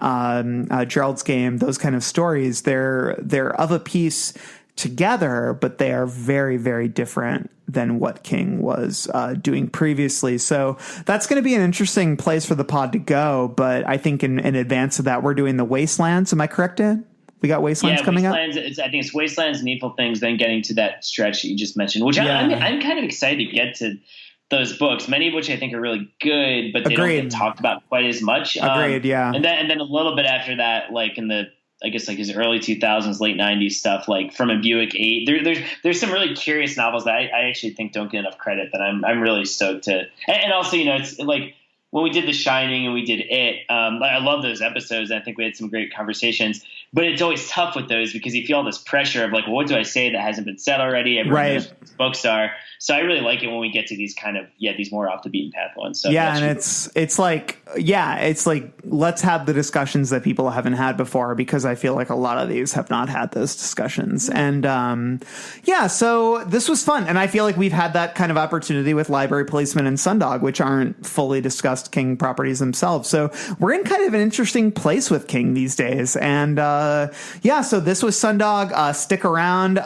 F: Gerald's Game, those kind of stories, they're of a piece together, but they are very, very different than what King was doing previously. So that's going to be an interesting place for the pod to go. But I think in advance of that, we're doing the Wastelands. Am I correct, Dan? We got Wastelands coming
H: Wastelands, up? I think it's Wastelands, Needful Things, then getting to that stretch that you just mentioned, which I'm kind of excited to get to those books, many of which I think are really good, but they don't get talked about quite as much.
F: Agreed, yeah.
H: And then a little bit after that, like in the, I guess like his early 2000s, late 90s stuff, like From a Buick 8. There's some really curious novels that I actually think don't get enough credit that I'm really stoked to. And also, it's like when we did The Shining and we did It, I love those episodes. I think we had some great conversations. But it's always tough with those because you feel all this pressure of like, well, what do I say that hasn't been said already? Everyone knows what books are. So I really like it when we get to these kind of, these more off the beaten path ones. So
F: yeah, and it's like let's have the discussions that people haven't had before, because I feel like a lot of these have not had those discussions. And so this was fun. And I feel like we've had that kind of opportunity with Library Policeman and Sundog, which aren't fully discussed King properties themselves. So we're in kind of an interesting place with King these days. And so this was Sundog. Stick around.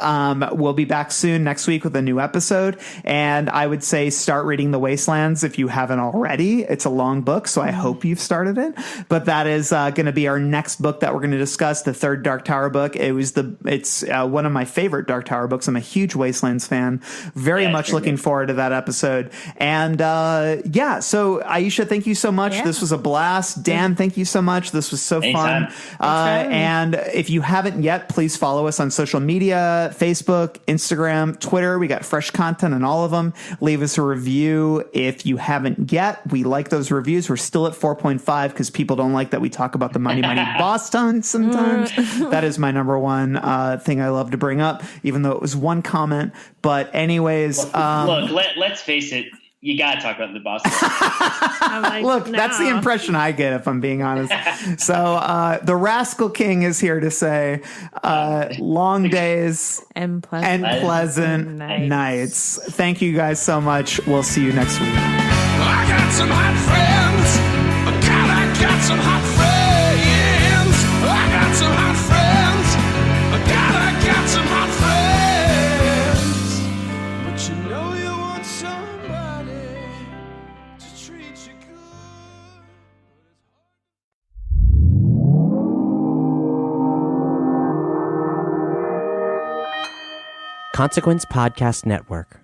F: We'll be back soon next week with a new episode. And I would say start reading The Wastelands if you haven't already. It's a long book, so I hope you've started it. But that is going to be our next book that we're going to discuss, the third Dark Tower book. It's one of my favorite Dark Tower books. I'm a huge Wastelands fan. Very much looking forward to that episode. And so Aisha, thank you so much. Yeah. This was a blast. Dan, thank you so much. This was so fun. And if you haven't yet, please follow us on social media, Facebook, Instagram, Twitter. We got fresh content on all of them. Leave us a review if you haven't yet. We like those reviews. We're still at 4.5 because people don't like that we talk about the money boss ton sometimes. That is my number one thing I love to bring up, even though it was one comment. But anyways,
H: look, let's face it. You got to talk about the boss.
F: Look, that's the impression I get, if I'm being honest. So the Rascal King is here to say long days and pleasant nights. Thank you guys so much. We'll see you next week.
E: I got some hot friends. God, I got some hot friends. I got some hot friends. God, I got some hot friends. But you know you want somebody to treat you good.
B: Consequence Podcast Network.